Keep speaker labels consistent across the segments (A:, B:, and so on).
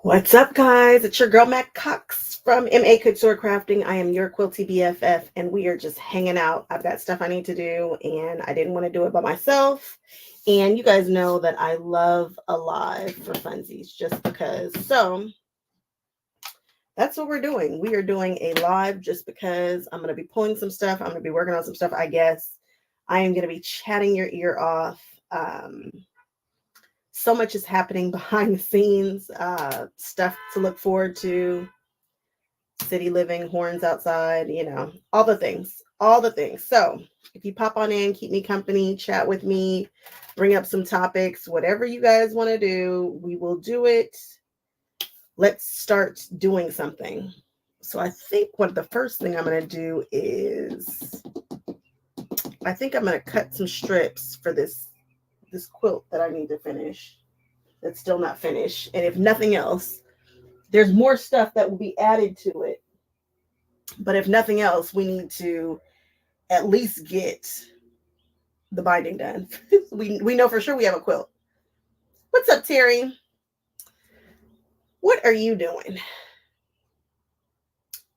A: What's up, guys? It's your girl Mac Cox from MA Couture Crafting. I am your quilty BFF, and we are just hanging out. I've got stuff I need to do, and I didn't want to do it by myself. And you guys know that I love a live for funsies just because. So that's what we're doing. We are doing a live just because I'm going to be pulling some stuff. I'm going to be working on some stuff, I guess. I am going to be chatting your ear off. So much is happening behind the scenes, stuff to look forward to, city living, horns outside, all the things, all the things. So if you pop on in, keep me company, chat with me, bring up some topics, whatever you guys want to do, we will do it. Let's start doing something. So I think the first thing I'm going to do is, I think I'm going to cut some strips for this quilt that I need to finish. That's still not finished. And if nothing else, there's more stuff that will be added to it. But if nothing else, we need to at least get the binding done. we know for sure we have a quilt. What's up, Terry? What are you doing?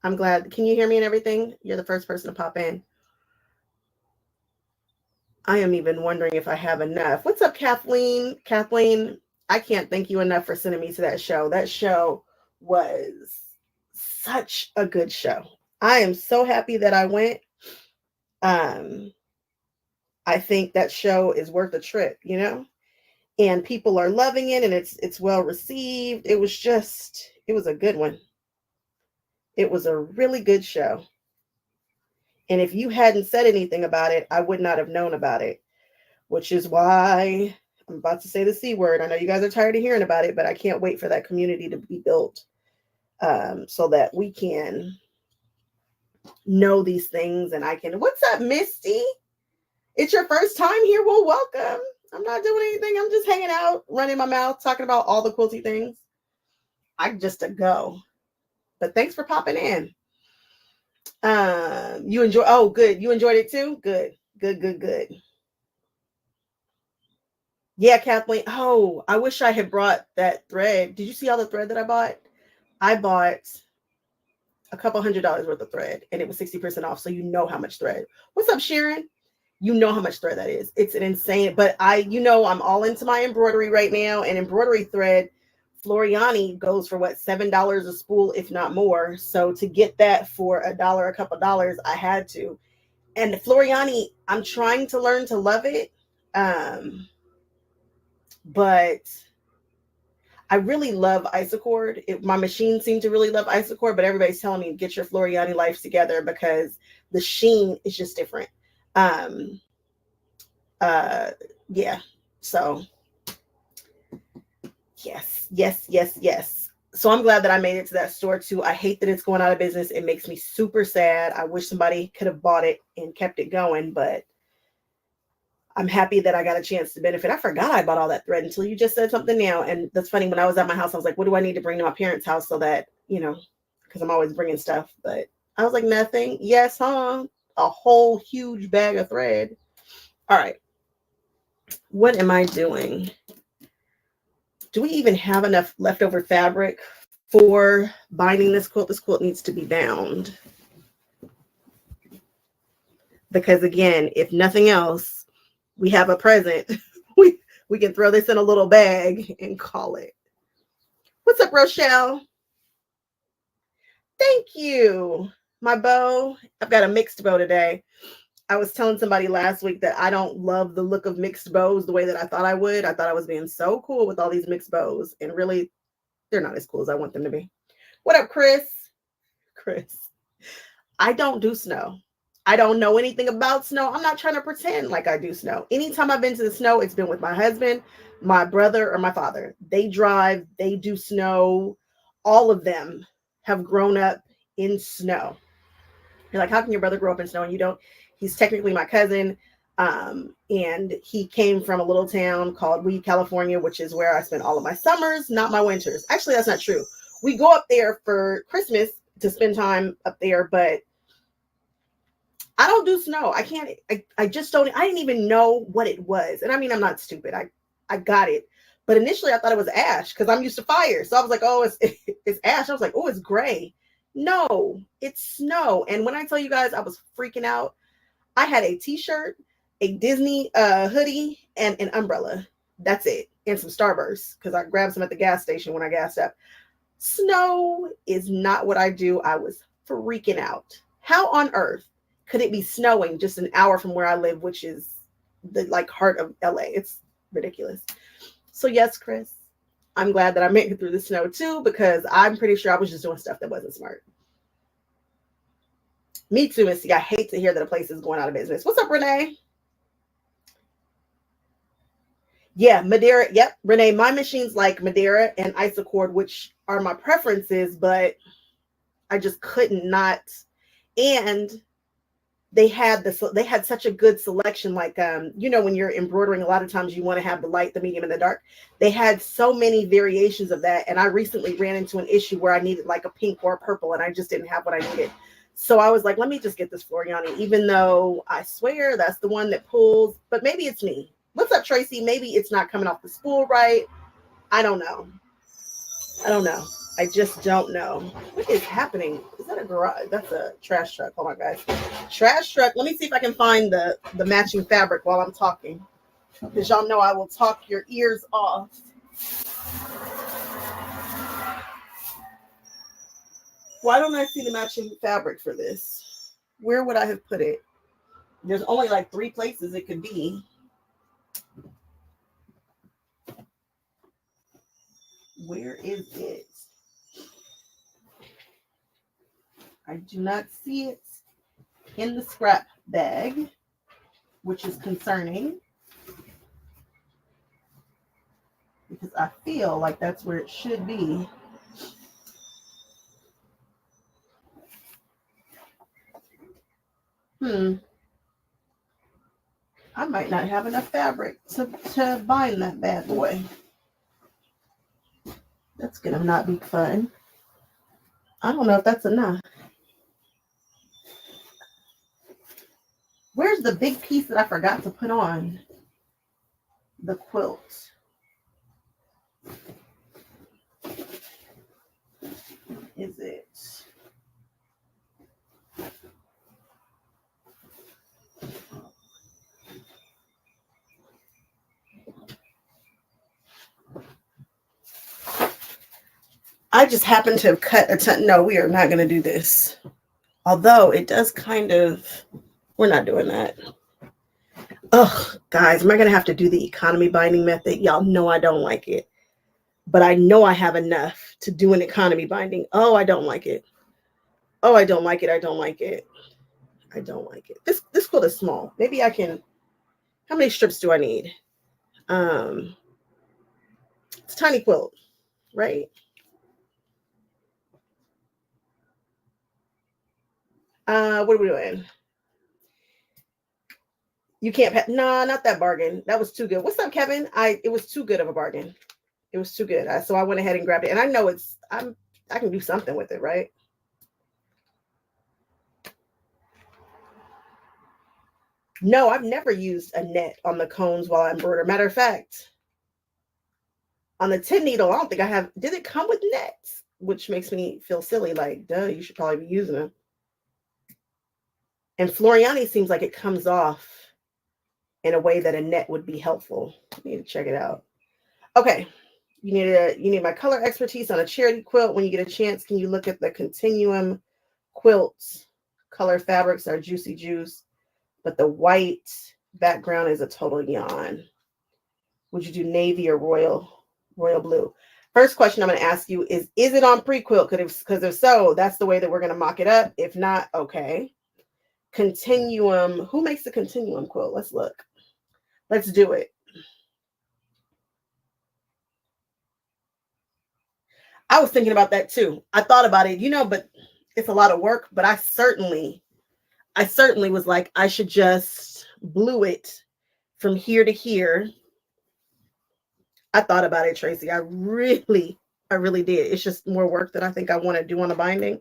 A: I'm glad. Can you hear me and everything? You're the first person to pop in. I am even wondering if I have enough. What's up, Kathleen? Kathleen, I can't thank you enough for sending me to that show. That show was such a good show. I am so happy that I went. I think that show is worth a trip, and people are loving it, and it's well received. It was a good one. It was a really good show. And if you hadn't said anything about it, I would not have known about it, which is why I'm about to say the C word. I know you guys are tired of hearing about it, but I can't wait for that community to be built, so that we can know these things. And I can, what's up, Misty? It's your first time here. Well, welcome. I'm not doing anything. I'm just hanging out, running my mouth, talking about all the quilty things. I just a go. But thanks for popping in. You enjoy? Oh, good. You enjoyed it too? Good. Yeah, Kathleen. Oh, I wish I had brought that thread. Did you see all the thread that I bought? I bought a couple $100 worth of thread, and it was 60% off. So you know how much thread. What's up, Sharon? You know how much thread that is. It's an insane, but I'm all into my embroidery right now, and embroidery thread, Floriani goes for $7 a spool, if not more. So to get that for $1, a couple dollars, I had to. And Floriani, I'm trying to learn to love it. But I really love Isacord. My machine seemed to really love Isacord, but everybody's telling me get your Floriani life together because the sheen is just different. Yeah. So yes. So I'm glad that I made it to that store too. I hate that it's going out of business. It makes me super sad. I wish somebody could have bought it and kept it going, but I'm happy that I got a chance to benefit. I forgot I bought all that thread until you just said something now. And that's funny. When I was at my house, I was like, what do I need to bring to my parents' house so that, because I'm always bringing stuff. But I was like, nothing. Yes, huh? A whole huge bag of thread. All right. What am I doing? Do we even have enough leftover fabric for binding this quilt? This quilt needs to be bound. Because again, if nothing else, we have a present. we can throw this in a little bag and call it. What's up, Rochelle? Thank you. My bow. I've got a mixed bow today. I was telling somebody last week that I don't love the look of mixed bows the way that I thought I would. I thought I was being so cool with all these mixed bows, and really, they're not as cool as I want them to be. What up, Chris? Chris, I don't do snow. I don't know anything about snow. I'm not trying to pretend like I do snow. Anytime I've been to the snow, it's been with my husband, my brother, or my father. They drive, they do snow. All of them have grown up in snow. You're like, how can your brother grow up in snow and you don't? He's technically my cousin. And he came from a little town called Weed, California, which is where I spent all of my summers, not my winters. Actually, that's not true. We go up there for Christmas to spend time up there, but I don't do snow. I can't, I just don't, I didn't even know what it was. And I mean, I'm not stupid. I got it. But initially I thought it was ash because I'm used to fire. So I was like, oh, it's ash. I was like, oh, it's gray. No, it's snow. And when I tell you guys I was freaking out, I had a t-shirt, a Disney hoodie, and an umbrella. That's it. And some Starbursts because I grabbed some at the gas station when I gassed up. Snow is not what I do. I was freaking out. How on earth could it be snowing just an hour from where I live, which is the like heart of LA? It's ridiculous. So yes, Chris, I'm glad that I made it through the snow too, because I'm pretty sure I was just doing stuff that wasn't smart. Me too, Missy. I hate to hear that a place is going out of business. What's up, Renee? Yeah, Madeira. Yep, Renee. My machines like Madeira and Isocord, which are my preferences, but I just couldn't not. And they had such a good selection. Like when you're embroidering, a lot of times you want to have the light, the medium, and the dark. They had so many variations of that. And I recently ran into an issue where I needed like a pink or a purple, and I just didn't have what I needed. So I was like, let me just get this Floriani, even though I swear that's the one that pulls, but maybe it's me. What's up, Tracy? Maybe it's not coming off the spool right. I don't know. I just don't know. What is happening? Is that a garage? That's a trash truck. Oh my gosh. Trash truck. Let me see if I can find the matching fabric while I'm talking. Because y'all know I will talk your ears off. Why don't I see the matching fabric for this? Where would I have put it? There's only like 3 places it could be. Where is it? I do not see it in the scrap bag, which is concerning because I feel like that's where it should be. I might not have enough fabric to bind that bad boy. That's gonna not be fun. I don't know if that's enough. Where's the big piece that I forgot to put on the quilt? Is it? I just happen to have cut a ton. No, we are not going to do this. Although it does kind of, we're not doing that. Ugh, guys, am I going to have to do the economy binding method? Y'all know I don't like it. But I know I have enough to do an economy binding. Oh, I don't like it. Oh, I don't like it. I don't like it. I don't like it. This quilt is small. Maybe I can, how many strips do I need? It's a tiny quilt, right? What are we doing? You can't nah, not that bargain. That was too good. What's up, Kevin? It was too good of a bargain. It was too good. So I went ahead and grabbed it. And I know I can do something with it, right? No, I've never used a net on the cones while I embroider. Matter of fact, on the tin needle, I don't think I have. Did it come with nets? Which makes me feel silly. Like, duh, you should probably be using them. And Floriani seems like it comes off in a way that a net would be helpful. I need to check it out. Okay. You need my color expertise on a charity quilt. When you get a chance, can you look at the Continuum quilts? Color fabrics are juicy juice, but the white background is a total yawn. Would you do navy or royal blue? First question I'm going to ask you is it on pre-quilt? Because if so, that's the way that we're going to mock it up. If not, okay. Continuum. Who makes the Continuum quilt? Let's look. Let's do it. I was thinking about that too. I thought about it, but it's a lot of work. But I certainly was like, I should just glue it from here to here. I thought about it, Tracy. I really did. It's just more work that I think I want to do on the binding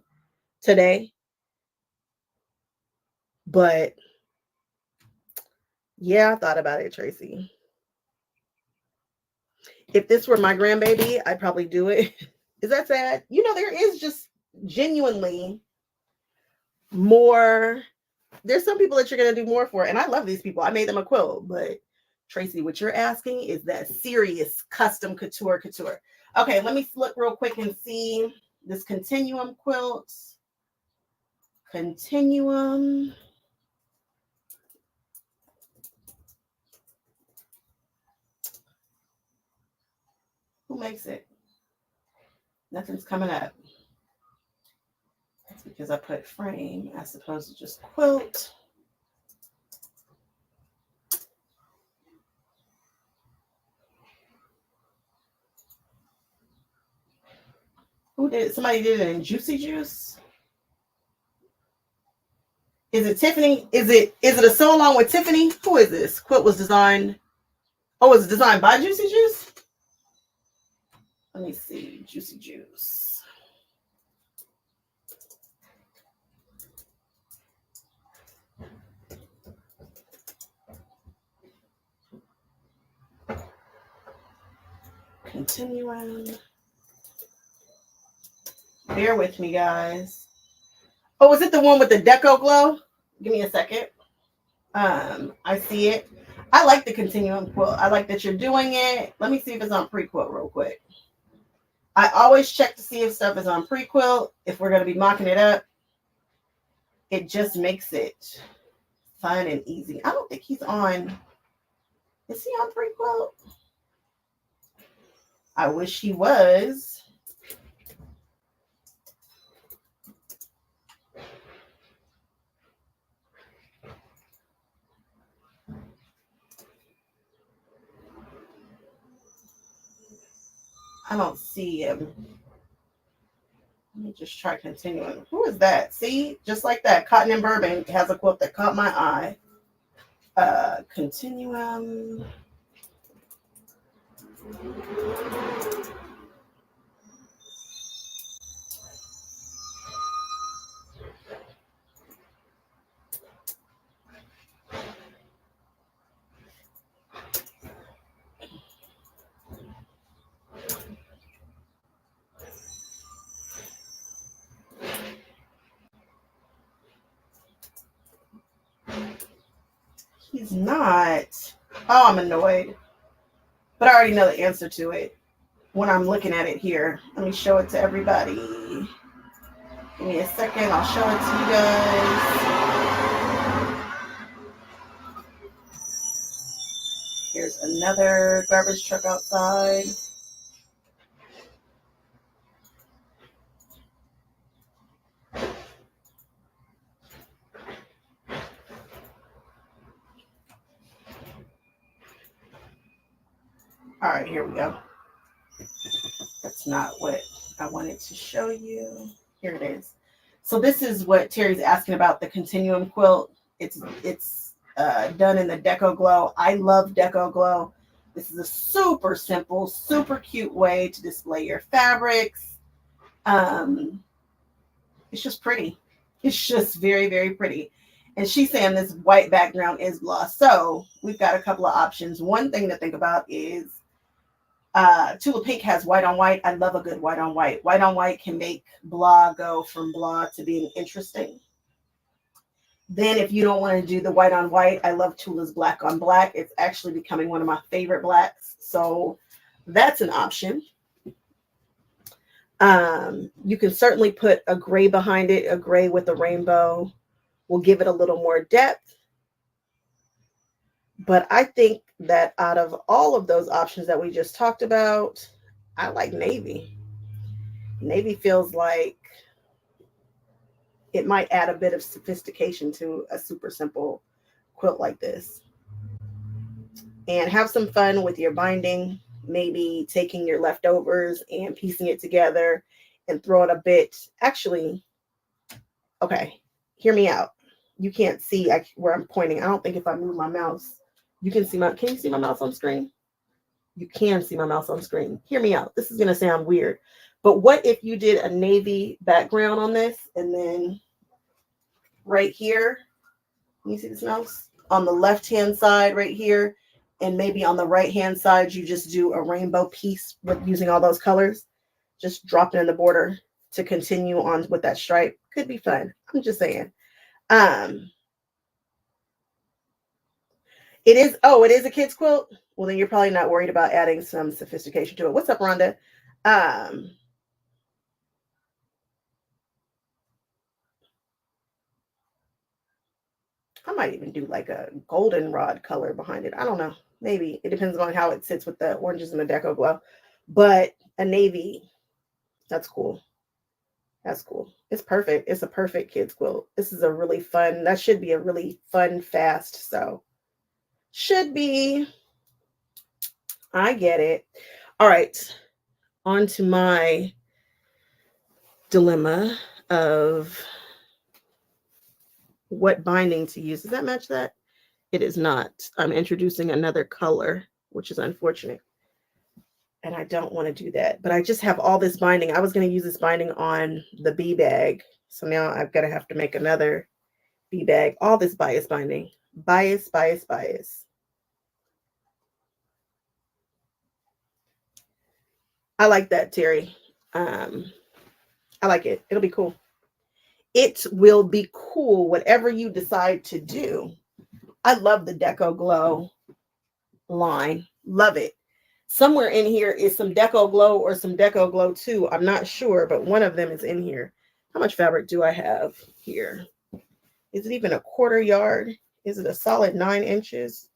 A: today. But yeah, I thought about it, Tracy. If this were my grandbaby, I'd probably do it. Is that sad? You know, there is just genuinely more. There's some people that you're going to do more for. And I love these people. I made them a quilt. But Tracy, what you're asking is that serious custom couture. Okay, let me look real quick and see this continuum quilt. Continuum. Who makes it? Nothing's coming up. That's because I put frame as opposed to just quilt. Who did it? Somebody did it in Juicy Juice. Is it Tiffany? Is it a sew along with Tiffany? Who is this? Quilt was designed. Oh, it's designed by Juicy Juice? Let me see. Juicy Juice. Continuing. Bear with me, guys. Oh, is it the one with the Deco Glow? Give me a second. I see it. I like the continuum quilt. I like that you're doing it. Let me see if it's on pre-quilt real quick. I always check to see if stuff is on pre-quilt. If we're going to be mocking it up, it just makes it fun and easy. I don't think he's on. Is he on pre-quilt? I wish he was. I don't see him. Let me just try continuing. Who is that? See, just like that, Cotton and Bourbon has a quilt that caught my eye. Continuum. He's not. Oh, I'm annoyed. But I already know the answer to it when I'm looking at it here. Let me show it to everybody. Give me a second. I'll show it to you guys. Here's another garbage truck outside. All right, here we go. That's not what I wanted to show you. Here it is. So this is what Terry's asking about, the continuum quilt. It's done in the Deco Glow. I love Deco Glow. This is a super simple, super cute way to display your fabrics. It's just pretty. It's just very, very pretty. And she's saying this white background is blah. So we've got a couple of options. One thing to think about is Tula Pink has white on white. I love a good white on white. White on white can make blah go from blah to being interesting. Then if you don't want to do the white on white, I love Tula's black on black. It's actually becoming one of my favorite blacks. So that's an option. You can certainly put a gray behind it. A gray with a rainbow will give it a little more depth. But I think that out of all of those options that we just talked about, I like navy. Navy feels like it might add a bit of sophistication to a super simple quilt like this. And have some fun with your binding, maybe taking your leftovers and piecing it together and throwing a bit. Actually, okay, hear me out. You can't see where I'm pointing. I don't think if I move my mouse, you can see can you see my mouse on screen? You can see my mouse on screen. Hear me out. This is going to sound weird. But what if you did a navy background on this and then right here, can you see this mouse? On the left-hand side right here, and maybe on the right hand side you just do a rainbow piece with using all those colors. Just drop it in the border to continue on with that stripe. Could be fun. I'm just saying. It is, oh, it is a kid's quilt. Well, then you're probably not worried about adding some sophistication to it. What's up, Rhonda? I might even do like a goldenrod color behind it. I don't know. Maybe. It depends on how it sits with the oranges and the Deco Glow. But a navy, that's cool. That's cool. It's perfect. It's a perfect kid's quilt. This is a really fun, that should be a really fun, fast sew. Should be. I get it. All right. On to my dilemma of what binding to use. Does that match that? It is not. I'm introducing another color, which is unfortunate. And I don't want to do that. But I just have all this binding. I was going to use this binding on the bee bag. So now I've got to have to make another bee bag. All this bias binding. Bias, bias, bias. I like that, Terry. I like it. It'll be cool. It will be cool, whatever you decide to do. I love the Deco Glow line. Love it. Somewhere in here is some Deco Glow or some Deco Glow 2. I'm not sure, but one of them is in here. How much fabric do I have here? Is it even a quarter yard? Is it a solid 9 inches?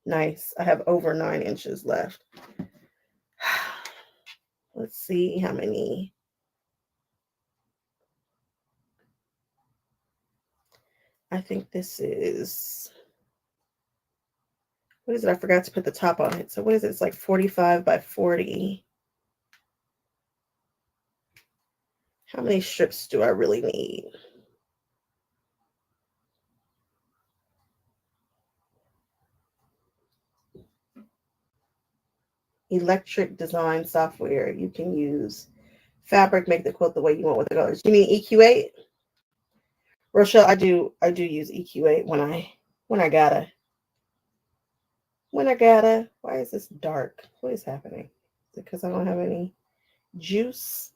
A: Nice. I have over 9 inches left. Let's see how many. I think this is, what is it? I forgot to put the top on it. So what is it? It's like 45 by 40. How many strips do I really need? Electric design software. You can use fabric, make the quilt the way you want with the colors. You mean EQ8? Rochelle, I do use EQ8 when I gotta. Why is this dark? What is happening? Is it because I don't have any juice?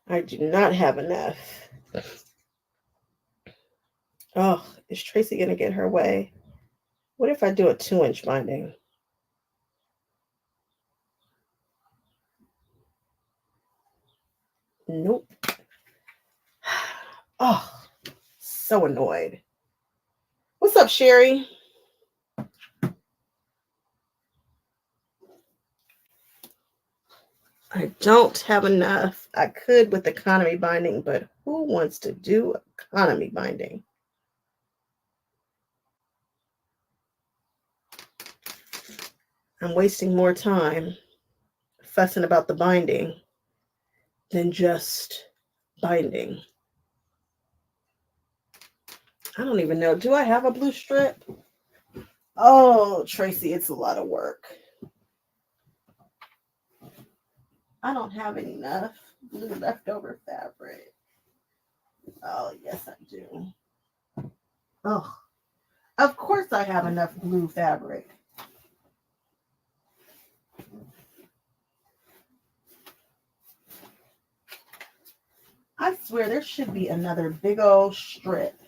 A: I do not have enough. Oh, is Tracy going to get her way? What if I do a 2-inch binding? Nope. Oh, so annoyed. What's up, Sherry? I don't have enough. I could with economy binding, but who wants to do economy binding? I'm wasting more time fussing about the binding than just binding. I don't even know. Do I have a blue strip? Oh, Tracy, it's a lot of work. I don't have enough blue leftover fabric. Oh, yes, I do. Oh, of course I have enough blue fabric. I swear there should be another big old strip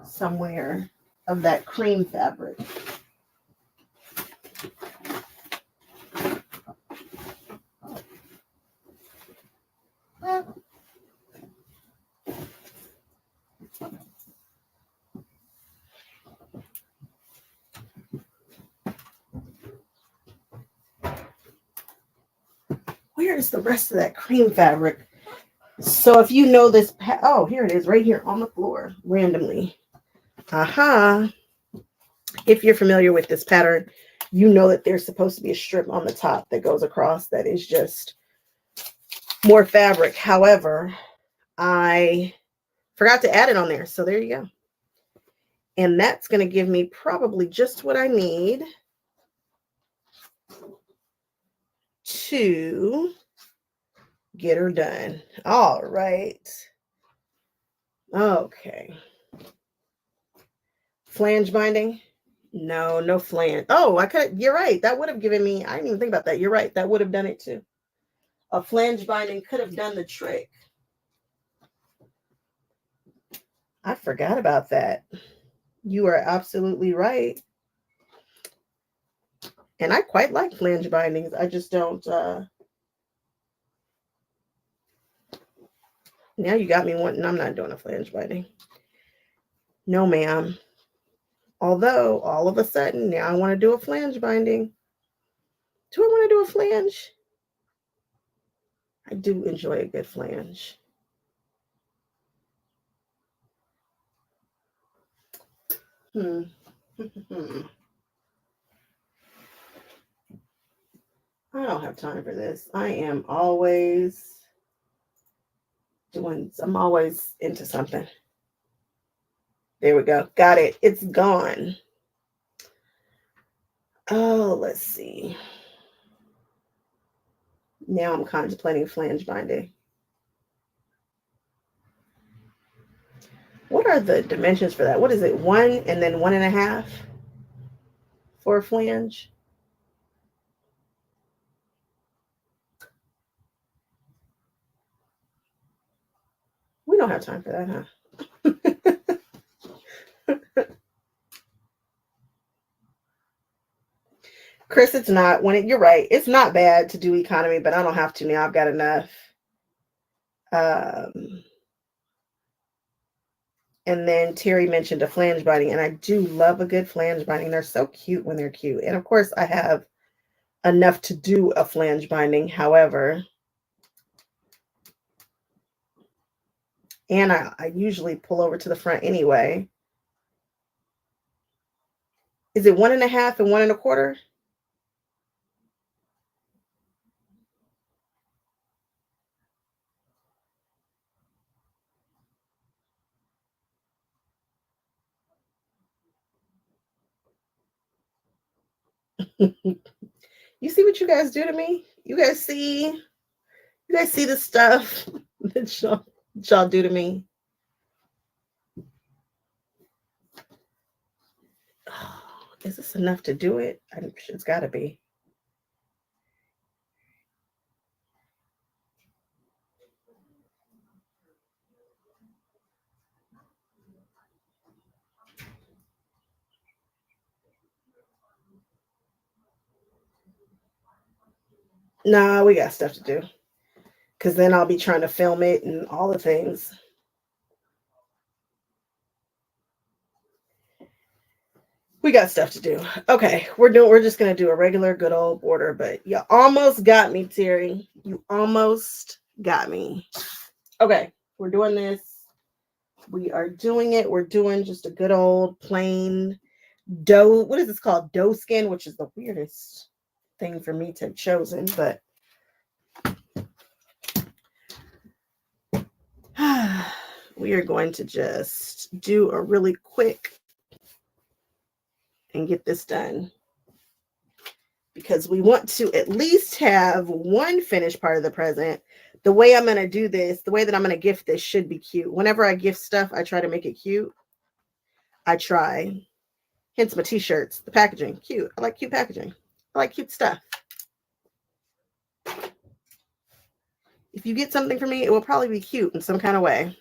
A: somewhere of that cream fabric. Where is the rest of that cream fabric? So if you know this, oh, here it is, right here on the floor, randomly. Aha. If you're familiar with this pattern, you know that there's supposed to be a strip on the top that goes across that is just more fabric. However, I forgot to add it on there. So there you go. And that's going to give me probably just what I need to get her done. All right. Okay. Flange binding? No flange. Oh, you're right. That would have given me, I didn't even think about that. You're right. That would have done it too. A flange binding could have done the trick. I forgot about that. You are absolutely right. And I quite like flange bindings. I just don't, now you got me wanting, I'm not doing a flange binding. No, ma'am. Although, all of a sudden, now I want to do a flange binding. Do I want to do a flange? I do enjoy a good flange. I don't have time for this. I'm always into something. There we go. Got it. It's gone. Oh, let's see. Now I'm contemplating flange binding. What are the dimensions for that? What is it? 1 and then 1.5 for a flange? We don't have time for that, huh? Chris, it's not. You're right. It's not bad to do economy, but I don't have to now. I've got enough. And then Terry mentioned a flange binding, and I do love a good flange binding. They're so cute when they're cute. And of course, I have enough to do a flange binding. However, and I usually pull over to the front anyway. Is it 1.5 and 1.25? You see what you guys do to me? You guys see the stuff that y'all do to me? Oh, is this enough to do it? It's got to be. Nah, we got stuff to do. Because then I'll be trying to film it and all the things. We got stuff to do. Okay, we're just gonna do a regular good old border, but you almost got me, Terry. You almost got me. Okay, we're doing this. We are doing it. We're doing just a good old plain doe. What is this called? Doe skin, which is the weirdest thing for me to have chosen, but we are going to just do a really quick and get this done because we want to at least have one finished part of the present. The way I'm going to do this, the way that I'm going to gift this should be cute. Whenever I gift stuff, I try to make it cute. I try. Hence my t-shirts, the packaging, cute. I like cute packaging. I like cute stuff. If you get something from me, it will probably be cute in some kind of way.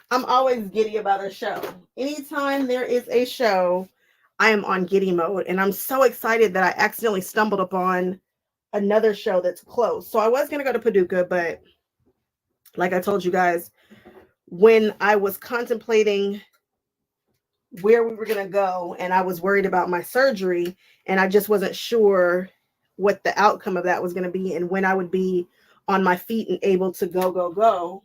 A: I'm always giddy about a show. Anytime there is a show, I am on giddy mode. And I'm so excited that I accidentally stumbled upon another show that's close. So I was going to go to Paducah, but like I told you guys, when I was contemplating where we were going to go and I was worried about my surgery and I just wasn't sure what the outcome of that was going to be and when I would be on my feet and able to go,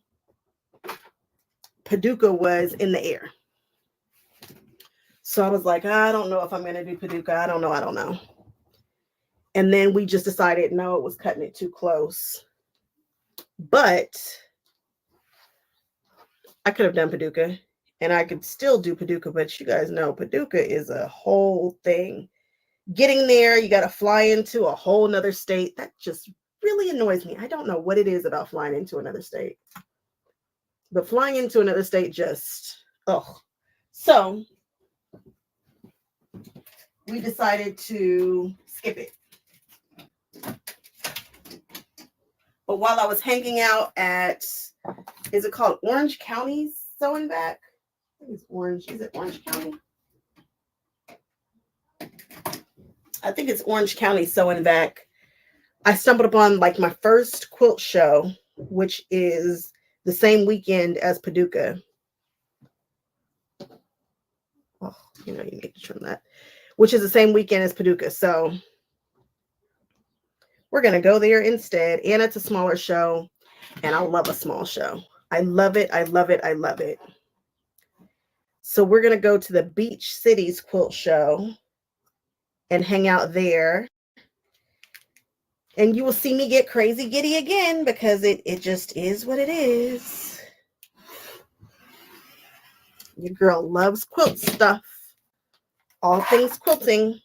A: Paducah was in the air. So I was like, I don't know if I'm going to do Paducah. I don't know. And then we just decided, no, it was cutting it too close. But I could have done Paducah, and I could still do Paducah, but you guys know Paducah is a whole thing. Getting there, you got to fly into a whole nother state. That just really annoys me. I don't know what it is about flying into another state. But flying into another state just, oh. So we decided to skip it. But while I was hanging out at, is it called Orange County Sewing Back? I think it's Orange. Is it Orange County? I think it's Orange County Sewing Back. I stumbled upon like my first quilt show, which is the same weekend as Paducah. Oh, you need to trim that. Which is the same weekend as Paducah. So we're going to go there instead. And it's a smaller show. And I love a small show. I love it. I love it. I love it. So we're going to go to the Beach Cities Quilt Show and hang out there. And you will see me get crazy giddy again because it just is what it is. Your girl loves quilt stuff. All things quilting.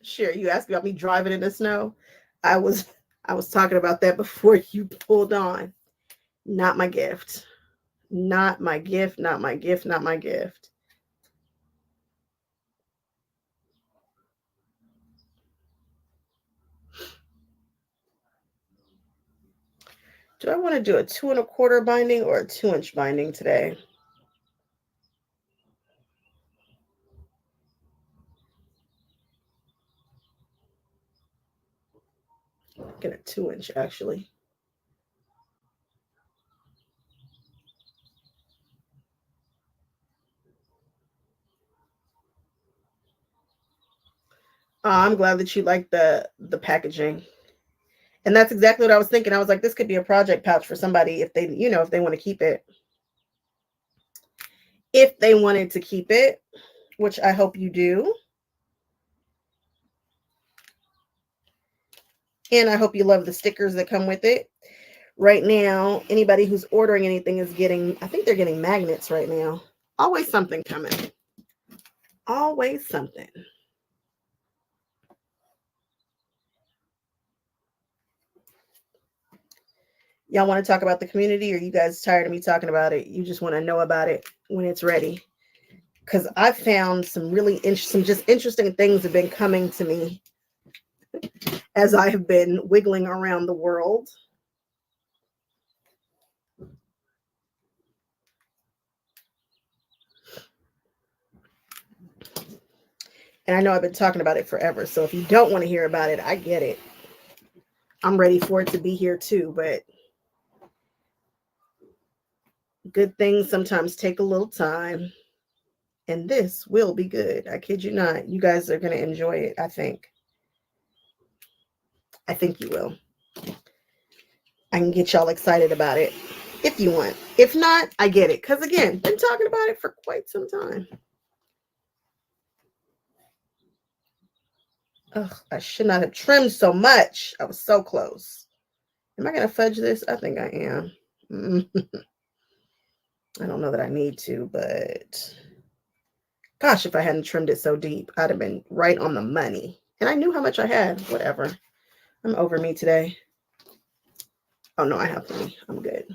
A: Sure, you asked about me driving in the snow. I was talking about that before you pulled on. Not my gift. Not my gift, not my gift, not my gift. Do I want to do a 2 1/4 binding or a 2-inch binding today? Get a 2-inch actually. I'm glad that you like the packaging. And that's exactly what I was thinking. I was like, this could be a project pouch for somebody if they, if they want to keep it. If they wanted to keep it, which I hope you do. And I hope you love the stickers that come with it. Right now, anybody who's ordering anything is getting, I think they're getting magnets right now. Always something coming. Always something. Y'all want to talk about the community, or you guys tired of me talking about it? You just want to know about it when it's ready? Because I've found some really interesting things have been coming to me as I have been wiggling around the world. And I know I've been talking about it forever. So if you don't want to hear about it, I get it. I'm ready for it to be here too. But good things sometimes take a little time. And this will be good. I kid you not. You guys are going to enjoy it, I think. I think you will. I can get y'all excited about it if you want. If not, I get it. Because again, been talking about it for quite some time. Ugh, I should not have trimmed so much. I was so close. Am I going to fudge this? I think I am. I don't know that I need to, but gosh, if I hadn't trimmed it so deep, I'd have been right on the money. And I knew how much I had. Whatever. I'm over me today. Oh, no, I have plenty. I'm good.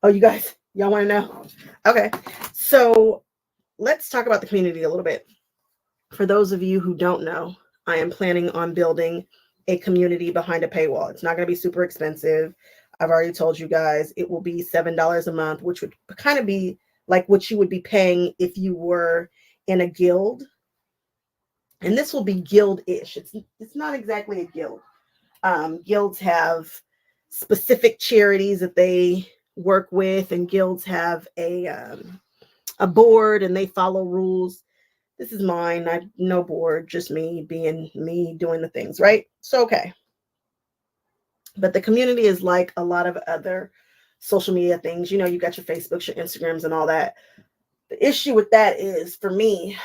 A: Oh, you guys, y'all want to know? Okay. So let's talk about the community a little bit. For those of you who don't know, I am planning on building a community behind a paywall. It's not going to be super expensive. I've already told you guys it will be $7 a month, which would kind of be like what you would be paying if you were in a guild. And this will be guild-ish. It's not exactly a guild. Guilds have specific charities that they work with, and guilds have a board and they follow rules. This is mine. I no board, just me being me doing the things, right? So okay. But the community is like a lot of other social media things. You know, you got your Facebooks, your Instagrams, and all that. The issue with that is for me,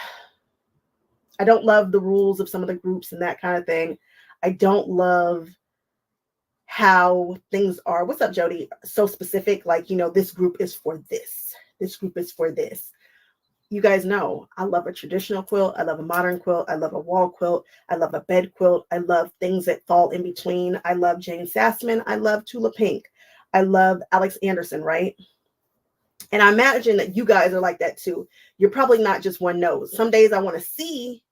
A: I don't love the rules of some of the groups and that kind of thing. I don't love how things are. What's up, Jody? So specific, like, you know, this group is for this. This group is for this. You guys know I love a traditional quilt. I love a modern quilt. I love a wall quilt. I love a bed quilt. I love things that fall in between. I love Jane Sassman. I love Tula Pink. I love Alex Anderson, right? And I imagine that you guys are like that too. You're probably not just one nose. Some days I want to see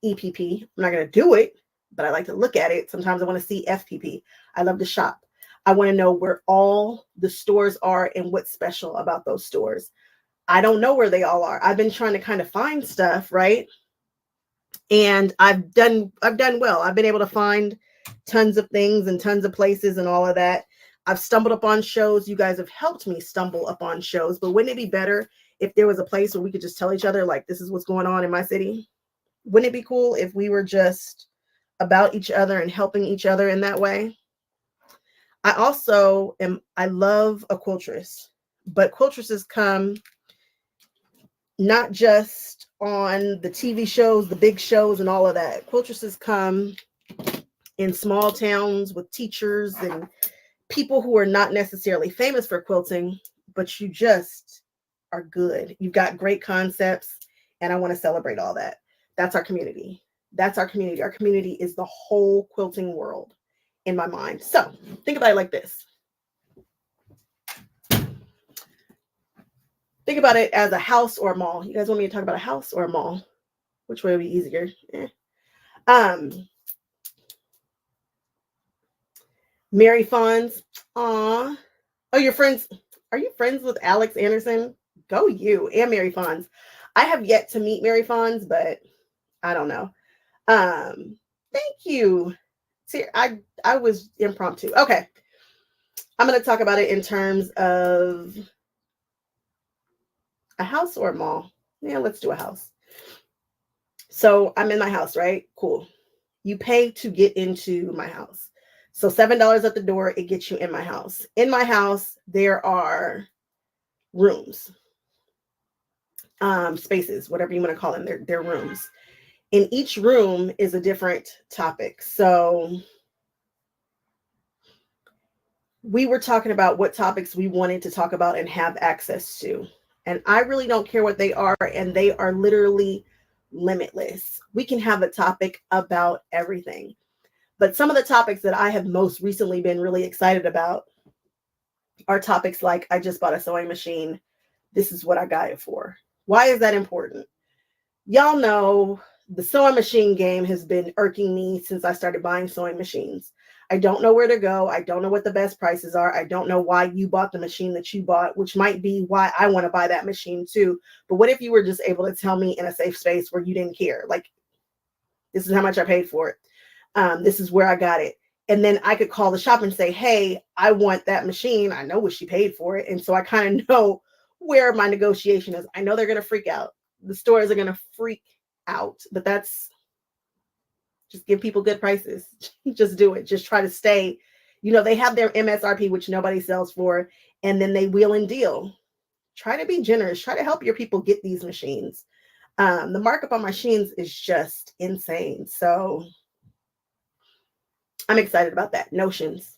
A: EPP. I'm not going to do it, but I like to look at it. Sometimes I want to see FPP. I love to shop. I want to know where all the stores are and what's special about those stores. I don't know where they all are. I've been trying to kind of find stuff, right? And I've done well. I've been able to find tons of things and tons of places and all of that. I've stumbled upon shows. You guys have helped me stumble upon shows, but wouldn't it be better if there was a place where we could just tell each other, like, this is what's going on in my city? Wouldn't it be cool if we were just about each other and helping each other in that way? I love a quiltress, but quiltresses come not just on the TV shows, the big shows and all of that. Quiltresses come in small towns with teachers and people who are not necessarily famous for quilting, but you just are good. You've got great concepts, and I want to celebrate all that. That's our community. That's our community. Our community is the whole quilting world in my mind. So think about it like this. Think about it as a house or a mall. You guys want me to talk about a house or a mall? Which way would be easier? Mary Fonz. Aw. Oh, your friends. Are you friends with Alex Anderson? Go you and Mary Fonz. I have yet to meet Mary Fonz, but I don't know. Thank you. See, I was impromptu. Okay. I'm going to talk about it in terms of a house or a mall. Yeah, let's do a house. So I'm in my house, right? Cool. You pay to get into my house. So $7 at the door, it gets you in my house. In my house, there are rooms, spaces, whatever you want to call them. They're rooms. In each room is a different topic. So we were talking about what topics we wanted to talk about and have access to. And I really don't care what they are. And they are literally limitless. We can have a topic about everything. But some of the topics that I have most recently been really excited about are topics like, I just bought a sewing machine. This is what I got it for. Why is that important? Y'all know the sewing machine game has been irking me since I started buying sewing machines. I don't know where to go. I don't know what the best prices are. I don't know why you bought the machine that you bought, which might be why I want to buy that machine too. But what if you were just able to tell me in a safe space where you didn't care? Like, this is how much I paid for it. This is where I got it. And then I could call the shop and say, hey, I want that machine. I know what she paid for it. And so I kind of know where my negotiation is. I know they're going to freak out. The stores are going to freak out, but that's just give people good prices. Just do it. Just try to stay. You know, they have their MSRP, which nobody sells for, and then they wheel and deal. Try to be generous. Try to help your people get these machines. The markup on machines is just insane. So I'm excited about that. Notions.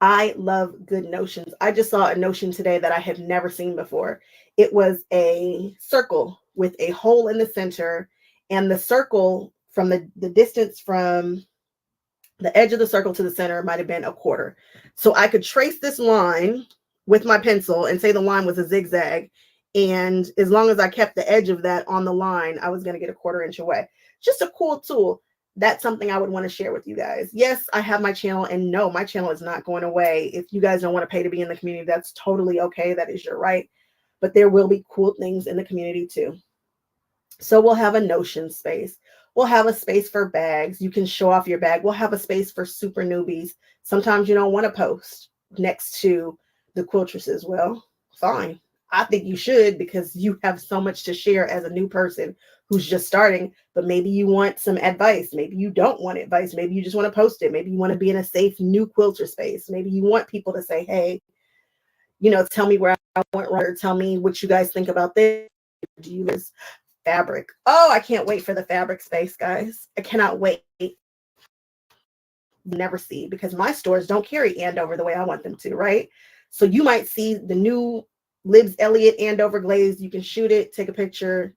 A: I love good notions. I just saw a notion today that I had never seen before. It was a circle with a hole in the center, and the circle from the distance from the edge of the circle to the center might have been a quarter. So I could trace this line with my pencil and say the line was a zigzag. And as long as I kept the edge of that on the line, I was going to get a 1/4 inch away. Just a cool tool. That's something I would want to share with you guys. Yes, I have my channel, and no, my channel is not going away. If you guys don't want to pay to be in the community, that's totally okay. That is your right. But there will be cool things in the community too. So we'll have a notion space. We'll have a space for bags. You can show off your bag. We'll have a space for super newbies. Sometimes you don't want to post next to the quiltresses. Well, fine. I think you should, because you have so much to share as a new person who's just starting. But maybe you want some advice. Maybe you don't want advice. Maybe you just want to post it. Maybe you want to be in a safe new quilter space. Maybe you want people to say, hey, tell me where I went wrong, or tell me what you guys think about this. Do you use fabric? Oh, I can't wait for the fabric space, guys. I cannot wait. Never see, because my stores don't carry Andover the way I want them to, right? So you might see the new Libs Elliott Andover glaze. You can shoot it, take a picture,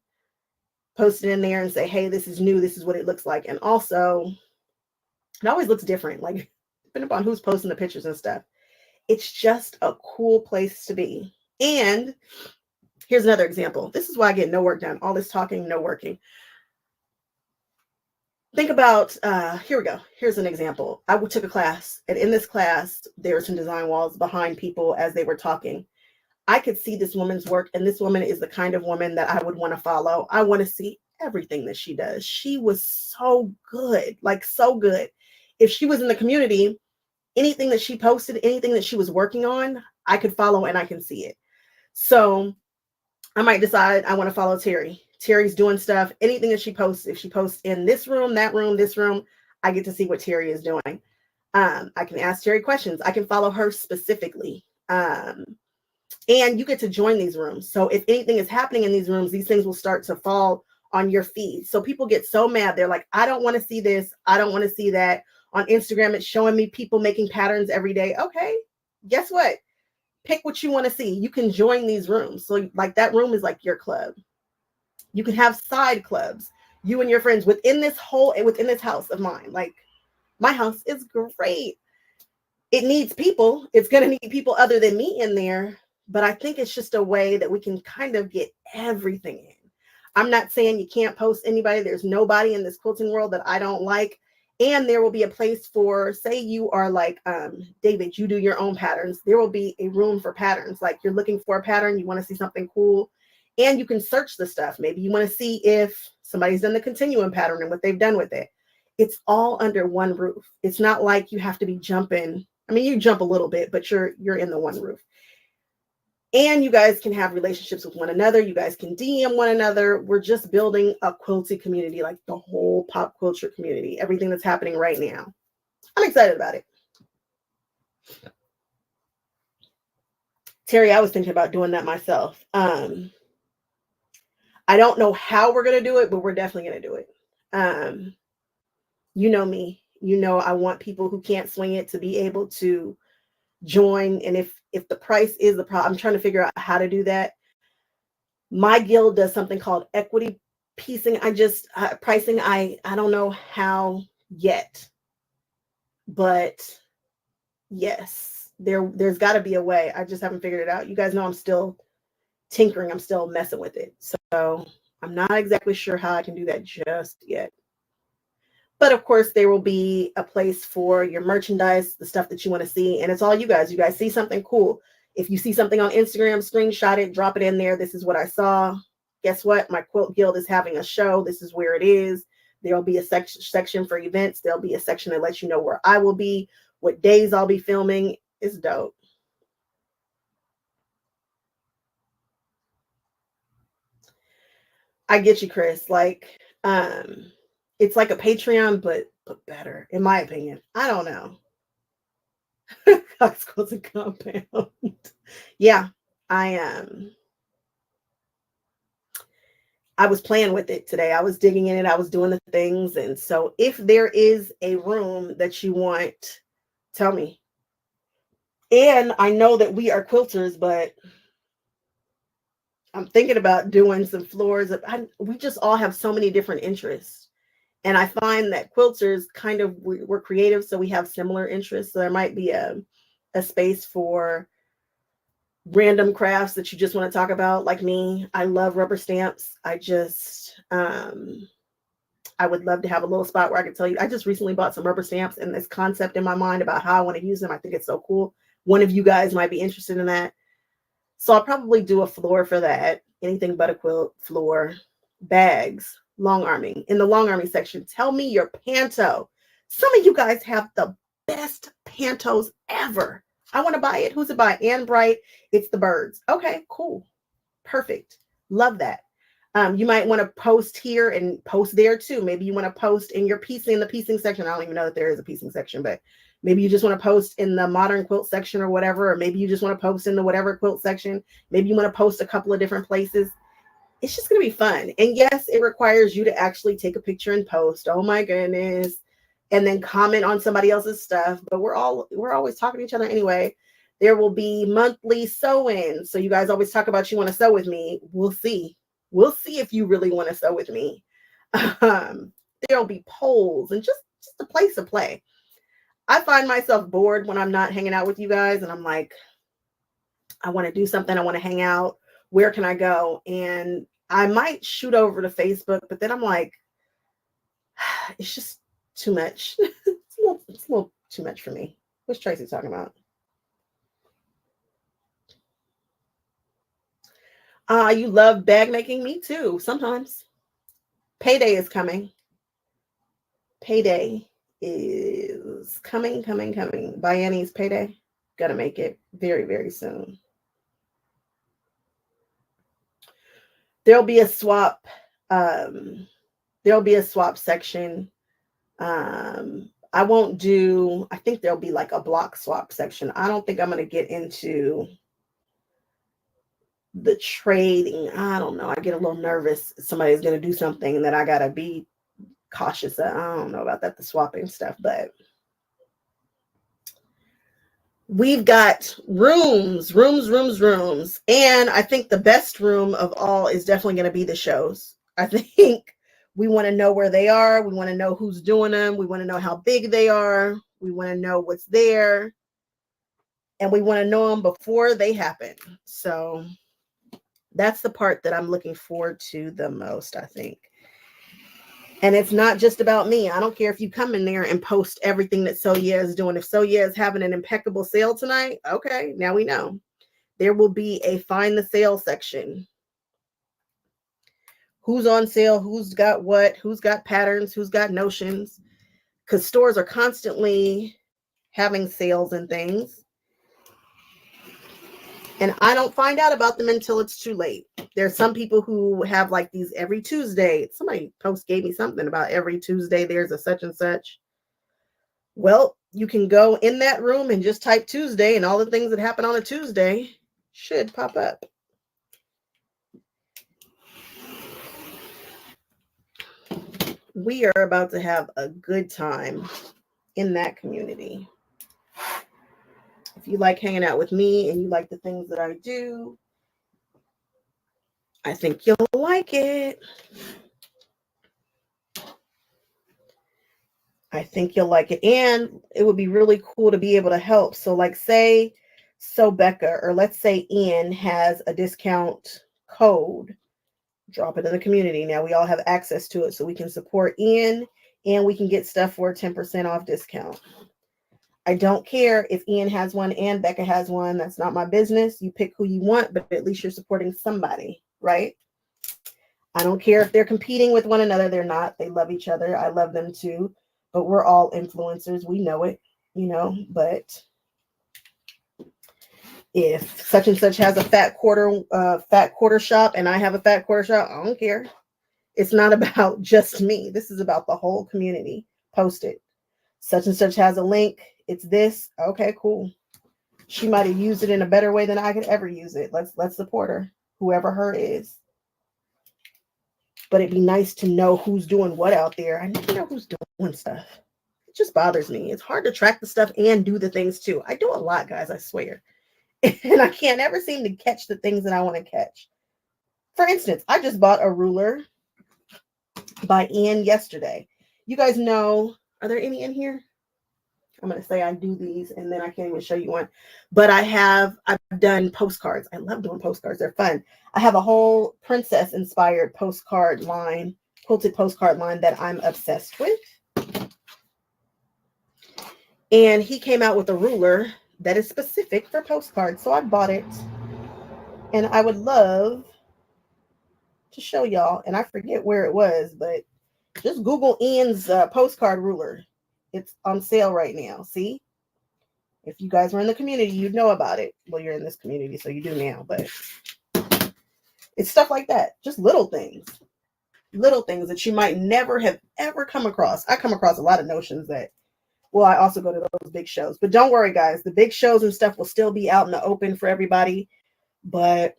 A: post it in there and say, hey, this is new. This is what it looks like. And also, it always looks different, like depending upon who's posting the pictures and stuff. It's just a cool place to be. And here's another example. This is why I get no work done. All this talking, no working. Think about, here we go. Here's an example. I took a class, and in this class, there were some design walls behind people as they were talking. I could see this woman's work, and this woman is the kind of woman that I would want to follow. I want to see everything that she does. She was so good, like so good. If she was in the community, anything that she posted, anything that she was working on, I could follow and I can see it. So I might decide I want to follow Terry. Terry's doing stuff, anything that she posts. If she posts in this room, that room, this room, I get to see what Terry is doing. I can ask Terry questions. I can follow her specifically. And you get to join these rooms. So if anything is happening in these rooms, these things will start to fall on your feed. So people get so mad. They're like, I don't want to see this. I don't want to see that. On Instagram, it's showing me people making patterns every day. Okay, guess what? Pick what you want to see. You can join these rooms. So like that room is like your club. You can have side clubs, you and your friends within this house of mine. Like my house is great. It needs people. It's going to need people other than me in there. But I think it's just a way that we can kind of get everything in. I'm not saying you can't post anybody. There's nobody in this quilting world that I don't like. And there will be a place for, say you are like, David, you do your own patterns. There will be a room for patterns. Like you're looking for a pattern, you want to see something cool, and you can search the stuff. Maybe you want to see if somebody's done the continuum pattern and what they've done with it. It's all under one roof. It's not like you have to be jumping. I mean, you jump a little bit, but you're in the one roof. And you guys can have relationships with one another. You guys can DM one another. We're just building a quilty community, like the whole pop culture community, everything that's happening right now. I'm excited about it. Terry, I was thinking about doing that myself. I don't know how we're going to do it, but we're definitely going to do it. You know me. You know I want people who can't swing it to be able to join. And if the price is the problem, I'm trying to figure out how to do that. My guild does something called equity piecing. Pricing. I don't know how yet, but yes, there's got to be a way. I just haven't figured it out. You guys know I'm still tinkering. I'm still messing with it. So I'm not exactly sure how I can do that just yet. But of course, there will be a place for your merchandise, the stuff that you want to see. And it's all you guys. You guys see something cool. If you see something on Instagram, screenshot it, drop it in there. This is what I saw. Guess what? My quilt guild is having a show. This is where it is. There'll be a section for events. There'll be a section that lets you know where I will be, what days I'll be filming. It's dope. I get you, Chris. Like, it's like a Patreon, but better, in my opinion. I don't know. Cox Quilts and Compound. Yeah, I was playing with it today. I was digging in it. I was doing the things. And so if there is a room that you want, tell me. And I know that we are quilters, but I'm thinking about doing some floors. We just all have so many different interests. And I find that quilters kind of, we're creative, so we have similar interests. So there might be a space for random crafts that you just want to talk about. Like me, I love rubber stamps. I would love to have a little spot where I can tell you, I just recently bought some rubber stamps and this concept in my mind about how I want to use them. I think it's so cool. One of you guys might be interested in that. So I'll probably do a floor for that. Anything but a quilt floor. Bags. Long arming. In the long arming section, tell me your panto. Some of you guys have the best pantos ever. I want to buy it. Who's it by? Ann Bright. It's the birds. Okay, cool. Perfect. Love that. You might want to post here and post there too. Maybe you want to post in your piecing, in the piecing section. I don't even know that there is a piecing section, but maybe you just want to post in the modern quilt section or whatever, or maybe you just want to post in the whatever quilt section. Maybe you want to post a couple of different places. It's just going to be fun. And yes, it requires you to actually take a picture and post. Oh my goodness. And then comment on somebody else's stuff. But we're always talking to each other anyway. There will be monthly sew-ins. So you guys always talk about you want to sew with me. We'll see. We'll see if you really want to sew with me. There'll be polls and just a place to play. I find myself bored when I'm not hanging out with you guys. And I'm like, I want to do something. I want to hang out. Where can I go? And I might shoot over to Facebook, but then I'm like, it's just too much. It's a little too much for me. What's Tracy talking about? You love bag making? Me too. Sometimes. Payday is coming. Payday is coming. By Annie's payday. Gotta make it very, very soon. There'll be a swap. There'll be a swap section. I won't do, I think there'll be like a block swap section. I don't think I'm going to get into the trading. I don't know. I get a little nervous. Somebody's going to do something that I got to be cautious of. I don't know about that, the swapping stuff, but we've got rooms. And I think the best room of all is definitely going to be the shows. I think we want to know where they are. We want to know who's doing them. We want to know how big they are. We want to know what's there. And we want to know them before they happen. So that's the part that I'm looking forward to the most, I think. And it's not just about me. I don't care if you come in there and post everything that Soya is doing. If Soya is having an impeccable sale tonight, okay, now we know. There will be a find the sale section. Who's on sale, who's got what, who's got patterns, who's got notions. Because stores are constantly having sales and things. And I don't find out about them until it's too late. There's some people who have like these every Tuesday. Somebody gave me something about every Tuesday there's a such and such. Well, you can go in that room and just type Tuesday, and all the things that happen on a Tuesday should pop up. We are about to have a good time in that community. If you like hanging out with me and you like the things that I do, I think you'll like it. I think you'll like it. And it would be really cool to be able to help. So like say, Becca, or let's say Ian has a discount code. Drop it in the community. Now we all have access to it so we can support Ian and we can get stuff for a 10% off discount. I don't care if Ian has one and Becca has one. That's not my business. You pick who you want, but at least you're supporting somebody, right? I don't care if they're competing with one another. They're not. They love each other. I love them too. But we're all influencers. We know it, but if such and such has a fat quarter shop and I have a fat quarter shop, I don't care. It's not about just me. This is about the whole community. Post it. Such and such has a link. It's this. Okay, cool. She might have used it in a better way than I could ever use it. Let's support her, whoever her is. But it'd be nice to know who's doing what out there. I need to know who's doing stuff. It just bothers me. It's hard to track the stuff and do the things too. I do a lot, guys, I swear. And I can't ever seem to catch the things that I want to catch. For instance, I just bought a ruler by Ian yesterday. You guys know, are there any in here? I'm going to say I do these and then I can't even show you one. But I've done postcards. I love doing postcards. They're fun. I have a whole princess inspired postcard line, quilted postcard line that I'm obsessed with. And he came out with a ruler that is specific for postcards. So I bought it. And I would love to show y'all. And I forget where it was, but just Google Ian's postcard ruler. It's on sale right now. See? If you guys were in the community, you'd know about it. Well, you're in this community, so you do now. But It's stuff like that. Just little things that you might never have ever come across. I come across a lot of notions that, well, I also go to those big shows, but don't worry guys, the big shows and stuff will still be out in the open for everybody. But,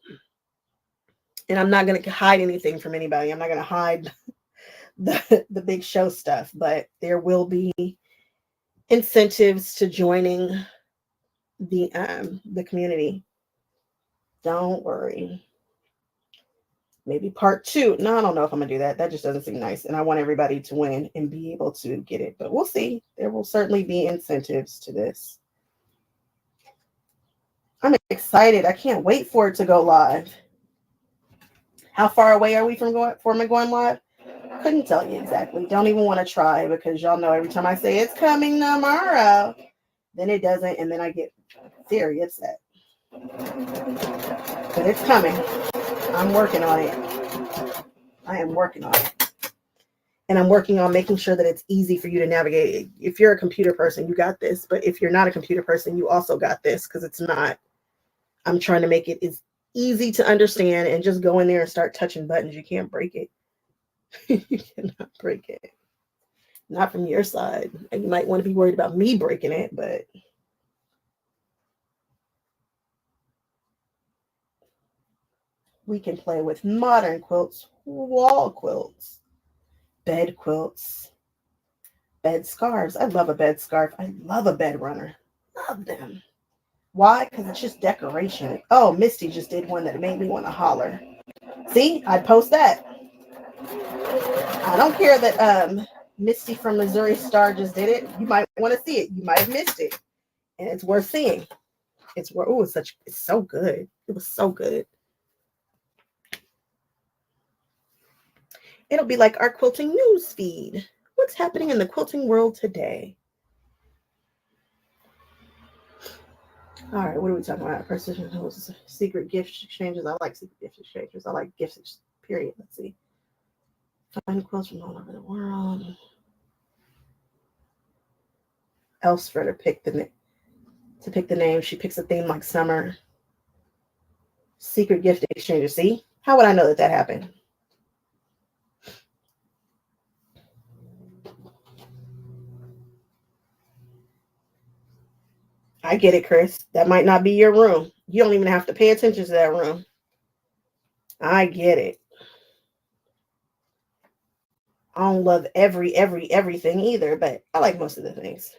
A: and I'm not going to hide anything from anybody. I'm not going to hide the big show stuff, but there will be incentives to joining the community. Don't worry. Maybe part 2. No, I don't know if I'm gonna do that. That just doesn't seem nice. And I want everybody to win and be able to get it. But we'll see. There will certainly be incentives to this. I'm excited. I can't wait for it to go live. How far away are we from going live? Couldn't tell you exactly. Don't even want to try, because y'all know every time I say it's coming tomorrow, then it doesn't, and then I get very upset. But it's coming. I'm working on it. I am working on it. And I'm working on making sure that it's easy for you to navigate. If you're a computer person, you got this. But if you're not a computer person, you also got this, because it's not. I'm trying to make it as easy to understand, and just go in there and start touching buttons. You can't break it. You cannot break it. Not from your side. And you might want to be worried about me breaking it, but we can play with modern quilts, wall quilts, bed quilts, bed scarves. I love a bed scarf. I love a bed runner. Love them. Why? Because it's just decoration. Oh, Misty just did one that made me want to holler. See, I'd post that. I don't care that Misty from Missouri Star just did it. You might want to see it. You might have missed it. And it's worth seeing. It's so good. It was so good. It'll be like our quilting news feed. What's happening in the quilting world today? All right, what are we talking about? Precision secret gift exchanges. I like secret gift exchanges. I like gifts, period. Let's see. Find quilts from all over the world. Elsfer to pick the name. She picks a theme like summer. Secret gift exchanges. See? How would I know that happened? I get it, Chris. That might not be your room. You don't even have to pay attention to that room. I get it. I don't love everything either, but I like most of the things.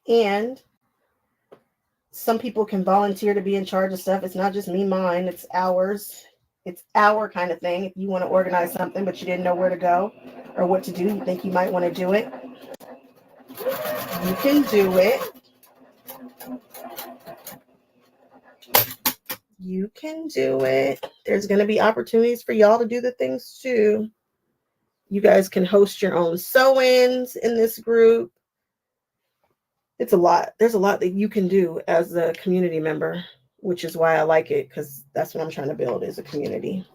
A: And some people can volunteer to be in charge of stuff. It's not just me, mine. It's ours. It's our kind of thing. If you want to organize something, but you didn't know where to go or what to do, you think you might want to do it, you can do it. You can do it. There's going to be opportunities for y'all to do the things too. You guys can host your own sew-ins in this group. It's a lot. There's a lot that you can do as a community member, which is why I like it, because that's what I'm trying to build, is a community.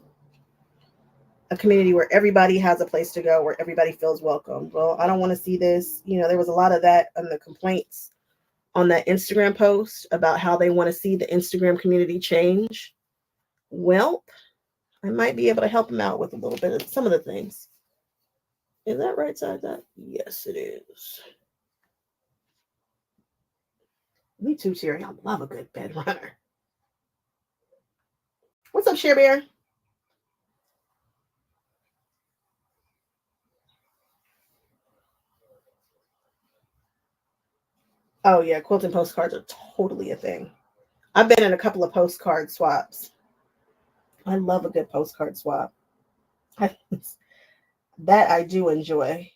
A: A community where everybody has a place to go, where everybody feels welcome. Well, I don't want to see this. You know, there was a lot of that on the complaints on that Instagram post about how they want to see the Instagram community change. Well, I might be able to help them out with a little bit of some of the things. Is that right side up? Yes, it is. Me too, Terry. I love a good bed runner. What's up, Share Bear? Oh, yeah. Quilting postcards are totally a thing. I've been in a couple of postcard swaps. I love a good postcard swap. That I do enjoy.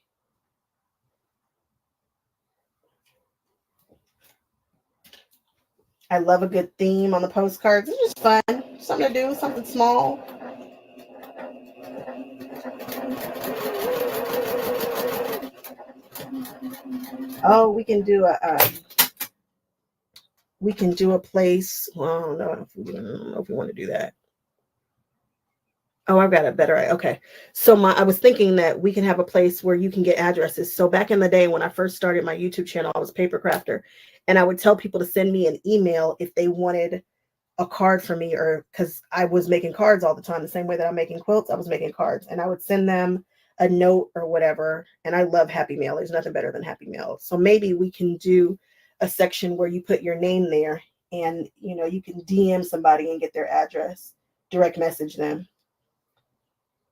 A: I love a good theme on the postcards. It's just fun. Something to do, something small. Oh, we can do a place. Well, I don't know if we want to do that. Oh, I've got a better. Okay. So I was thinking that we can have a place where you can get addresses. So back in the day when I first started my YouTube channel, I was paper crafter, and I would tell people to send me an email if they wanted a card for me, or because I was making cards all the time, the same way that I'm making quilts, I was making cards, and I would send them a note or whatever. And I love Happy Mail. There's nothing better than Happy Mail. So maybe we can do a section where you put your name there, and you can DM somebody and get their address, direct message them,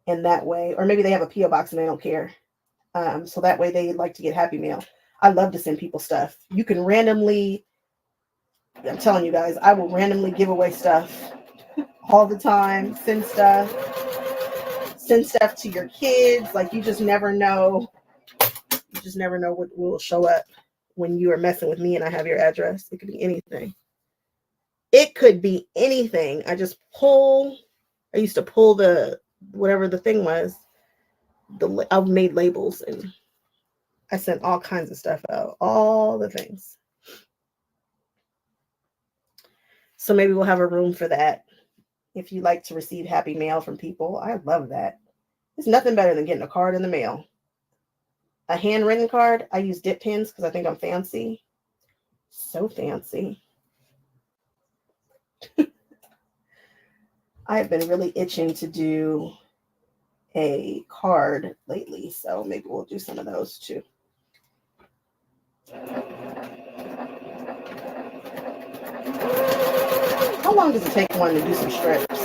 A: and that way, or maybe they have a PO box and they don't care. So that way they like to get Happy Mail. I love to send people stuff. You can randomly, I'm telling you guys, I will randomly give away stuff all the time. Send stuff to your kids. Like, you just never know. You just never know what will show up when you are messing with me and I have your address. It could be anything. It could be anything. I used to pull the, whatever the thing was. I've made labels and I sent all kinds of stuff out, all the things. So maybe we'll have a room for that. If you like to receive Happy Mail from people, I love that. There's nothing better than getting a card in the mail. A handwritten card, I use dip pens because I think I'm fancy. So fancy. I have been really itching to do a card lately, so maybe we'll do some of those too. How long does it take one to do some strips?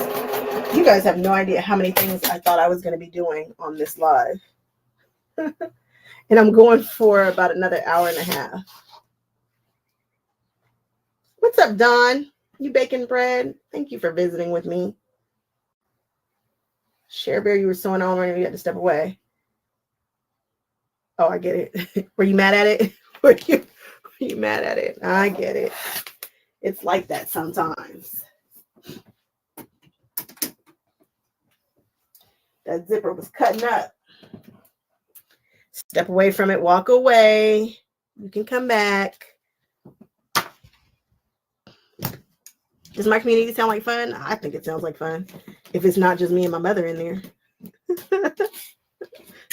A: You guys have no idea how many things I thought I was going to be doing on this live. And I'm going for about another hour and a half. What's up, Don? You baking bread? Thank you for visiting with me. Share Bear, you were sewing on and you had to step away. Oh, I get it. Were you mad at it? Were you mad at it? I get it. It's like that sometimes. That zipper was cutting up. Step away from it. Walk away. You can come back. Does my community sound like fun? I think it sounds like fun. If it's not just me and my mother in there.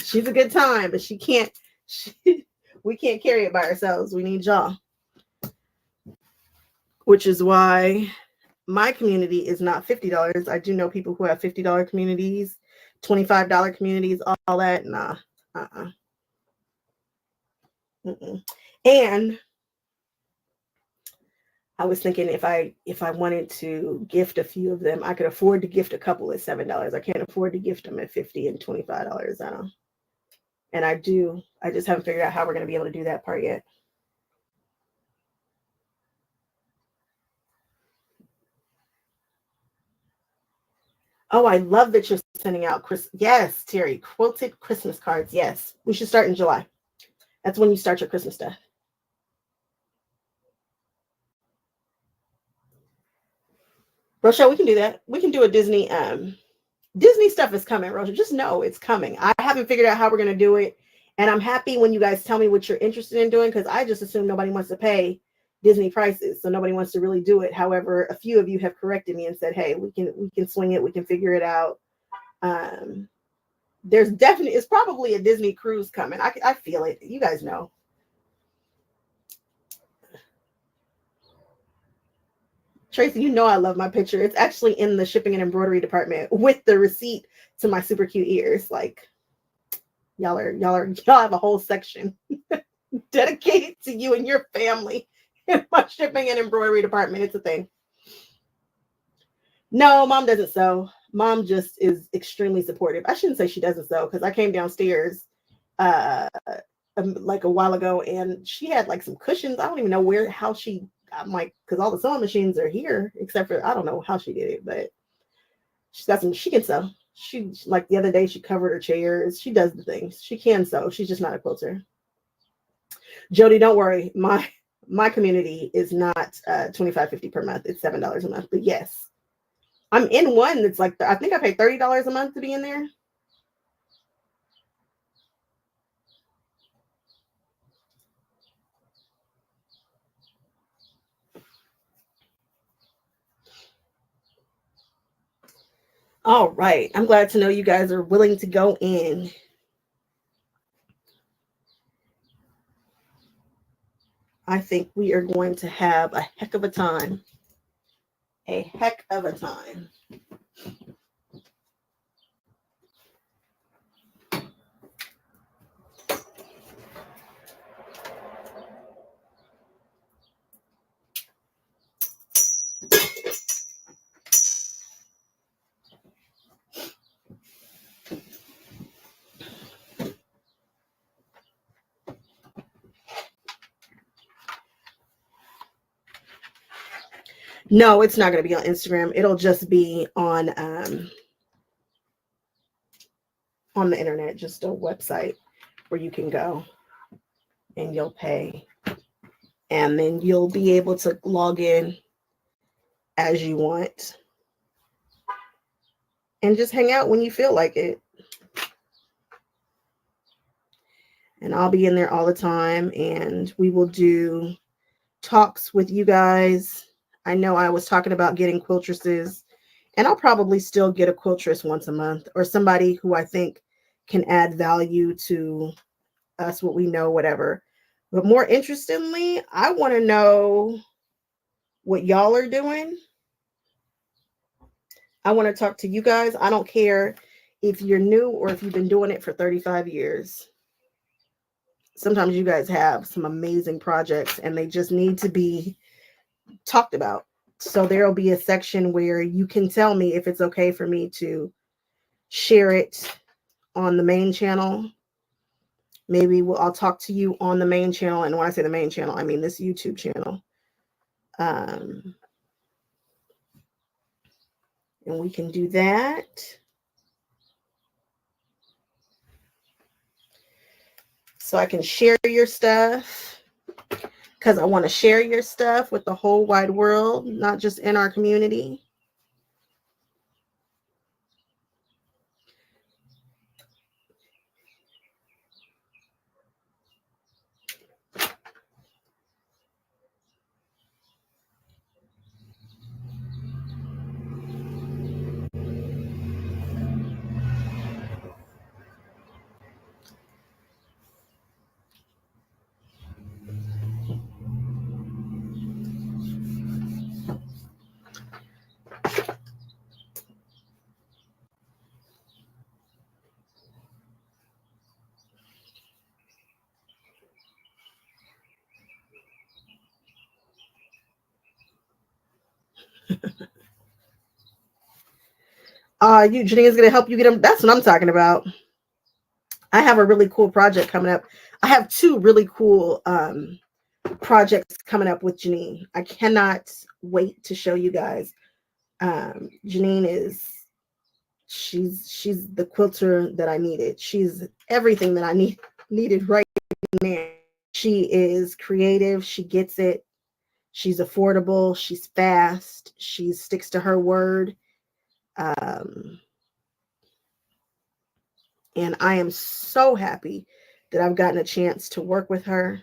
A: She's a good time, but we can't carry it by ourselves. We need y'all. Which is why my community is not $50. I do know people who have $50 communities, $25 communities, all that. Nah. And I was thinking if I wanted to gift a few of them, I could afford to gift a couple at $7. I can't afford to gift them at $50 and $25. And I just haven't figured out how we're going to be able to do that part yet. Oh, I love that you're sending out yes, Terry, quilted Christmas cards. Yes, we should start in July. That's when you start your Christmas stuff. Rochelle, we can do that. We can do a Disney. Disney stuff is coming, Rochelle. Just know it's coming. I haven't figured out how we're going to do it. And I'm happy when you guys tell me what you're interested in doing, because I just assume nobody wants to pay Disney prices. So nobody wants to really do it. However, a few of you have corrected me and said, hey, we can swing it. We can figure it out. It's probably a Disney cruise coming. I feel it. You guys know. Tracy, you know I love my picture. It's actually in the shipping and embroidery department with the receipt to my super cute ears. Like, y'all have a whole section dedicated to you and your family in my shipping and embroidery department. It's a thing. No, mom doesn't sew. Mom just is extremely supportive. I shouldn't say she doesn't sew, because I came downstairs like a while ago and she had like some cushions. I don't even know I'm like, because all the sewing machines are here, except for, I don't know how she did it, but she's got she can sew. She, like the other day, she covered her chairs. She does the things. She can sew. She's just not a quilter. Jody, don't worry. My community is not $25.50 per month. It's $7 a month. But yes, I'm in one that's like, I think I pay $30 a month to be in there. All right. I'm glad to know you guys are willing to go in. I think we are going to have a heck of a time. A heck of a time. No, it's not going to be on Instagram. It'll just be on the internet, just a website where you can go and you'll pay. And then you'll be able to log in as you want and just hang out when you feel like it. And I'll be in there all the time, and we will do talks with you guys. I know I was talking about getting quiltresses, and I'll probably still get a quiltress once a month, or somebody who I think can add value to us, what we know, whatever. But more interestingly, I want to know what y'all are doing. I want to talk to you guys. I don't care if you're new or if you've been doing it for 35 years. Sometimes you guys have some amazing projects and they just need to be talked about. So there'll be a section where you can tell me if it's okay for me to share it on the main channel. Maybe I'll talk to you on the main channel. And when I say the main channel, I mean this YouTube channel. And we can do that. So I can share your stuff, because I want to share your stuff with the whole wide world, not just in our community. Janine's going to help you get them. That's what I'm talking about. I have a really cool project coming up. I have two really cool projects coming up with Janine. I cannot wait to show you guys. Janine she's the quilter that I needed. She's everything that I needed right now. She is creative. She gets it. She's affordable. She's fast. She sticks to her word. And I am so happy that I've gotten a chance to work with her,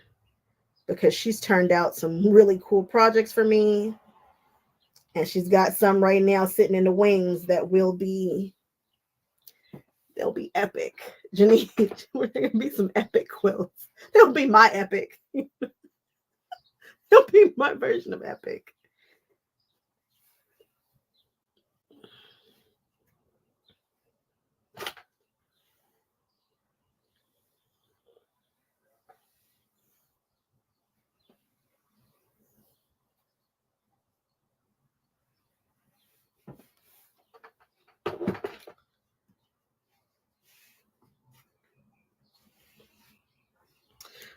A: because she's turned out some really cool projects for me. And she's got some right now sitting in the wings that they'll be epic. Janine, we're going to be some epic quilts. They'll be my epic. They'll be my version of epic.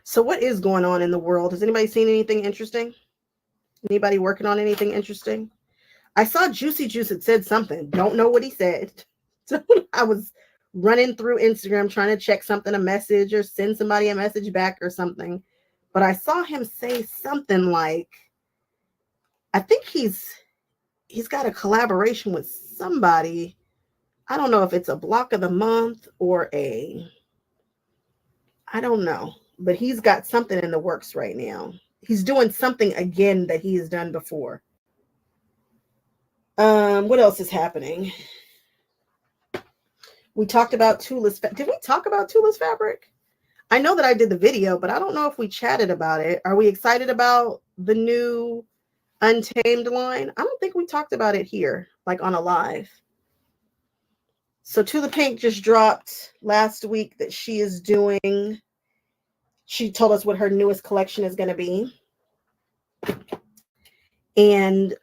A: So what is going on in the world? Has anybody seen anything interesting? Anybody working on anything interesting? I saw Juicy Juice had said something. Don't know what he said. So I was running through Instagram trying to check something, a message, or send somebody a message back or something. But I saw him say something like, I think he's got a collaboration with somebody. I don't know if it's a block of the month or I don't know, but he's got something in the works right now. He's doing something again that he has done before. What else is happening? We talked about Tula's. Did we talk about Tula's fabric? I know that I did the video, but I don't know if we chatted about it. Are we excited about the new Untamed line? I don't think we talked about it here, like on a live. So Tula Pink just dropped last week that she is doing. She told us what her newest collection is going to be. And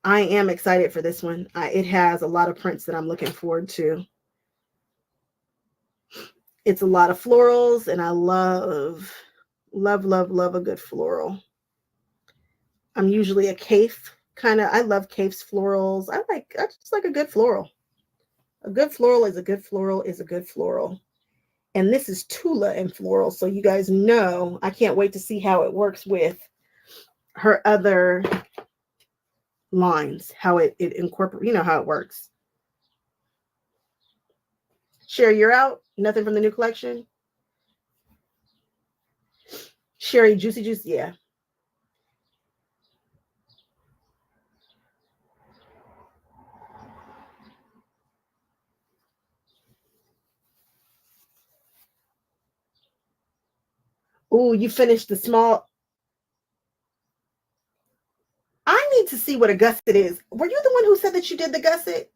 A: I am excited for this one. It has a lot of prints that I'm looking forward to. It's a lot of florals, and I love a good floral. I'm usually a Cafe kind of. I love Cafe's florals. I just like a good floral. A good floral is a good floral is a good floral. And this is Tula and floral. So you guys know, I can't wait to see how it works with her other lines, how it incorporates, you know how it works. Sherry, you're out? Nothing from the new collection? Sherry, Juicy Juice, yeah. Oh, you finished the small. I need to see what a gusset is. Were you the one who said that you did the gusset?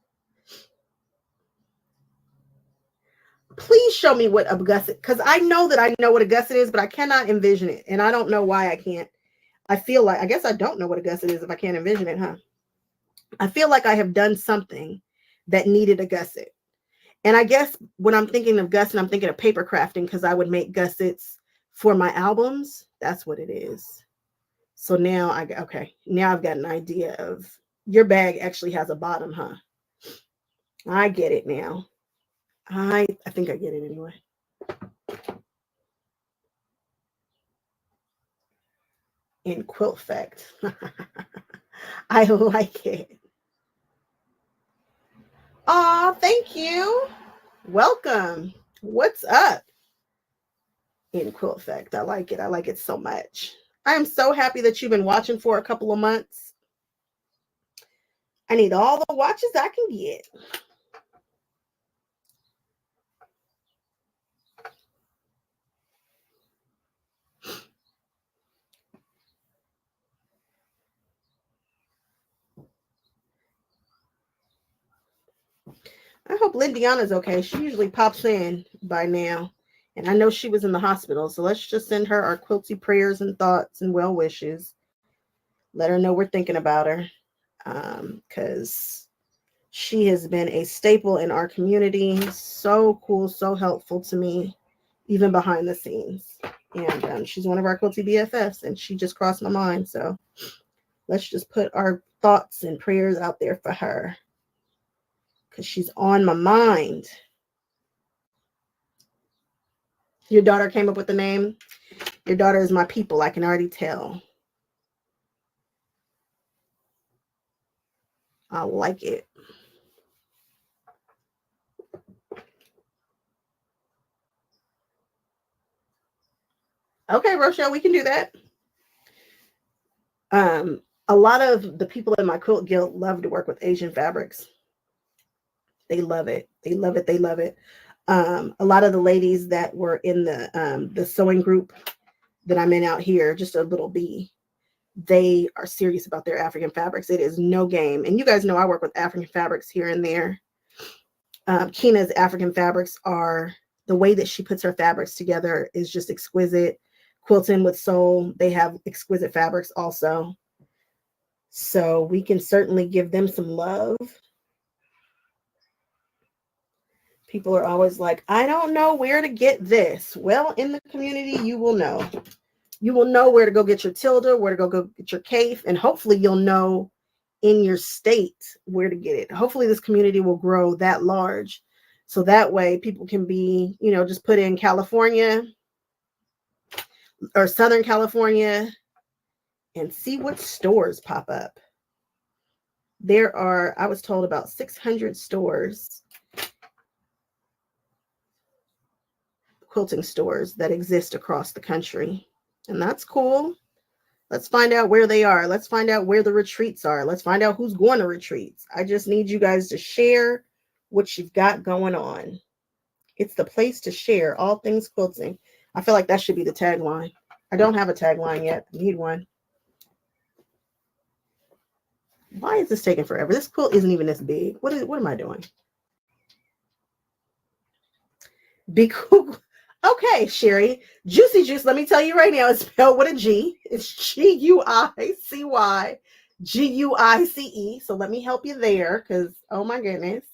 A: Please show me what a gusset, because I know that I know what a gusset is, but I cannot envision it. And I don't know why I can't. I feel like, I guess I don't know what a gusset is if I can't envision it, huh? I feel like I have done something that needed a gusset. And I guess when I'm thinking of gusset, I'm thinking of paper crafting, because I would make gussets for my albums. That's what it is. So now now I've got an idea of your bag actually has a bottom, huh? I get it now. I think I get it anyway. In quilt fact. I like it. Aw, thank you. Welcome. What's up? In quilt fact. I like it. I like it so much. I am so happy that you've been watching for a couple of months. I need all the watches I can get. I hope Lindiana's okay. She usually pops in by now. And I know she was in the hospital. So let's just send her our quilty prayers and thoughts and well wishes. Let her know we're thinking about her. Because she has been a staple in our community. So cool, so helpful to me, even behind the scenes. And she's one of our quilty BFFs, and she just crossed my mind. So let's just put our thoughts and prayers out there for her, because she's on my mind. Your daughter came up with the name. Your daughter is my people. I can already tell. I like it. Okay, Rochelle, we can do that. A lot of the people in my quilt guild love to work with Asian fabrics. They love it. They love it. They love it. A lot of the ladies that were in the sewing group that I'm in out here, just a little bee, they are serious about their African fabrics. It is no game. And you guys know I work with African fabrics here and there. Kina's African fabrics are, the way that she puts her fabrics together is just exquisite. Quilting with Soul, they have exquisite fabrics also. So we can certainly give them some love. People are always like, I don't know where to get this. Well, in the community, you will know. You will know where to go get your Tilda, where to go get your Cafe, and hopefully you'll know in your state where to get it. Hopefully this community will grow that large, so that way people can be, just put in California or Southern California and see what stores pop up. There are, I was told, about 600 stores, quilting stores that exist across the country. And that's cool. Let's find out where they are. Let's find out where the retreats are. Let's find out who's going to retreats. I just need you guys to share what you've got going on. It's the place to share all things quilting. I feel like that should be the tagline. I don't have a tagline yet. I need one. Why is this taking forever? This quilt isn't even this big. What am I doing? Be cool. Okay, Sherry. Juicy Juice, let me tell you right now, it's spelled with a G. It's Guicyguice. So let me help you there because, oh my goodness.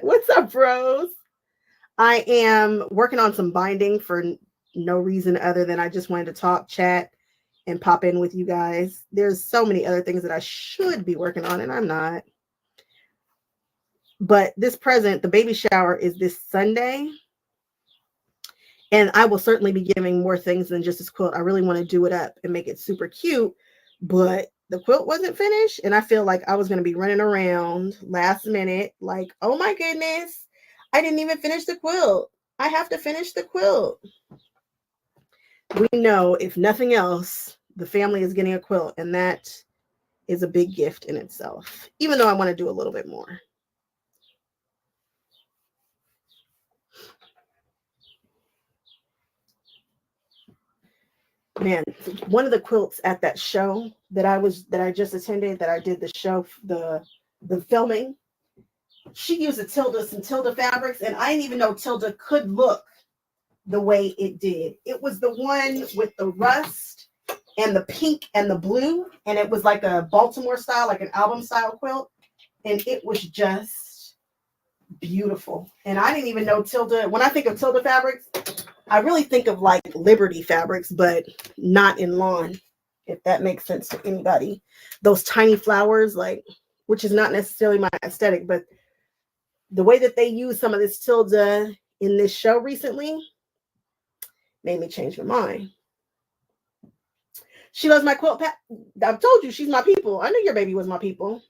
A: What's up, bros? I am working on some binding for no reason other than I just wanted to talk, chat, and pop in with you guys. There's so many other things that I should be working on, and I'm not. But this present, the baby shower, is this Sunday. And I will certainly be giving more things than just this quilt. I really want to do it up and make it super cute. But the quilt wasn't finished. And I feel like I was going to be running around last minute. Like, oh my goodness, I didn't even finish the quilt. I have to finish the quilt. We know, if nothing else, the family is getting a quilt. And that is a big gift in itself. Even though I want to do a little bit more. Man, one of the quilts at that show that I just attended, that I did the show, the filming, she used some Tilda fabrics, and I didn't even know Tilda could look the way it did. It was the one with the rust and the pink and the blue, and it was like a Baltimore style, like an album style quilt, and it was just beautiful. And I didn't even know Tilda. When I think of Tilda fabrics, I really think of like Liberty fabrics, but not in lawn, if that makes sense to anybody. Those tiny flowers, like, which is not necessarily my aesthetic, but the way that they use some of this Tilda in this show recently made me change my mind. She loves my quilt. I've told you she's my people. I knew your baby was my people.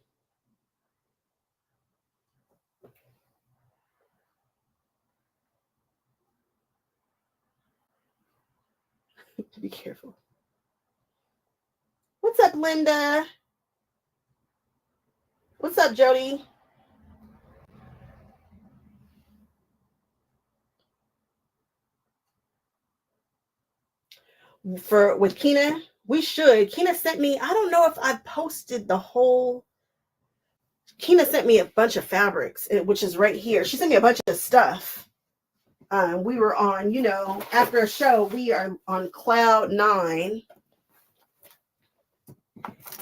A: Be careful. What's up, Linda? What's up, Jody? With Kina, we should. Kina sent me, I don't know if I posted the whole. Kina sent me a bunch of fabrics, which is right here. She sent me a bunch of stuff. We were on, after a show, we are on cloud 9.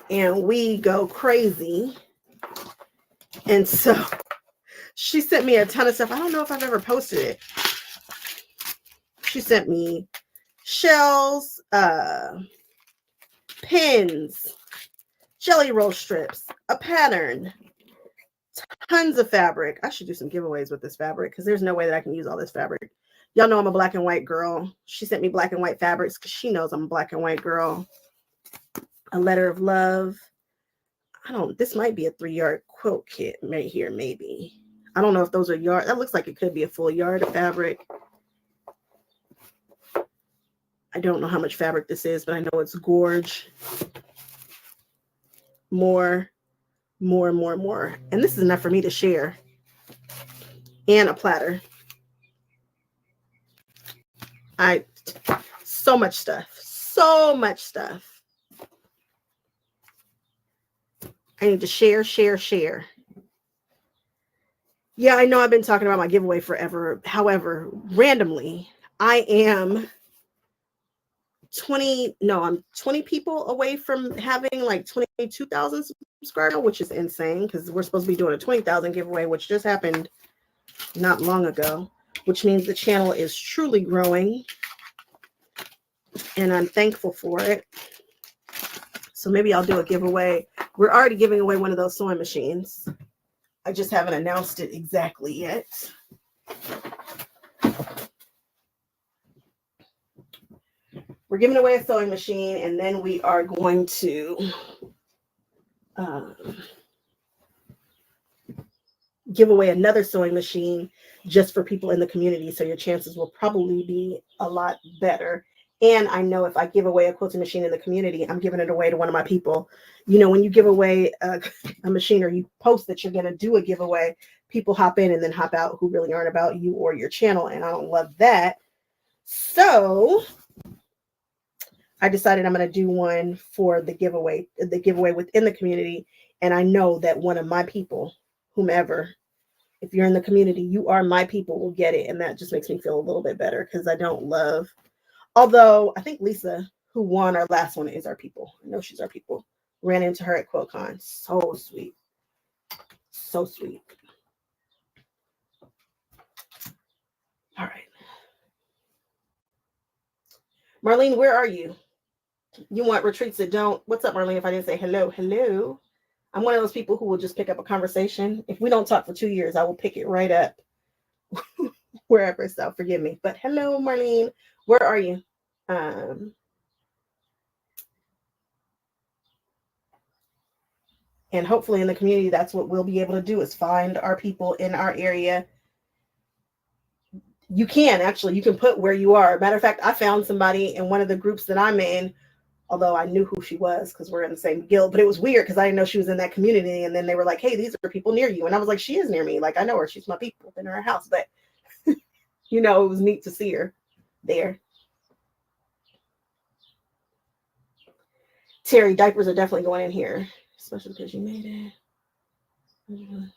A: And we go crazy. And so she sent me a ton of stuff. I don't know if I've ever posted it. She sent me shells, pins, jelly roll strips, a pattern, tons of fabric. I should do some giveaways with this fabric because there's no way that I can use all this fabric. Y'all know I'm a black and white girl. She sent me black and white fabrics because she knows I'm a black and white girl. A letter of love. This might be a 3-yard quilt kit right here, maybe. I don't know if those are yard. That looks like it could be a full yard of fabric. I don't know how much fabric this is, but I know it's gorge. More. And this is enough for me to share. And a platter. So much stuff. I need to share. Yeah, I know I've been talking about my giveaway forever. However, randomly, I am 20 people away from having like 22,000 subscribers, which is insane because we're supposed to be doing a 20,000 giveaway, which just happened not long ago, which means the channel is truly growing. And I'm thankful for it. So maybe I'll do a giveaway. We're already giving away one of those sewing machines. I just haven't announced it exactly yet. We're giving away a sewing machine, and then we are going to give away another sewing machine just for people in the community. So your chances will probably be a lot better. And I know if I give away a quilting machine in the community, I'm giving it away to one of my people. When you give away a machine or you post that you're going to do a giveaway, people hop in and then hop out who really aren't about you or your channel. And I don't love that. So I decided I'm going to do one for the giveaway within the community. And I know that one of my people, whomever, if you're in the community, you are my people, will get it. And that just makes me feel a little bit better because I don't love, although I think Lisa, who won our last one, is our people. I know she's our people. Ran into her at QuiltCon. So sweet. So sweet. All right. Marlene, where are you? You want retreats that don't. What's up, Marlene? If I didn't say hello, hello. I'm one of those people who will just pick up a conversation. If we don't talk for 2 years, I will pick it right up wherever. So forgive me. But hello, Marlene. Where are you? And hopefully in the community, that's what we'll be able to do, is find our people in our area. You can put where you are. Matter of fact, I found somebody in one of the groups that I'm in, although I knew who she was because we're in the same guild, but it was weird because I didn't know she was in that community. And then they were like, hey, these are people near you. And I was like, she is near me. Like, I know her. She's my people. I've been in her house. But, it was neat to see her there. Terry, diapers are definitely going in here, especially because you made it.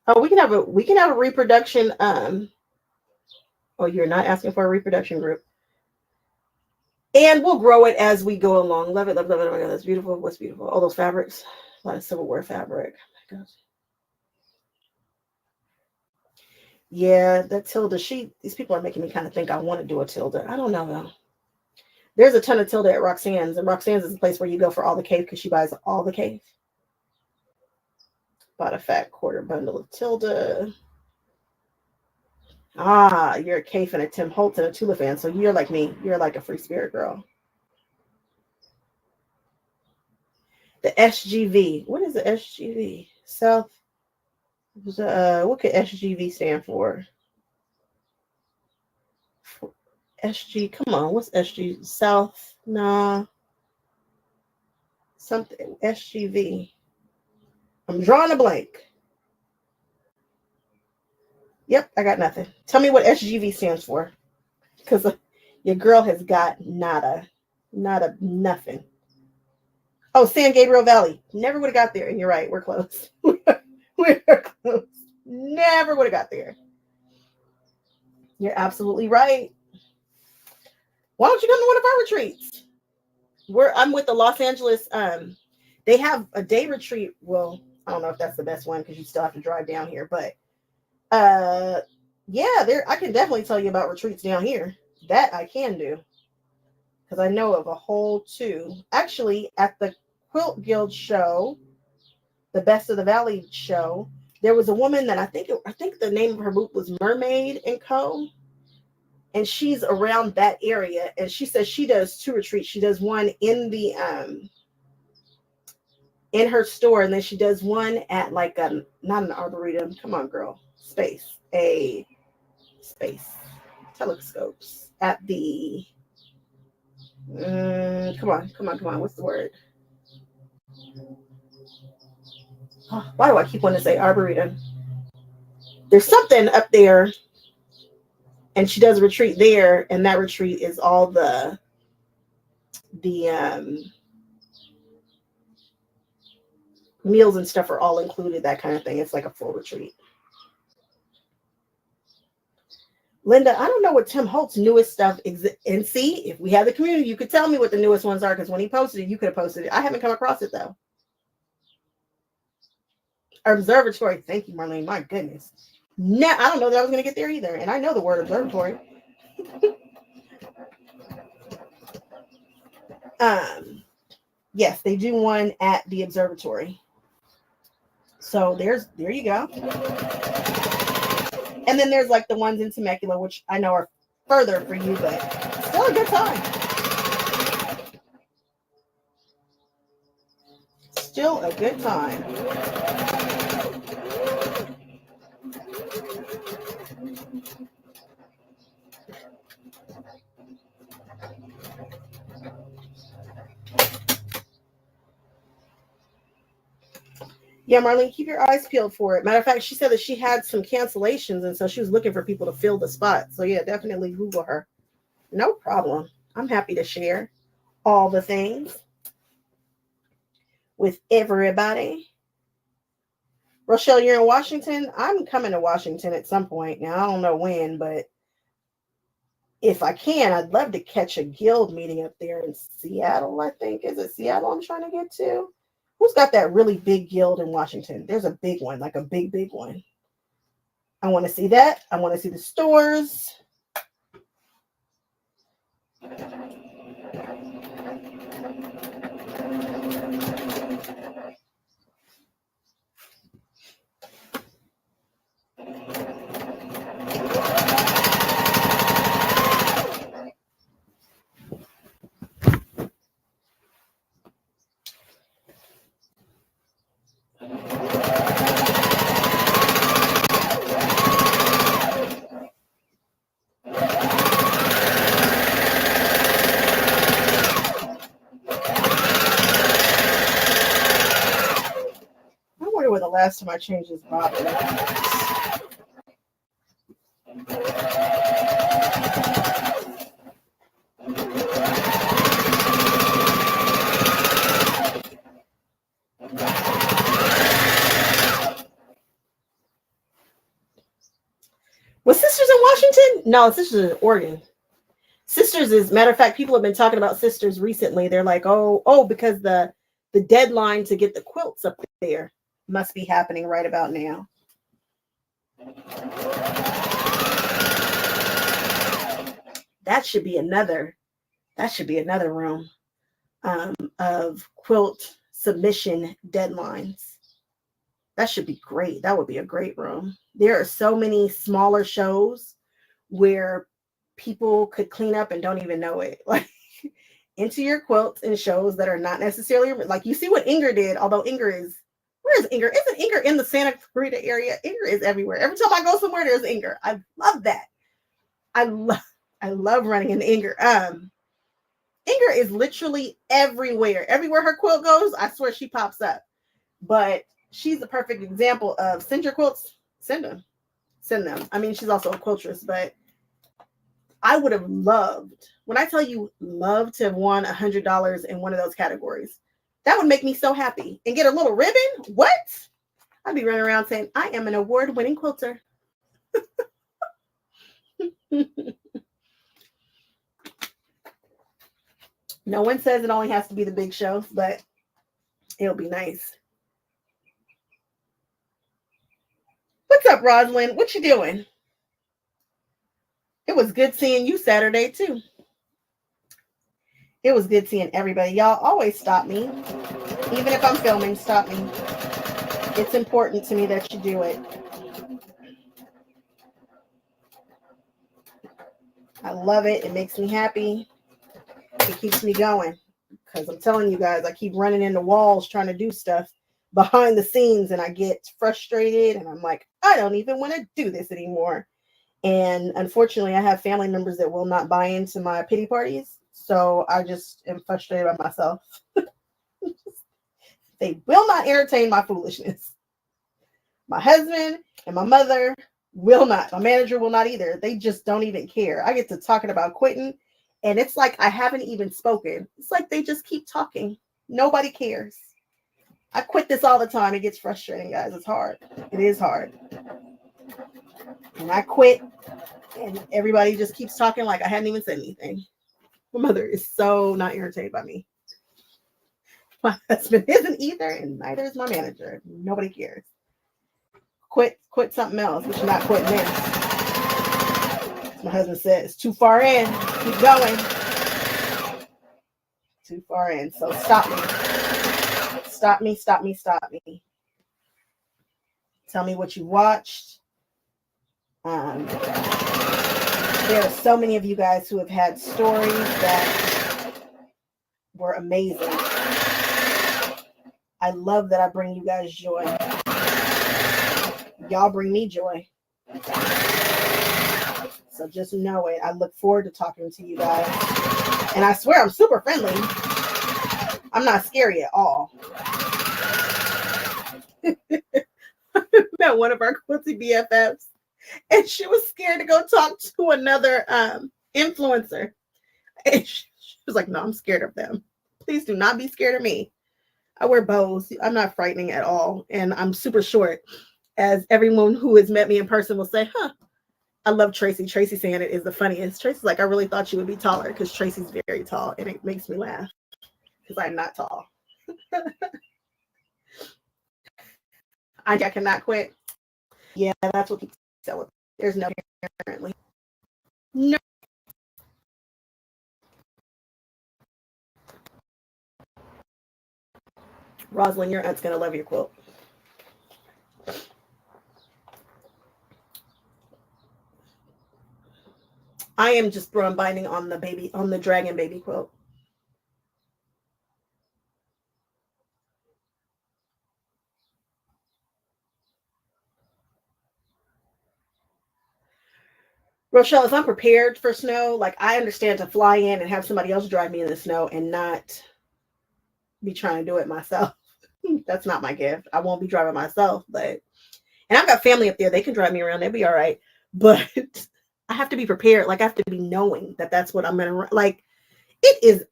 A: Oh, we can have a reproduction. Oh, you're not asking for a reproduction group. And we'll grow it as we go along. Love it, love it, love it. Oh my God, that's beautiful. What's beautiful? All those fabrics. A lot of silverware fabric. Oh my gosh. Yeah, that Tilda, these people are making me kind of think I want to do a Tilda. I don't know though. There's a ton of Tilda at Roxanne's, and Roxanne's is the place where you go for all the cave because she buys all the cave. Bought a fat quarter bundle of Tilda. Ah, you're a Cave and a Tim Holtz and a Tula fan, so you're like me. You're like a free spirit girl. The SGV. What is the SGV? South. What could SGV stand for? SG. Come on. What's SG? South. Nah. Something. SGV. I'm drawing a blank. Yep, I got nothing. Tell me what SGV stands for. Because your girl has got nada. Nothing. Oh, San Gabriel Valley. Never would have got there. And you're right. We're close. We're close. Never would have got there. You're absolutely right. Why don't you come to one of our retreats? I'm with the Los Angeles. They have a day retreat. Well, I don't know if that's the best one because you still have to drive down here. But yeah, I can definitely tell you about retreats down here. That I can do. Because I know of a whole two. Actually, at the Quilt Guild show, the Best of the Valley show, there was a woman that I think the name of her group was Mermaid and Co. And she's around that area. And she says she does 2 retreats. She does one in the in her store, and then she does one at like not an arboretum. Come on, girl. A space. Telescopes at the come on. What's the word? Oh, why do I keep wanting to say arboretum? There's something up there, and she does a retreat there, and that retreat is all the meals and stuff are all included, that kind of thing. It's like a full retreat. Linda, I don't know what Tim Holtz's newest stuff is. And see, if we had the community, you could tell me what the newest ones are, because when he posted it, you could have posted it. I haven't come across it, though. Observatory. Thank you, Marlene. My goodness. No, I don't know that I was going to get there either. And I know the word observatory. Yes, they do one at the observatory. So there you go. And then there's like the ones in Temecula, which I know are further for you, but still a good time. Still a good time. Yeah, Marlene, keep your eyes peeled for it. Matter of fact, she said that she had some cancellations, and so she was looking for people to fill the spot. So yeah, definitely Google her. No problem. I'm happy to share all the things with everybody. Rochelle, you're in Washington. I'm coming to Washington at some point. Now, I don't know when, but if I can, I'd love to catch a guild meeting up there in Seattle, I think. Is it Seattle I'm trying to get to? Who's got that really big guild in Washington? There's a big one, like a big, big one. I want to see that. I want to see the stores. I wonder when the last time I changed this bottle. Was Sisters in Washington? No, Sisters in Oregon. Sisters is, matter of fact, people have been talking about Sisters recently. They're like, because the deadline to get the quilts up there must be happening right about now. That should be another room of quilt submission deadlines. That should be great. That would be a great room. There are so many smaller shows where people could clean up and don't even know it. Like into your quilts and shows that are not necessarily like you see what Inger did, although Inger is, where is Inger? Isn't Inger in the Santa Clarita area? Inger is everywhere. Every time I go somewhere, there's Inger. I love that. I love running into Inger. Inger is literally everywhere. Everywhere her quilt goes, I swear she pops up. But she's the perfect example of send your quilts, send them. I mean, she's also a quiltress, but I would have loved, when I tell you love to have won $100 in one of those categories, that would make me so happy. And get a little ribbon? What? I'd be running around saying, I am an award-winning quilter. No one says it only has to be the big show, but it'll be nice. What's up, Rosalind? What you doing? It was good seeing you Saturday, too. It was good seeing everybody. Y'all always stop me. Even if I'm filming, stop me. It's important to me that you do it. I love it. It makes me happy. It keeps me going. Because I'm telling you guys, I keep running into walls trying to do stuff behind the scenes, and I get frustrated, and I'm like, I don't even want to do this anymore. And unfortunately, I have family members that will not buy into my pity parties. So I just am frustrated by myself. They will not entertain my foolishness. My husband and my mother will not. My manager will not either. They just don't even care. I get to talking about quitting, and it's like I haven't even spoken. It's like they just keep talking. Nobody cares. I quit this all the time. It gets frustrating, guys. It's hard. It is hard. And I quit, and everybody just keeps talking like I hadn't even said anything. My mother is so not irritated by me. My husband isn't either, and neither is my manager. Nobody cares. Quit something else, but you're not quitting this. My husband said, it's too far in. Keep going. Too far in. So stop me. Stop me, stop me, stop me. Tell me what you watched. There are so many of you guys who have had stories that were amazing. I love that I bring you guys joy. Y'all bring me joy. So just know it. I look forward to talking to you guys. And I swear I'm super friendly. I'm not scary at all. Met one of our quilty BFFs, and she was scared to go talk to another influencer. And she was like, "No, I'm scared of them. Please do not be scared of me. I wear bows. I'm not frightening at all, and I'm super short." As everyone who has met me in person will say, "Huh." I love Tracy. Tracy saying it is the funniest. Tracy's like, "I really thought you would be taller," because Tracy's very tall, and it makes me laugh because I'm not tall. I cannot quit. Yeah, that's what people sell. There's no apparently. No. Rosalind, your aunt's gonna love your quilt. I am just throwing binding on the dragon baby quilt. Rochelle, if I'm prepared for snow, like I understand to fly in and have somebody else drive me in the snow and not be trying to do it myself. That's not my gift. I won't be driving myself, but and I've got family up there. They can drive me around. They'll be all right. But I have to be prepared. Like I have to be knowing that that's what I'm gonna like. It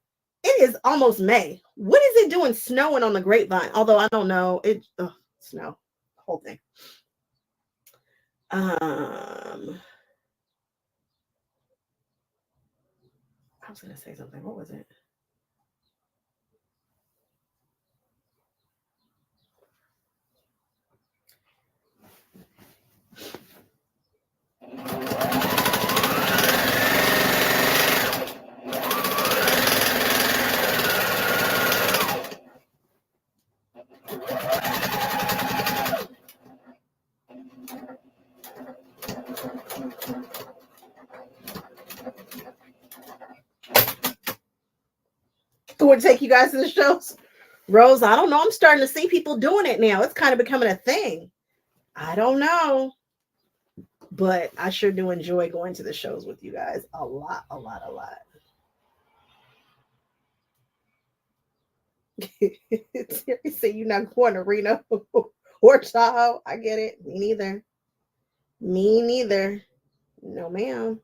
A: is almost May. What is it doing snowing on the grapevine? Although I don't know snow, whole thing. I was gonna say something. What was it? Who would take you guys to the shows? Rose, I don't know. I'm starting to see people doing it now. It's kind of becoming a thing. I don't know. But I sure do enjoy going to the shows with you guys a lot, a lot, a lot. Terry said you're not going to Reno or Tahoe. I get it. Me neither. Me neither. No, ma'am.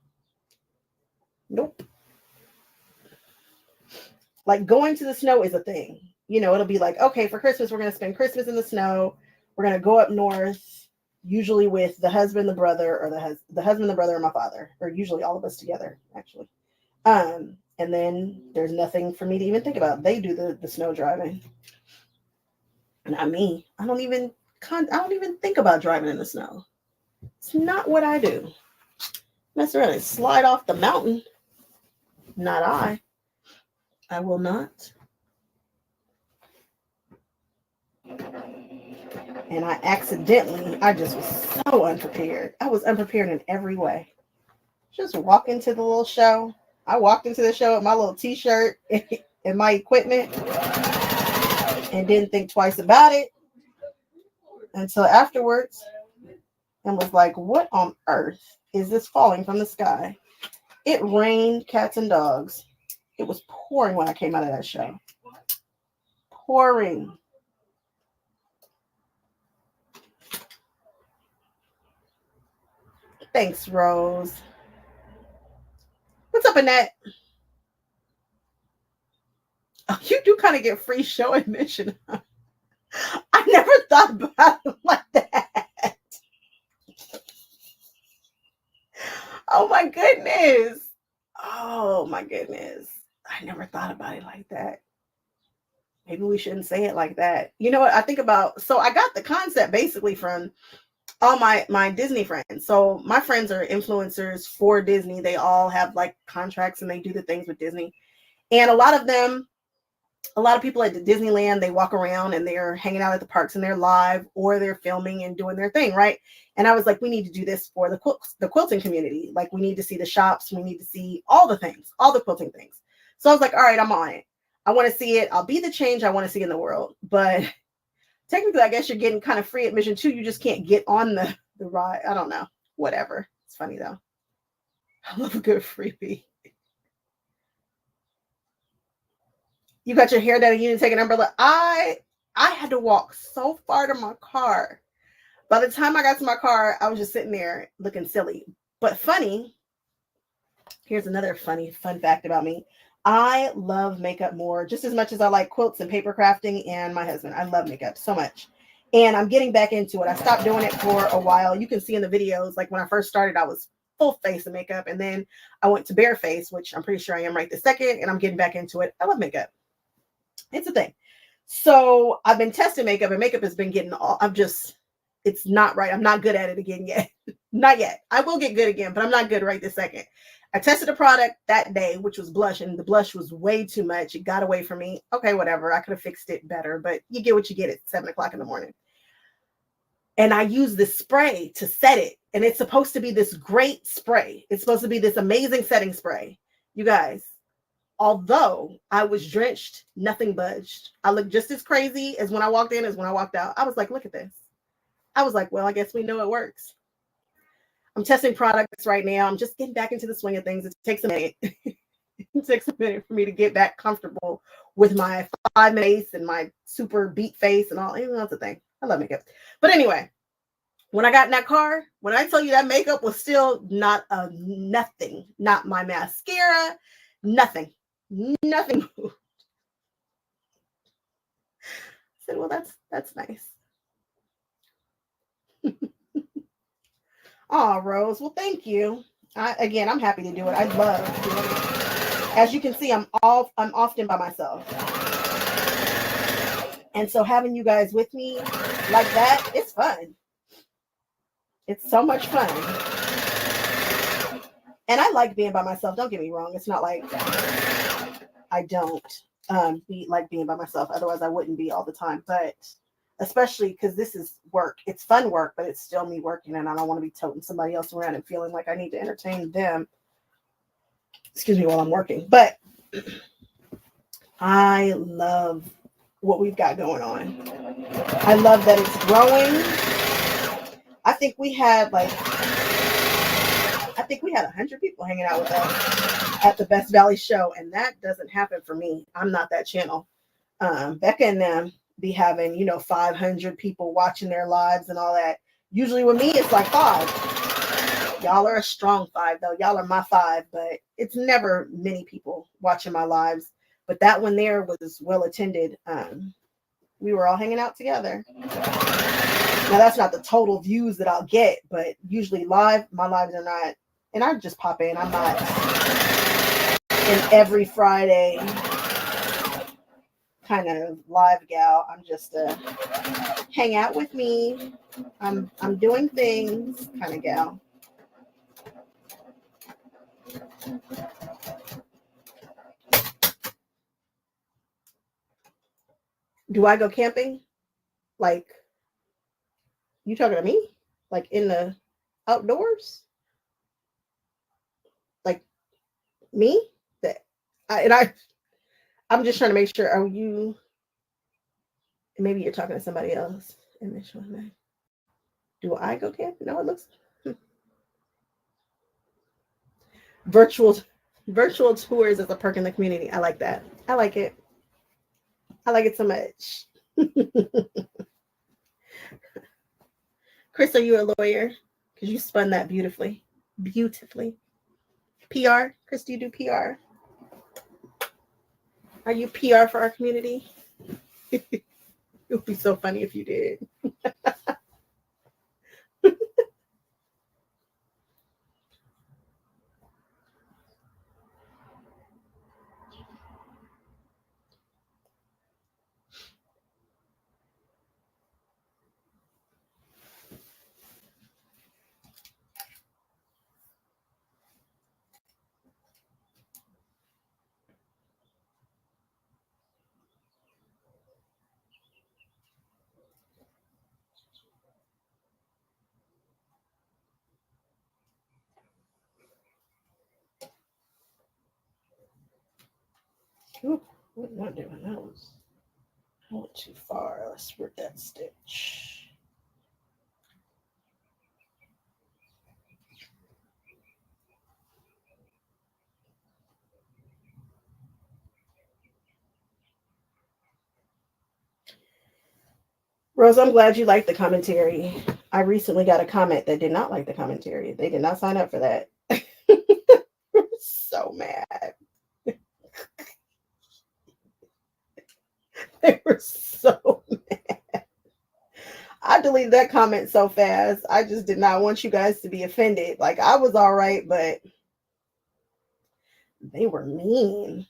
A: Nope. Like going to the snow is a thing. You know, it'll be like, okay, for Christmas, we're going to spend Christmas in the snow. We're going to go up north, usually with the husband, the brother, or the husband, the brother, and my father, or usually all of us together, actually. And then there's nothing for me to even think about. They do the snow driving. Not me. I don't even think about driving in the snow. It's not what I do. Mess around and slide off the mountain. Not I. I will not. And I just was so unprepared. I was unprepared in every way. Just walk into the little show. I walked into the show with my little t-shirt and my equipment and didn't think twice about it until afterwards and was like, what on earth is this falling from the sky? It rained cats and dogs. It was pouring when I came out of that show. Pouring. Thanks, Rose. What's up, Annette? Oh, you do kind of get free show admission. I never thought about it like that. Oh my goodness. Oh my goodness. I never thought about it like that. Maybe we shouldn't say it like that. You know what I think about? So I got the concept basically from all my Disney friends. So my friends are influencers for Disney. They all have like contracts and they do the things with Disney. And a lot of people at Disneyland, they walk around and they're hanging out at the parks and they're live or they're filming and doing their thing, right? And I was like, we need to do this for the quilting community. Like we need to see the shops. We need to see all the things, all the quilting things. So I was like, all right, I'm on it. I want to see it. I'll be the change I want to see in the world. But technically, I guess you're getting kind of free admission too. You just can't get on the ride. I don't know. Whatever. It's funny though. I love a good freebie. You got your hair done and you didn't take an umbrella. I had to walk so far to my car. By the time I got to my car, I was just sitting there looking silly. But funny, here's another fun fact about me. I love makeup more, just as much as I like quilts and paper crafting and my husband. I love makeup so much. And I'm getting back into it. I stopped doing it for a while. You can see in the videos, like when I first started, I was full face of makeup. And then I went to bare face, which I'm pretty sure I am right this second. And I'm getting back into it. I love makeup. It's a thing. So I've been testing makeup, and makeup has been getting all, it's not right. I'm not good at it again yet. Not yet. I will get good again, but I'm not good right this second. I tested a product that day, which was blush, and the blush was way too much. It got away from me. Okay, whatever. I could have fixed it better, but you get what you get at 7 o'clock in the morning. And I used this spray to set it. And it's supposed to be this great spray. It's supposed to be this amazing setting spray. You guys, although I was drenched, nothing budged. I looked just as crazy as when I walked in as when I walked out. I was like, look at this. I was like, well, I guess we know it works. I'm testing products right now. I'm just getting back into the swing of things. It takes a minute. It takes a minute for me to get back comfortable with my 5 minute face and my super beat face and all. Even that's the thing. I love makeup. But anyway, when I got in that car, when I tell you that makeup was still not nothing, not my mascara, nothing. Nothing moved. I said, well, that's nice. Oh, Rose. Well, thank you. I'm happy to do it. I love doing it. As you can see, I'm often by myself. And so having you guys with me like that, it's fun. It's so much fun. And I like being by myself. Don't get me wrong. It's not like I don't like being by myself. Otherwise, I wouldn't be all the time. But especially because this is work. It's fun work, but it's still me working, and I don't want to be toting somebody else around and feeling like I need to entertain them. Excuse me, while I'm working. But I love what we've got going on. I love that it's growing. I think we had 100 people hanging out with us at the Best Valley show, and that doesn't happen for me. I'm not that channel. Becca and them be having 500 people watching their lives and all that. Usually with me it's like 5. Y'all are a strong 5 though. Y'all are my 5, but it's never many people watching my lives. But that one there was well attended. We were all hanging out together. Now that's not the total views that I'll get, but usually my lives are not, and I just pop in. I'm not an every Friday kind of live gal. I'm just a hang out with me. I'm doing things kind of gal. Do I go camping? Like, you talking to me? Like in the outdoors? Like me? I'm just trying to make sure. Are you? Maybe you're talking to somebody else. Do I go camping? No, it looks virtual tours as a perk in the community. I like that. I like it. I like it so much. Chris, are you a lawyer? Because you spun that beautifully. Beautifully. PR? Chris, do you do PR? Are you PR for our community? It would be so funny if you did. Ooh, I'm not doing those. I went too far. Let's rip that stitch. Rose, I'm glad you liked the commentary. I recently got a comment that did not like the commentary. They did not sign up for that. So mad. They were so mad. I deleted that comment so fast. I just did not want you guys to be offended. Like, I was all right, but they were mean.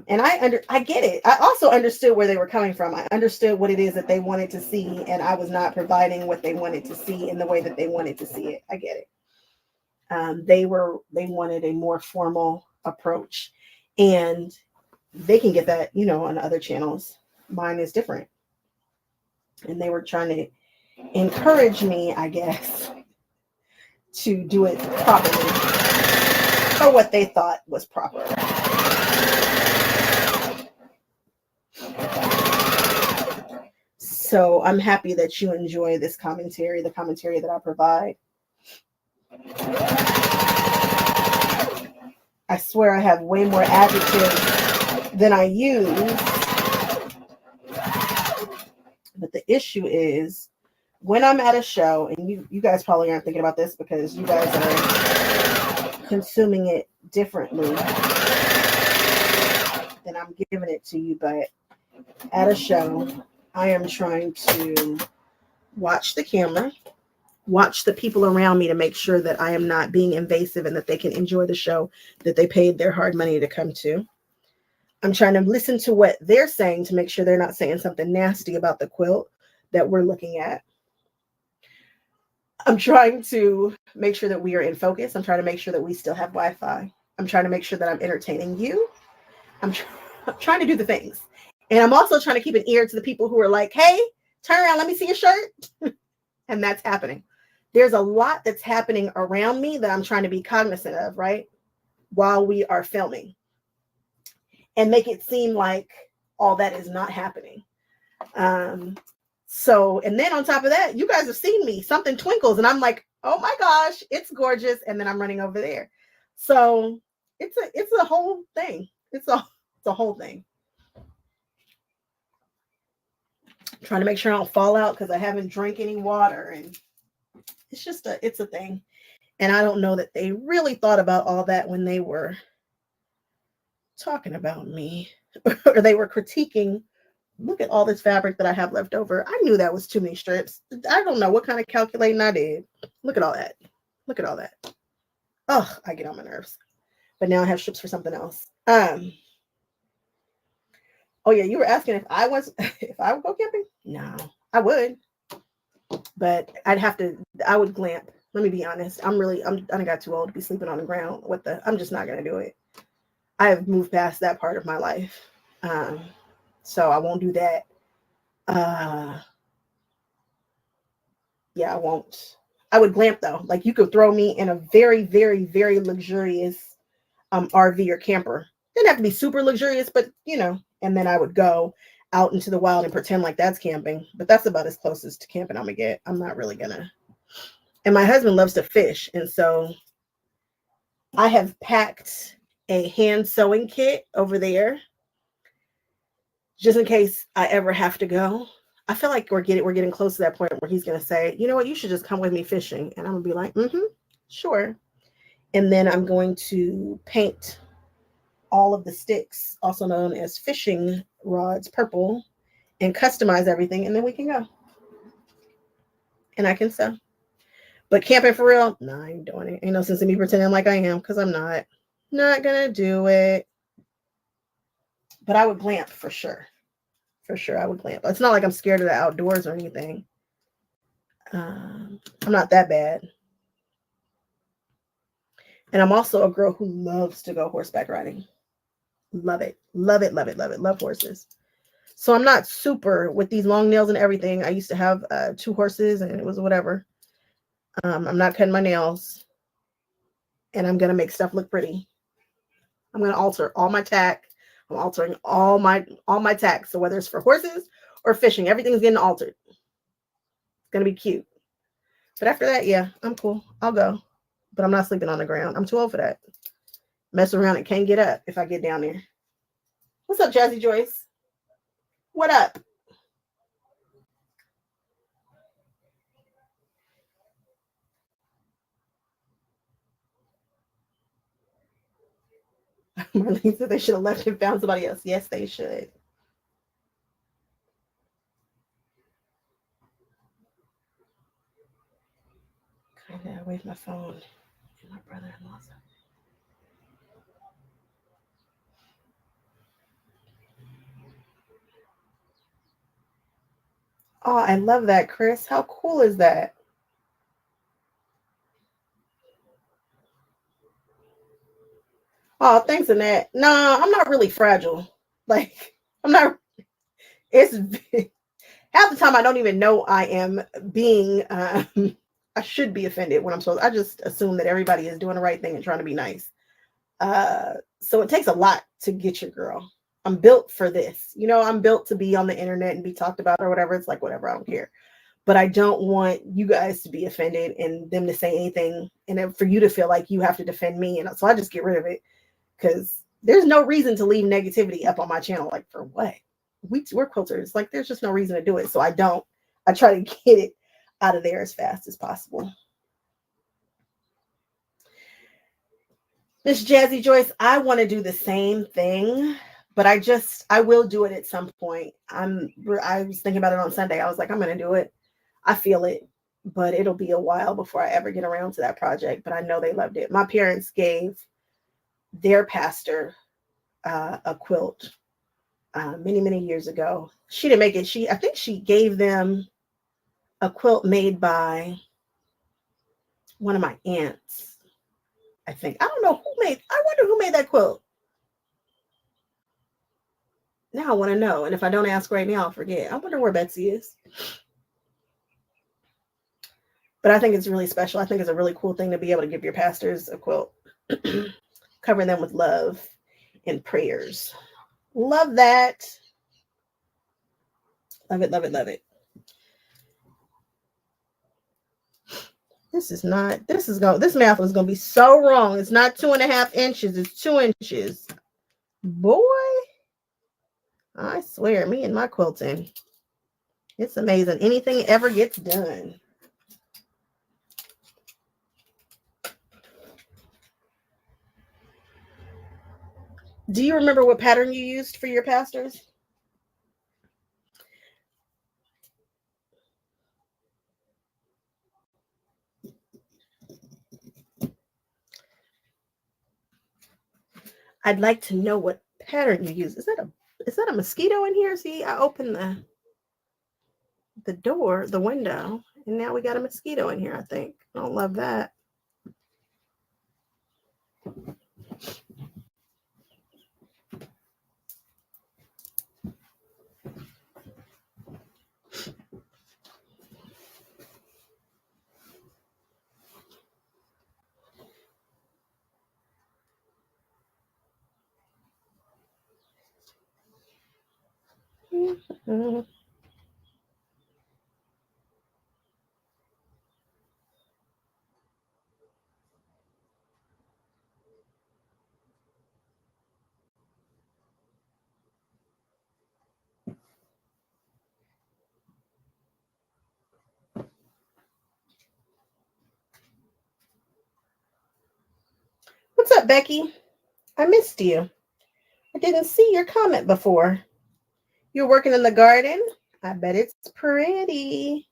A: And I get it. I also understood where they were coming from. I understood what it is that they wanted to see, and I was not providing what they wanted to see in the way that they wanted to see it. I get it. They wanted a more formal approach, and they can get that, on other channels. Mine is different, and they were trying to encourage me, I guess, to do it properly, or what they thought was proper. So I'm happy that you enjoy this commentary, the commentary that I provide. I swear I have way more adjectives than I use. But the issue is, when I'm at a show, and you guys probably aren't thinking about this because you guys are consuming it differently than I'm giving it to you, but at a show, I am trying to watch the camera, watch the people around me to make sure that I am not being invasive and that they can enjoy the show that they paid their hard money to come to. I'm trying to listen to what they're saying to make sure they're not saying something nasty about the quilt that we're looking at. I'm trying to make sure that we are in focus. I'm trying to make sure that we still have Wi-Fi. I'm trying to make sure that I'm entertaining you. I'm trying to do the things. And I'm also trying to keep an ear to the people who are like, hey, turn around, let me see your shirt. And that's happening. There's a lot that's happening around me that I'm trying to be cognizant of, right? While we are filming. And make it seem like all that is not happening. So, and then on top of that, you guys have seen me, something twinkles and I'm like, oh my gosh, it's gorgeous. And then I'm running over there. So it's a whole thing. It's a whole thing. Trying to make sure I don't fall out because I haven't drank any water, and it's a thing. And I don't know that they really thought about all that when they were talking about me or they were critiquing. Look at all this fabric that I have left over. I knew that was too many strips. I don't know what kind of calculating I did. Look at all that. Look at all that. Oh, I get on my nerves. But now I have strips for something else. Oh yeah, you were asking if I would go camping? No, I would. But I would glamp. Let me be honest. I got too old to be sleeping on the ground. I'm just not gonna do it. I have moved past that part of my life. So I won't do that. Yeah, I won't. I would glamp though. Like, you could throw me in a very, very, very luxurious RV or camper. Didn't have to be super luxurious, but and then I would go out into the wild and pretend like that's camping. But that's about as close as to camping I'm gonna get. I'm not really gonna. And my husband loves to fish, and so I have packed a hand sewing kit over there just in case I ever have to go. I feel like we're getting close to that point where he's gonna say, you know what, you should just come with me fishing, and I'm gonna be like, sure. And then I'm going to paint all of the sticks, also known as fishing rods, purple, and customize everything, and then we can go. And I can sew. But camping for real, no, I ain't doing it. Ain't no sense in me pretending like I am, because I'm not gonna do it. But I would glamp for sure. For sure, I would glamp. It's not like I'm scared of the outdoors or anything. I'm not that bad. And I'm also a girl who loves to go horseback riding. Love it. Love it, love it, love it. Love horses. So I'm not super with these long nails and everything. I used to have 2 horses and it was whatever. I'm not cutting my nails. And I'm going to make stuff look pretty. I'm going to alter all my tack. I'm altering all my tack. So whether it's for horses or fishing, everything's getting altered. It's going to be cute. But after that, yeah, I'm cool. I'll go. But I'm not sleeping on the ground. I'm too old for that. Mess around and can't get up if I get down there. What's up, Jazzy Joyce? What up? Marlene said they should have left and found somebody else. Yes, they should. Kind of wave my phone. And my brother-in-law's up. Oh, I love that, Chris. How cool is that? Oh, thanks, Annette. No, I'm not really fragile. Like, I'm not. It's half the time I don't even know I am being. I should be offended when I'm so. I just assume that everybody is doing the right thing and trying to be nice. So it takes a lot to get your girl. I'm built for this. You know, I'm built to be on the internet and be talked about or whatever. It's like whatever. I don't care. But I don't want you guys to be offended and them to say anything, and then for you to feel like you have to defend me. And so I just get rid of it because there's no reason to leave negativity up on my channel. Like for what? We're quilters. Like there's just no reason to do it. So I don't. I try to get it out of there as fast as possible. Miss Jazzy Joyce, I want to do the same thing, but I will do it at some point. I was thinking about it on Sunday. I was like, I'm going to do it. I feel it, but it'll be a while before I ever get around to that project. But I know they loved it. My parents gave their pastor a quilt many, many years ago. She didn't make it. I think she gave them a quilt made by one of my aunts. I think. I don't know I wonder who made that quilt. Now I want to know. And if I don't ask right now, I'll forget. I wonder where Betsy is. But I think it's really special. I think it's a really cool thing to be able to give your pastors a quilt. Covering them with love and prayers. Love that. Love it, love it, love it. This math was gonna be so wrong. It's not 2.5 inches, it's 2 inches. Boy, I swear, me and my quilting. It's amazing. Anything ever gets done. Do you remember what pattern you used for your pastors? I'd like to know what pattern you use. Is that a mosquito in here? See, I opened the door, the window, and now we got a mosquito in here, I think. I don't love that. Mm-hmm. What's up, Becky? I missed you. I didn't see your comment before. You're working in the garden? I bet it's pretty.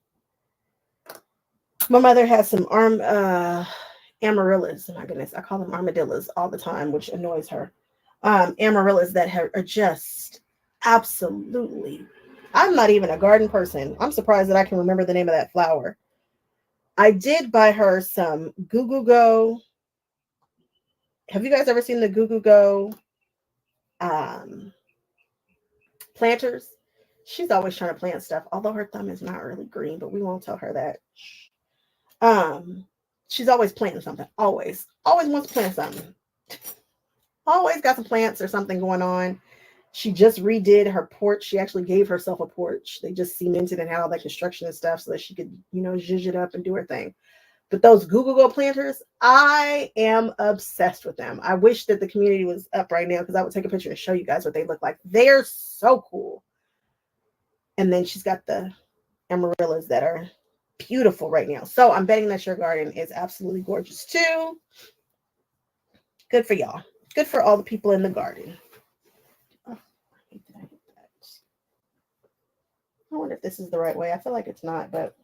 A: My mother has some amaryllis. My goodness, I call them armadillos all the time, which annoys her. Amaryllis that are just absolutely. I'm not even a garden person. I'm surprised that I can remember the name of that flower. I did buy her some Goo Goo Go. Have you guys ever seen the Goo Goo Go planters? She's always trying to plant stuff, although her thumb is not really green, but we won't tell her that. She's always planting something. Always wants to plant something. Always got some plants or something going on. She just redid her porch. She actually gave herself a porch. They just cemented and had all that construction and stuff so that she could, zhuzh it up and do her thing. But those Goo Goo Go planters, I am obsessed with them. I wish that the community was up right now because I would take a picture and show you guys what they look like. They're so cool. And then she's got the amaryllis that are beautiful right now. So I'm betting that your garden is absolutely gorgeous too. Good for y'all. Good for all the people in the garden. Oh, I hate that. I wonder if this is the right way. I feel like it's not, but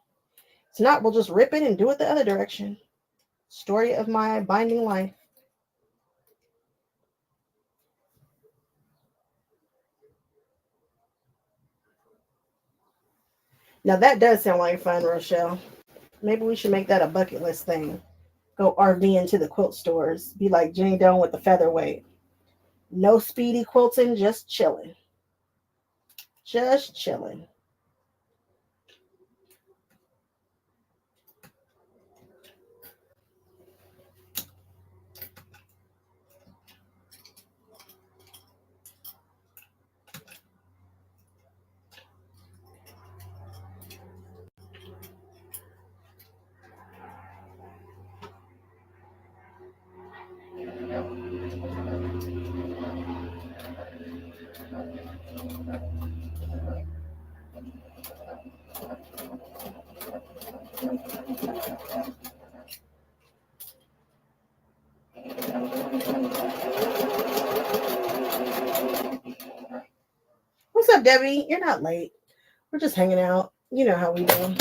A: it's not. We'll just rip it and do it the other direction. Story of my binding life. Now that does sound like fun, Rochelle. Maybe we should make that a bucket list thing. Go RV into the quilt stores. Be like Jenny Doan with the featherweight. No speedy quilting, just chilling. Just chilling. What's up, Debbie? You're not late. We're just hanging out. You know how we do.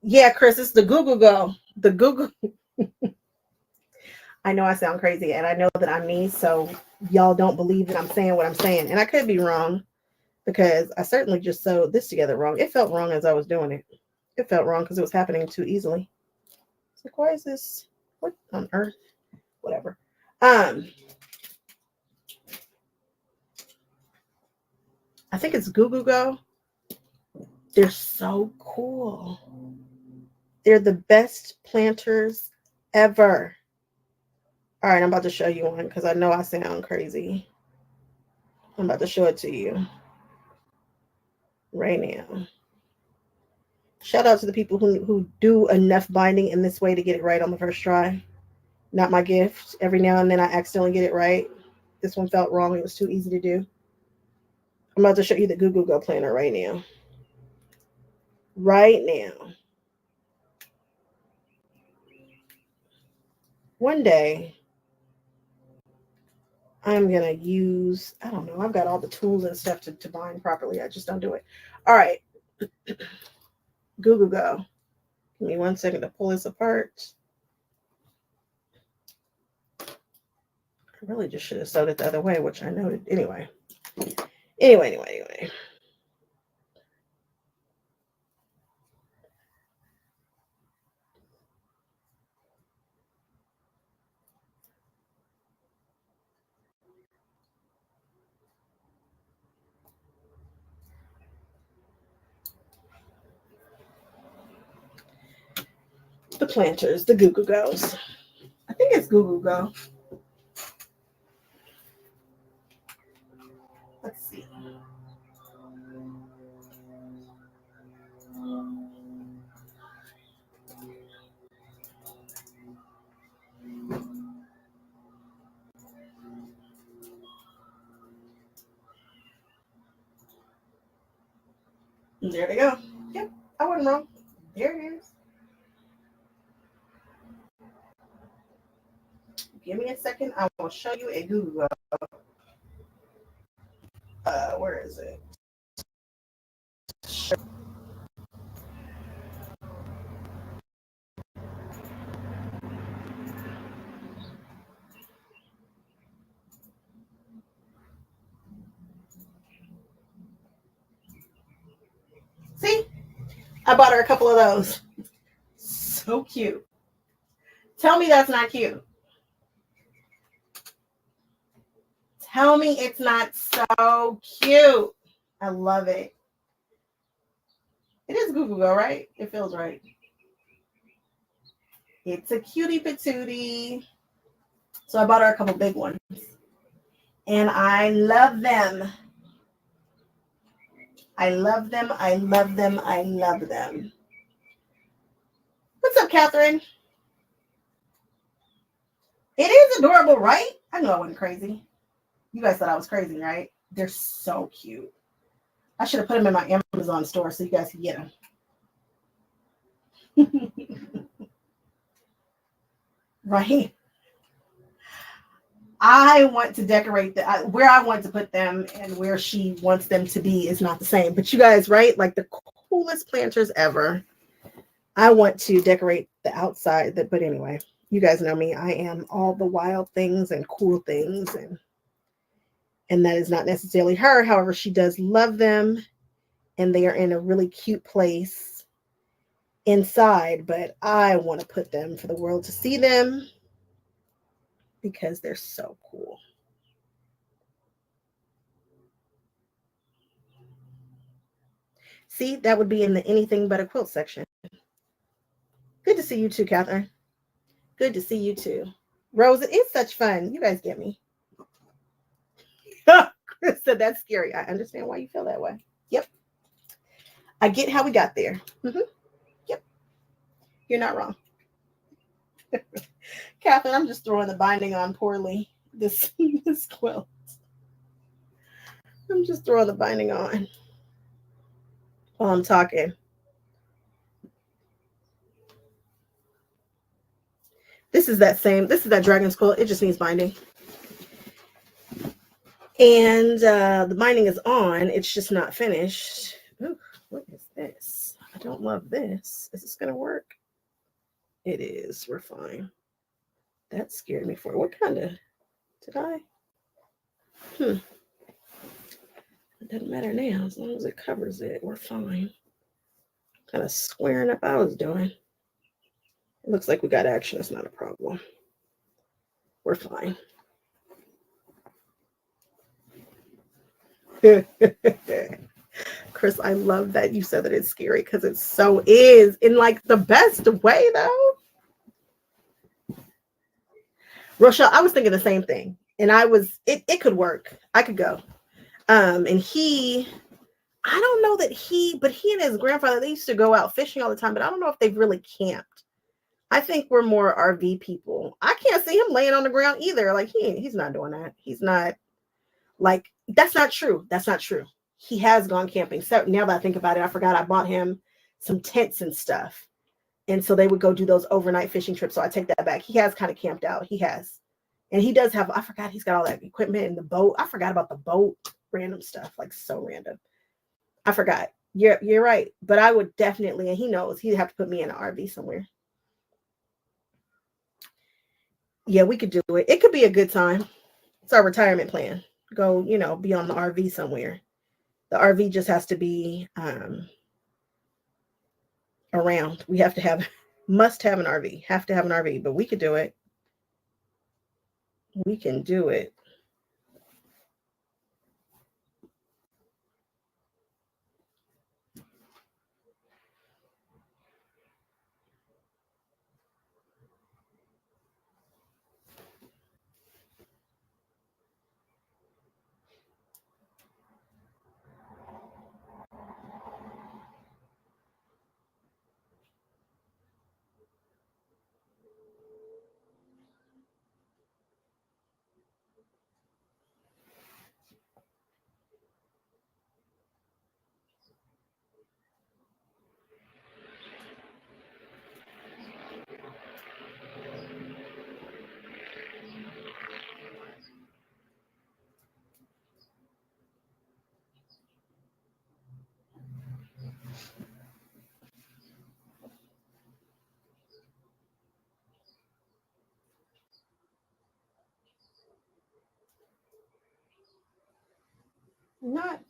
A: Yeah, Chris, it's the Google Go. The Google. I know I sound crazy, and I know that I'm me, so y'all don't believe that I'm saying what I'm saying. And I could be wrong because I certainly just sewed this together wrong. It felt wrong as I was doing it. It felt wrong because it was happening too easily. It's like, why is this? What on earth? Whatever. I think it's Google Go. They're so cool. They're the best planters ever. All right, I'm about to show you one because I know I sound crazy. I'm about to show it to you right now. Shout out to the people who do enough binding in this way to get it right on the first try. Not my gift. Every now and then I accidentally get it right. This one felt wrong. It was too easy to do. I'm about to show you the Google Go planner right now. Right now. One day, I'm going to use, I don't know, I've got all the tools and stuff to bind properly. I just don't do it. All right. Google Go. Give me 1 second to pull this apart. I really just should have sewed it the other way, which I noted. Anyway. The planters, the Google Go's. I think it's Google Go. Let's see. There they go. Yep, I wasn't wrong. There it is. Give me a second. I will show you a Google Go. Where is it? See? I bought her a couple of those. So cute. Tell me that's not cute. Tell me it's not so cute. I love it. It is Google Go, right? It feels right. It's a cutie patootie. So I bought her a couple big ones. And I love them. I love them. I love them. I love them. What's up, Catherine? It is adorable, right? I know I wasn't crazy. You guys thought I was crazy, right? They're so cute. I should have put them in my Amazon store so you guys can get them. Right? I want to decorate where I want to put them and where she wants them to be is not the same. But you guys, right? Like the coolest planters ever. I want to decorate the outside. But anyway, you guys know me. I am all the wild things and cool things, and that is not necessarily her. However, she does love them, and they are in a really cute place inside. But I want to put them for the world to see them because they're so cool. See, that would be in the anything but a quilt section. Good to see you too, Catherine. Good to see you too. Rose, it is such fun. You guys get me. Chris said that's scary. I understand why you feel that way. Yep. I get how we got there. Mm-hmm. Yep. You're not wrong. Catherine, I'm just throwing the binding on poorly. This quilt. I'm just throwing the binding on while I'm talking. This is that dragon's quilt. It just needs binding. And the binding is on. It's just not finished. Ooh, what is this? I don't love this. Is this going to work? It is. We're fine. That scared me for it. What kind of... Did I? It doesn't matter now. As long as it covers it, we're fine. Kind of squaring up I was doing. It looks like we got action. It's not a problem. We're fine. Chris, I love that you said that it's scary because it so is in like the best way though. Rochelle, I was thinking the same thing. And it could work. I could go. And I don't know that but he and his grandfather, they used to go out fishing all the time, but I don't know if they've really camped. I think we're more RV people. I can't see him laying on the ground either. Like he's not doing that. He's not like, that's not true. That's not true. He has gone camping. So now that I think about it, I forgot I bought him some tents and stuff. And so they would go do those overnight fishing trips. So I take that back. He has kind of camped out. He has. And he does have, I forgot he's got all that equipment in the boat. I forgot about the boat, random stuff, like so random. I forgot. You're right. But I would definitely, and he knows, he'd have to put me in an RV somewhere. Yeah, we could do it. It could be a good time. It's our retirement plan. Go, be on the RV somewhere. The RV just has to be around. We must have an RV. Have to have an RV, but we could do it. We can do it.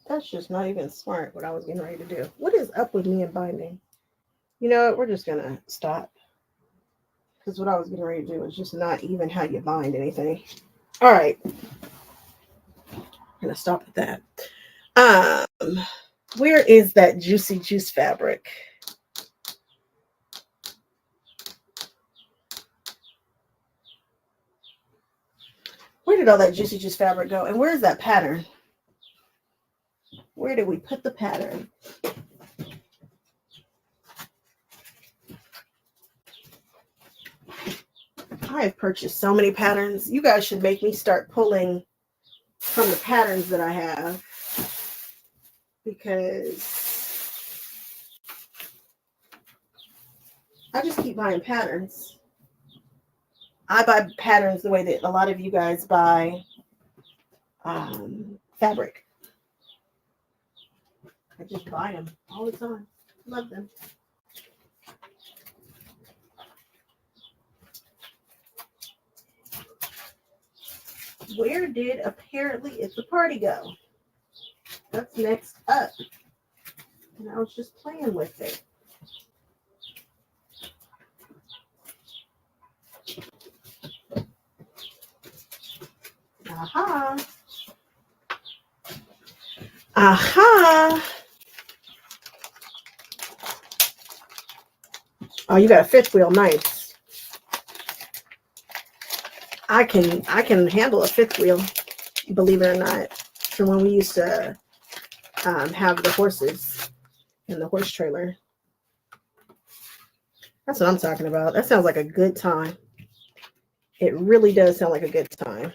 A: That's just not even smart what I was getting ready to do. What is up with me and binding? You know what? We're just going to stop. Because what I was getting ready to do is just not even how you bind anything. All right. I'm going to stop with that. Where is that Juicy Juice fabric? Where did all that Juicy Juice fabric go? And where's that pattern? Where did we put the pattern? I have purchased so many patterns. You guys should make me start pulling from the patterns that I have, because I just keep buying patterns. I buy patterns the way that a lot of you guys buy fabric. I just buy them all the time. Love them. Where did apparently it's a party go? That's next up. And I was just playing with it. Aha. Aha. Oh, you got a fifth wheel. Nice. I can handle a fifth wheel, believe it or not, from when we used to have the horses in the horse trailer. That's what I'm talking about. That sounds like a good time. It really does sound like a good time.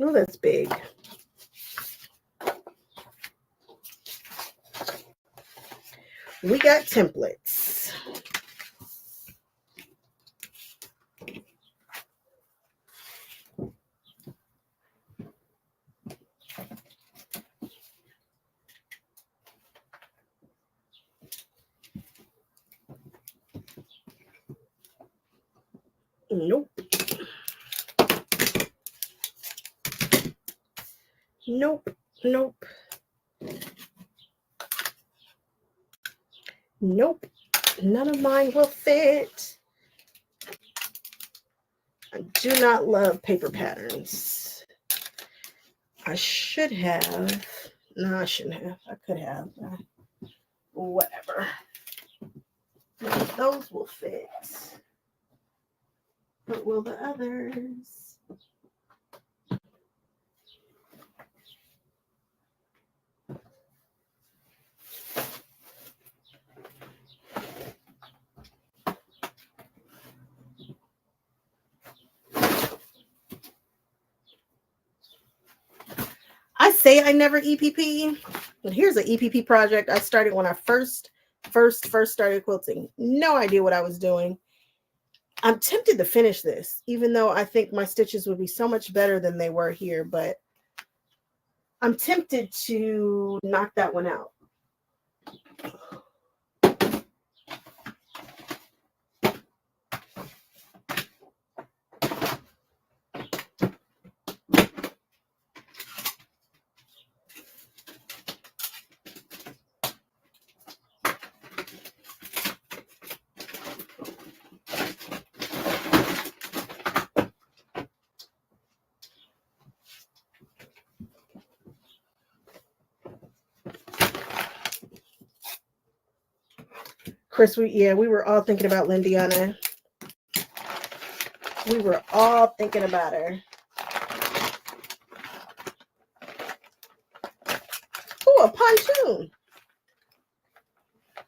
A: Oh, that's big. We got templates. Nope. Nope. Nope. Nope. None of mine will fit. I do not love paper patterns. I should have. No, I shouldn't have. I could have. Whatever. Those will fit. But will the others? I say I never EPP, but here's an EPP project I started when I first started quilting. No idea what I was doing. I'm tempted to finish this, even though I think my stitches would be so much better than they were here, but I'm tempted to knock that one out. Chris, we were all thinking about Lindiana. We were all thinking about her. Oh, a pontoon.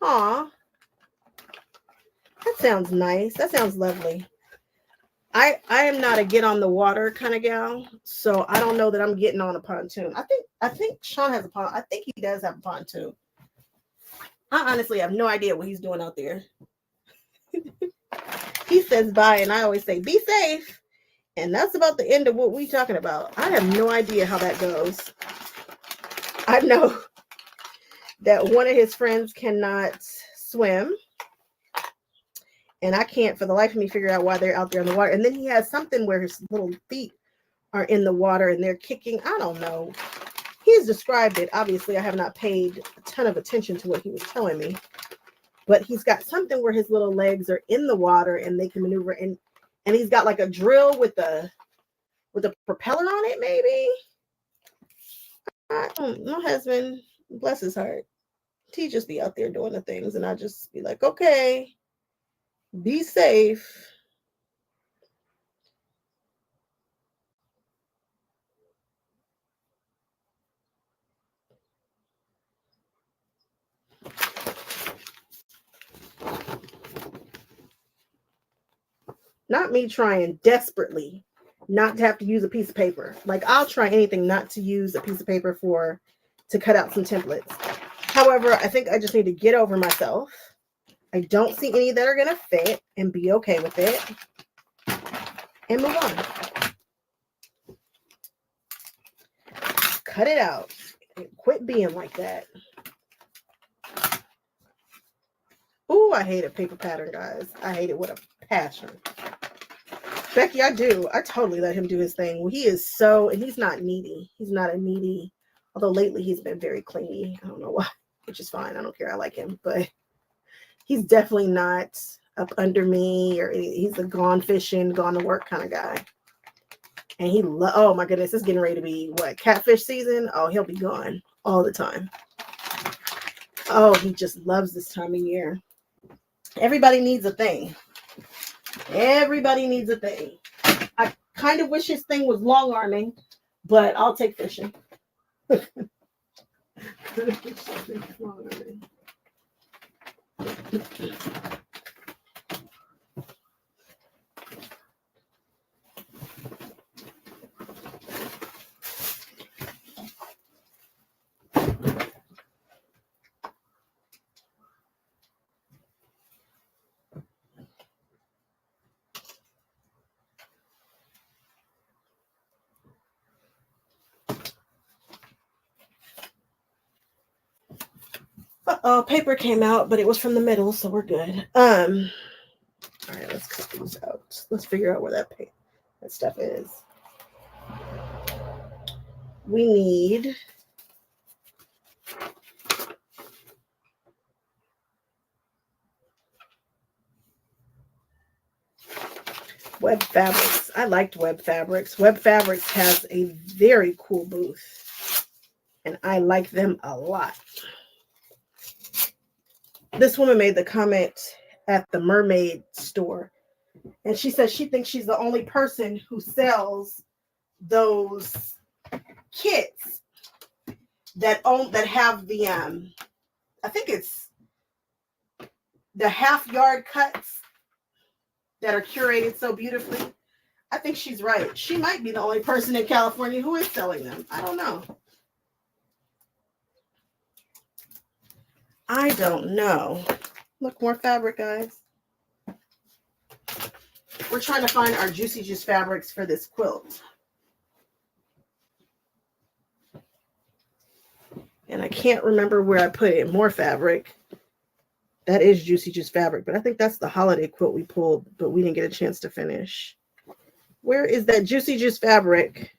A: Aw. That sounds nice. That sounds lovely. I am not a get on the water kind of gal, so I don't know that I'm getting on a pontoon. I think Sean has a pontoon. I think he does have a pontoon. I honestly have no idea what he's doing out there. He says bye, and I always say be safe. And that's about the end of what we're talking about. I have no idea how that goes. I know that one of his friends cannot swim. And I can't for the life of me figure out why they're out there in the water. And then he has something where his little feet are in the water and they're kicking. I don't know. He's described it. Obviously, I have not paid a ton of attention to what he was telling me. But he's got something where his little legs are in the water and they can maneuver. And he's got like a drill with a propeller on it, maybe. My husband, bless his heart, he just be out there doing the things. And I just be like, okay, be safe. Not me trying desperately not to have to use a piece of paper. Like, I'll try anything not to use a piece of paper to cut out some templates. However, I think I just need to get over myself. I don't see any that are going to fit and be okay with it and move on. Cut it out. Quit being like that. Ooh, I hate a paper pattern, guys. I hate it with a passion. Becky, I do. I totally let him do his thing. He is and he's not needy. He's not a needy, although lately he's been very clingy. I don't know why, which is fine. I don't care. I like him, but he's definitely not up under me, or he's a gone fishing, gone to work kind of guy. And oh my goodness, it's getting ready to be catfish season. Oh, he'll be gone all the time. Oh, he just loves this time of year. Everybody needs a thing. Everybody needs a thing. I kind of wish his thing was long arming, but I'll take fishing. Oh, paper came out, but it was from the middle, so we're good. All right, let's cut these out. Let's figure out where that stuff is. We need Web Fabrics. I liked Web Fabrics. Web Fabrics has a very cool booth, and I like them a lot. This woman made the comment at the mermaid store, and she says she thinks she's the only person who sells those kits that have the I think it's the half yard cuts that are curated so beautifully. I think she's right. She might be the only person in California who is selling them. I don't know. I don't know. Look, more fabric, guys. We're trying to find our Juicy Juice fabrics for this quilt. And I can't remember where I put it. More fabric. That is Juicy Juice fabric, but I think that's the holiday quilt we pulled, but we didn't get a chance to finish. Where is that Juicy Juice fabric?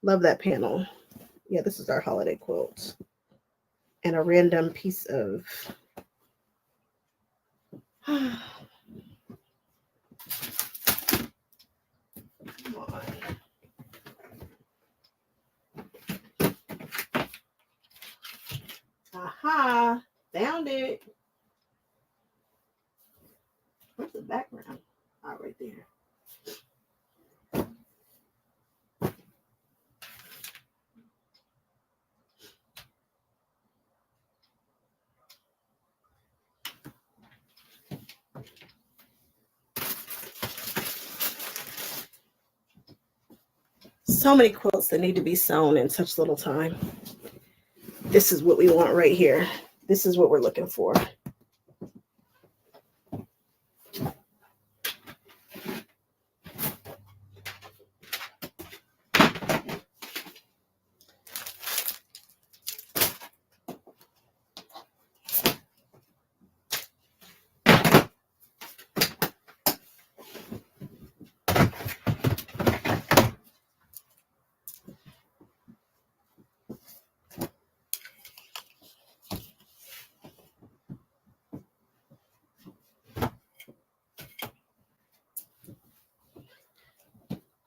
A: Love that panel. Yeah, this is our holiday quilt. And a random piece of... Come on. Aha, found it. Where's the background? Oh, right there. So many quilts that need to be sewn in such little time. This is what we want right here. This is what we're looking for.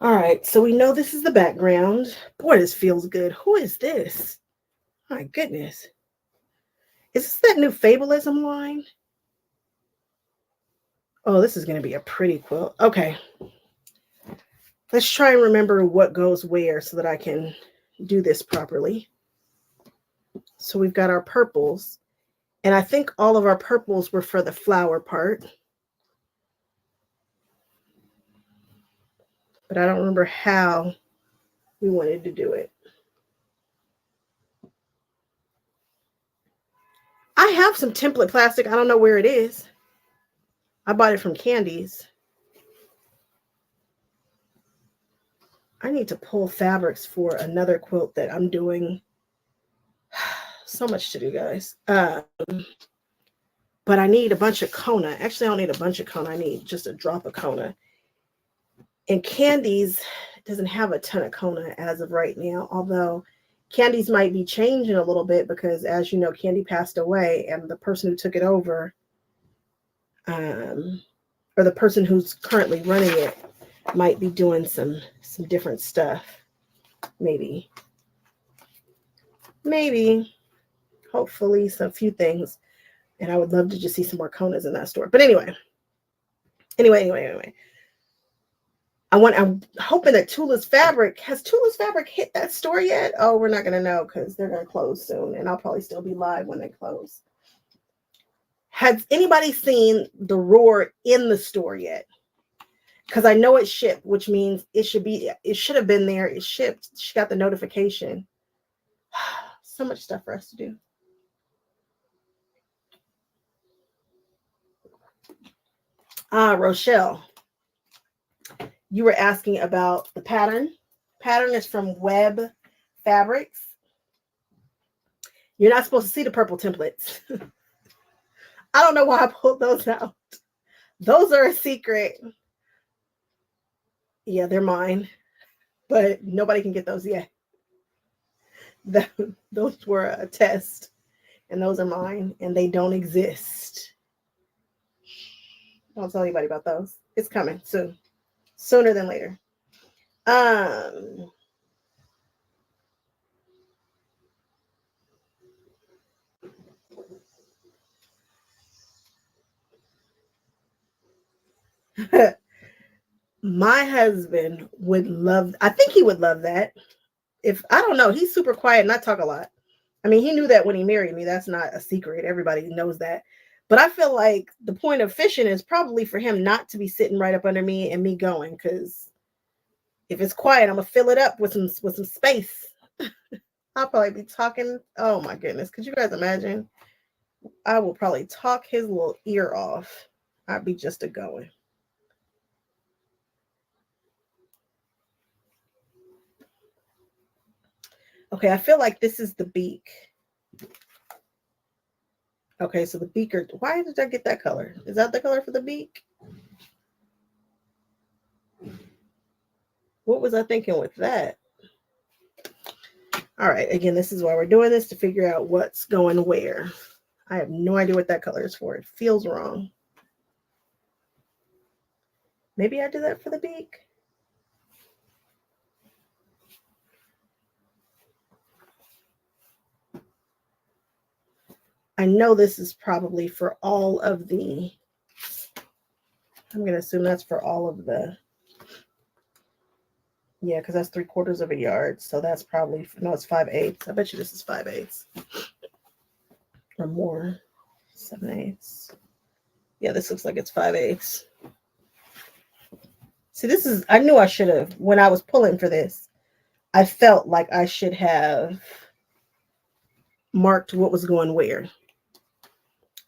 A: All right, so we know this is the background. Boy, this feels good. Who is this? My goodness. Is this that new Fableism line? Oh, this is going to be a pretty quilt. Okay. Let's try and remember what goes where so that I can do this properly. So we've got our purples. And I think all of our purples were for the flower part. but I don't remember how we wanted to do it. I have some template plastic. I don't know where it is. I bought it from Candies. I need to pull fabrics for another quilt that I'm doing. So much to do, guys. But I need a bunch of Kona. Actually, I don't need a bunch of Kona. I need just a drop of Kona. And Candies doesn't have a ton of Kona as of right now, although Candies might be changing a little bit because, as you know, Candy passed away, and the person who took it over, or the person who's currently running it, might be doing some different stuff. Maybe, hopefully, some few things. And I would love to just see some more Konas in that store. But anyway. I'm hoping that Tula's Fabric, has Tula's Fabric hit that store yet? Oh, we're not going to know because they're going to close soon. And I'll probably still be live when they close. Has anybody seen the Roar in the store yet? Because I know it shipped, which means it should have been there. It shipped. She got the notification. So much stuff for us to do. Rochelle, you were asking about the pattern. Pattern is from Web Fabrics. You're not supposed to see the purple templates. I don't know why I pulled those out. Those are a secret. Yeah, they're mine, but nobody can get those yet. Those were a test, and those are mine, and they don't exist. Don't tell anybody about those. It's coming soon, sooner than later. My husband would love, I think he would love that. If I don't know, he's super quiet and I talk a lot. I mean, he knew that when he married me. That's not a secret. Everybody knows that. But I feel like the point of fishing is probably for him not to be sitting right up under me and me going, because if it's quiet, I'm gonna fill it up with some space. I'll probably be talking. Oh my goodness. Could you guys imagine? I will probably talk his little ear off. I'd be just a going. Okay, I feel like this is the beak. Okay, so the beaker, why did I get that color? Is that the color for the beak? What was I thinking with that? All right, again, this is why we're doing this, to figure out what's going where. I have no idea what that color is for. It feels wrong. Maybe I did that for the beak. I know this is probably for all of the, I'm going to assume that's for all of the, yeah, because that's 3/4 of a yard. So that's probably, no, it's 5/8. I bet you this is 5/8 or more. 7/8. Yeah, this looks like it's 5/8. See, this is, I knew I should have, when I was pulling for this, I felt like I should have marked what was going where.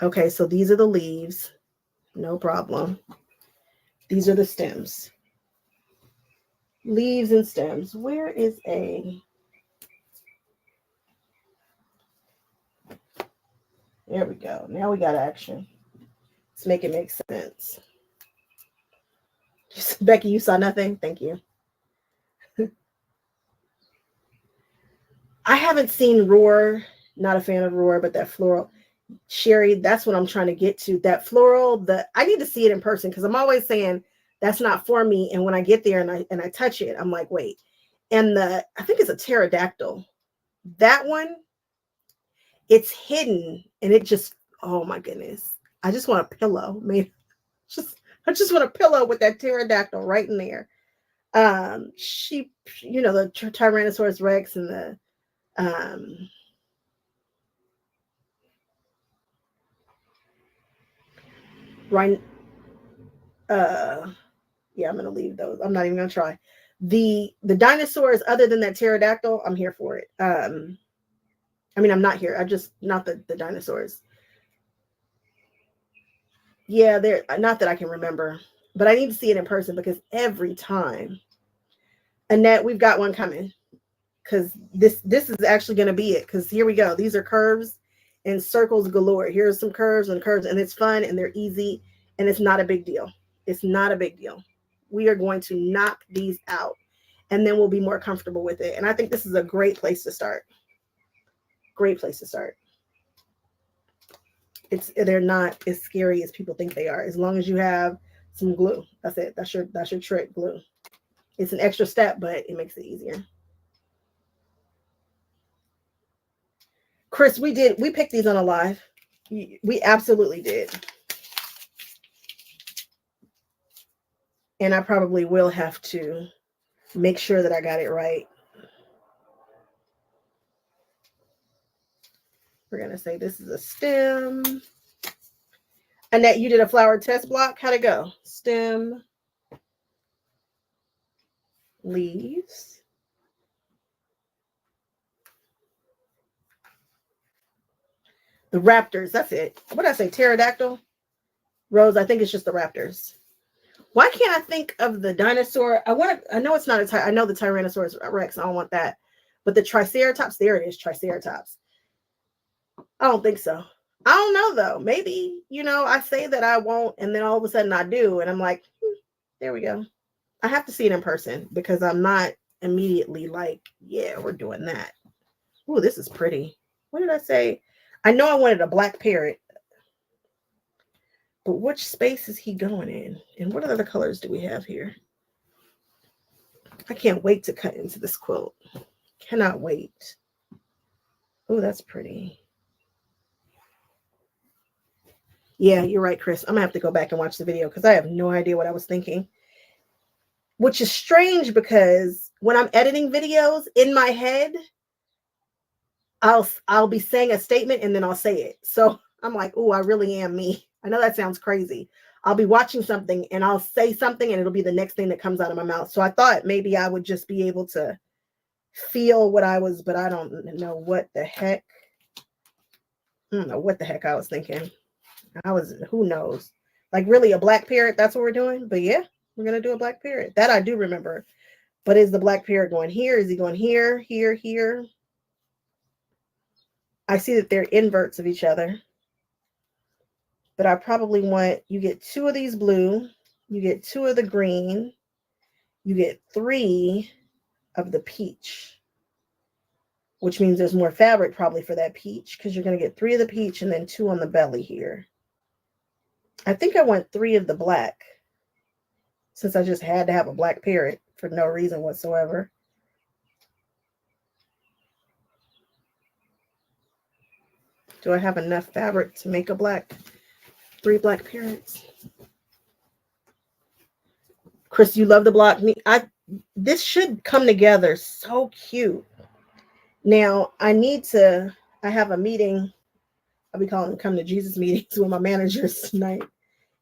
A: Okay, so these are the leaves. No problem. These are the stems. Leaves and stems. Where is a... There we go. Now we got action. Let's make it make sense. Becky, you saw nothing? Thank you. I haven't seen Roar. Not a fan of Roar, but that floral. Sherry, that's what I'm trying to get to. That floral, I need to see it in person, because I'm always saying that's not for me. And when I get there and I touch it, I'm like, wait. And I think it's a pterodactyl. That one, it's hidden, and it just, oh my goodness. I just want a pillow. Man, I just want a pillow with that pterodactyl right in there. She, you know, the Tyrannosaurus Rex and the Yeah, I'm gonna leave those. I'm not even gonna try. The dinosaurs, other than that pterodactyl, I'm here for it. I mean, I'm not here. I just not the dinosaurs. Yeah, they're not that I can remember, but I need to see it in person because every time, Annette, we've got one coming because this is actually going to be it. Because here we go. These are curves and circles galore. Here's some curves, and it's fun and they're easy and it's not a big deal. It's not a big deal. We are going to knock these out, and then we'll be more comfortable with it. And I think this is a great place to start. Great place to start. They're not as scary as people think they are. As long as you have some glue, that's it. That's your trick, glue. It's an extra step, but it makes it easier. Chris, we picked these on a live. We absolutely did. And I probably will have to make sure that I got it right. We're going to say this is a stem. Annette, you did a flower test block. How'd it go? Stem, leaves. The raptors, that's it. What did I say? Pterodactyl? Rose, I think it's just the raptors. Why can't I think of the dinosaur? I know it's not I know the Tyrannosaurus Rex. I don't want that. But the Triceratops, there it is, Triceratops. I don't think so. I don't know though. Maybe, I say that I won't, and then all of a sudden I do, and I'm like, there we go. I have to see it in person because I'm not immediately like, yeah, we're doing that. Oh, this is pretty. What did I say? I know I wanted a black parrot, but which space is he going in? And what other colors do we have here? I can't wait to cut into this quilt. Cannot wait. Oh, that's pretty. Yeah, you're right, Chris. I'm gonna have to go back and watch the video because I have no idea what I was thinking. Which is strange because when I'm editing videos in my head, I'll be saying a statement and then I'll say it. So I'm like, oh, I really am me. I know that sounds crazy. I'll be watching something and I'll say something and it'll be the next thing that comes out of my mouth. So I thought maybe I would just be able to feel what I was, but I don't know what the heck. I don't know what the heck I was thinking. Who knows? Like really a black parrot, that's what we're doing? But yeah, we're going to do a black parrot. That I do remember. But is the black parrot going here? Is he going here, here, here? I see that they're inverts of each other. But I probably want, you get 2 of these blue, you get 2 of the green, you get 3 of the peach, which means there's more fabric probably for that peach because you're going to get 3 of the peach and then 2 on the belly here. I think I want 3 of the black since I just had to have a black parrot for no reason whatsoever. Do I have enough fabric to make a 3 black parrots? Chris, you love the block. This should come together so cute. Now, I have a meeting. I'll be calling them come to Jesus meetings with my managers tonight.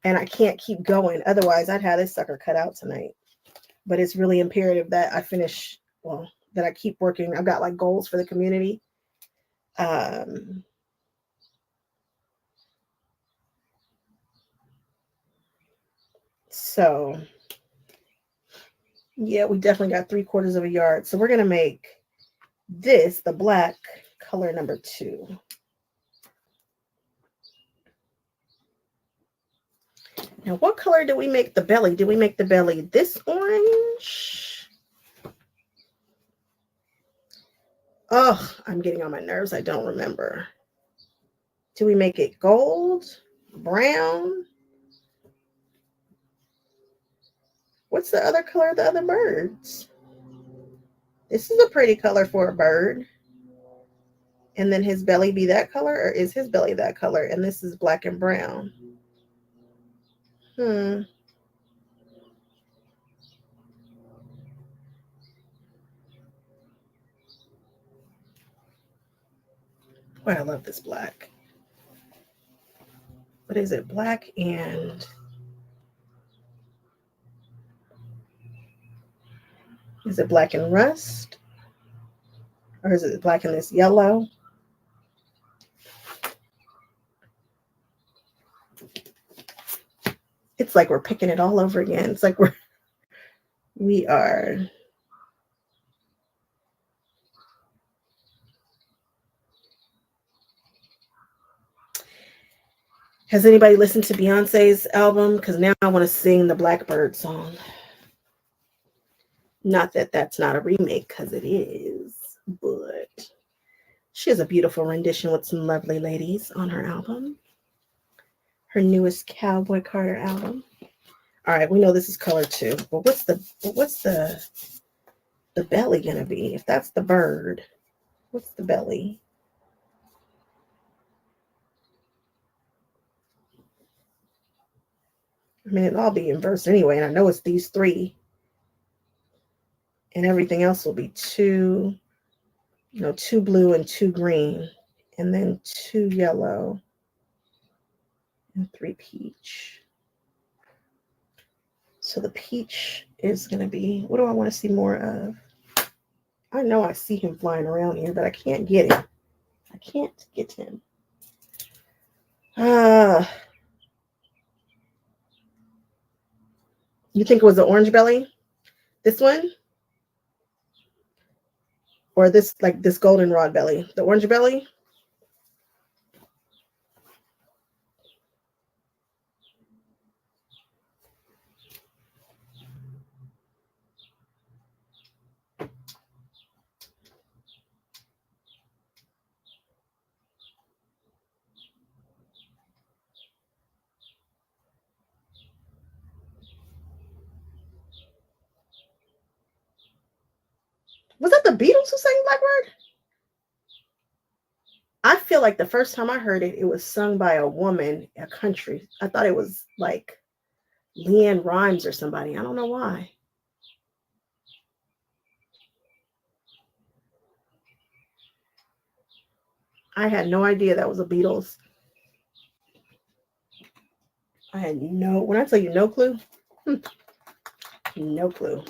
A: And I can't keep going. Otherwise, I'd have this sucker cut out tonight. But it's really imperative that I finish, that I keep working. I've got like goals for the community. So, yeah, we definitely got 3/4 of a yard. So we're going to make this the black color number 2. Now, what color did we make the belly? Did we make the belly this orange? Oh, I'm getting on my nerves. I don't remember. Do we make it gold? Brown? What's the other color of the other birds? This is a pretty color for a bird. And then his belly be that color, or is his belly that color? And this is black and brown. Boy, I love this black. What is it? Black and Is it black and rust? Or is it black and this yellow? It's like we're picking it all over again. It's like we are. Has anybody listened to Beyonce's album? Because now I want to sing the Blackbird song. Not that that's not a remake, because it is, but she has a beautiful rendition with some lovely ladies on her album. Her newest Cowboy Carter album. All right, we know this is color 2, but what's the belly gonna be? If that's the bird, what's the belly? I mean, it'll all be in verse anyway, and I know it's these 3, and everything else will be 2, 2 blue and 2 green, and then 2 yellow and 3 peach. So the peach is going to be, what do I want to see more of? I know I see him flying around here, but I can't get him. I can't get him. You think it was the orange belly? This one? Or this, like this goldenrod belly? The orange belly? Was that the Beatles who sang Blackbird? I feel like the first time I heard it, it was sung by a woman, a country. I thought it was like Leanne Rimes or somebody. I don't know why. I had no idea that was a Beatles. I had when I tell you no clue, no clue.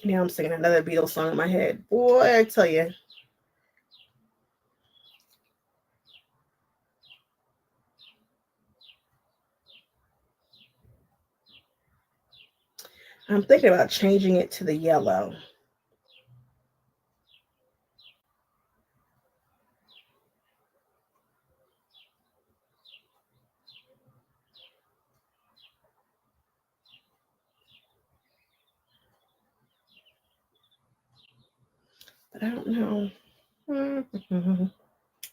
A: Now I'm singing another Beatles song in my head. Boy, I tell you. I'm thinking about changing it to the yellow. But I don't know.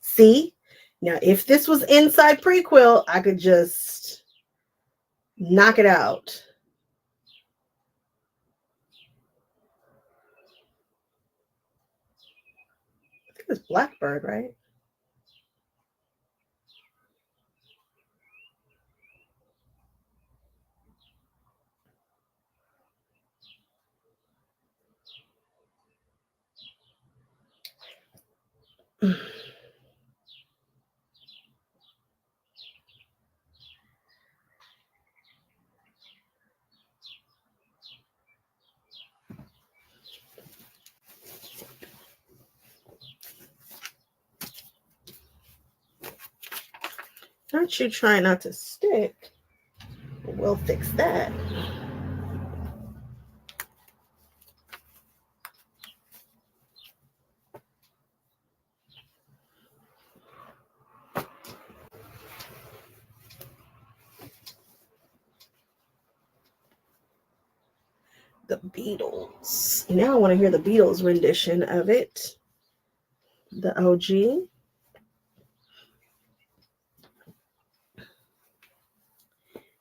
A: See? Now, if this was inside prequel, I could just knock it out. I think it's Blackbird, right? Aren't you trying not to stick? We'll fix that. The Beatles. Now I want to hear the Beatles rendition of it. The OG.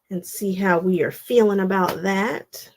A: And see how we are feeling about that.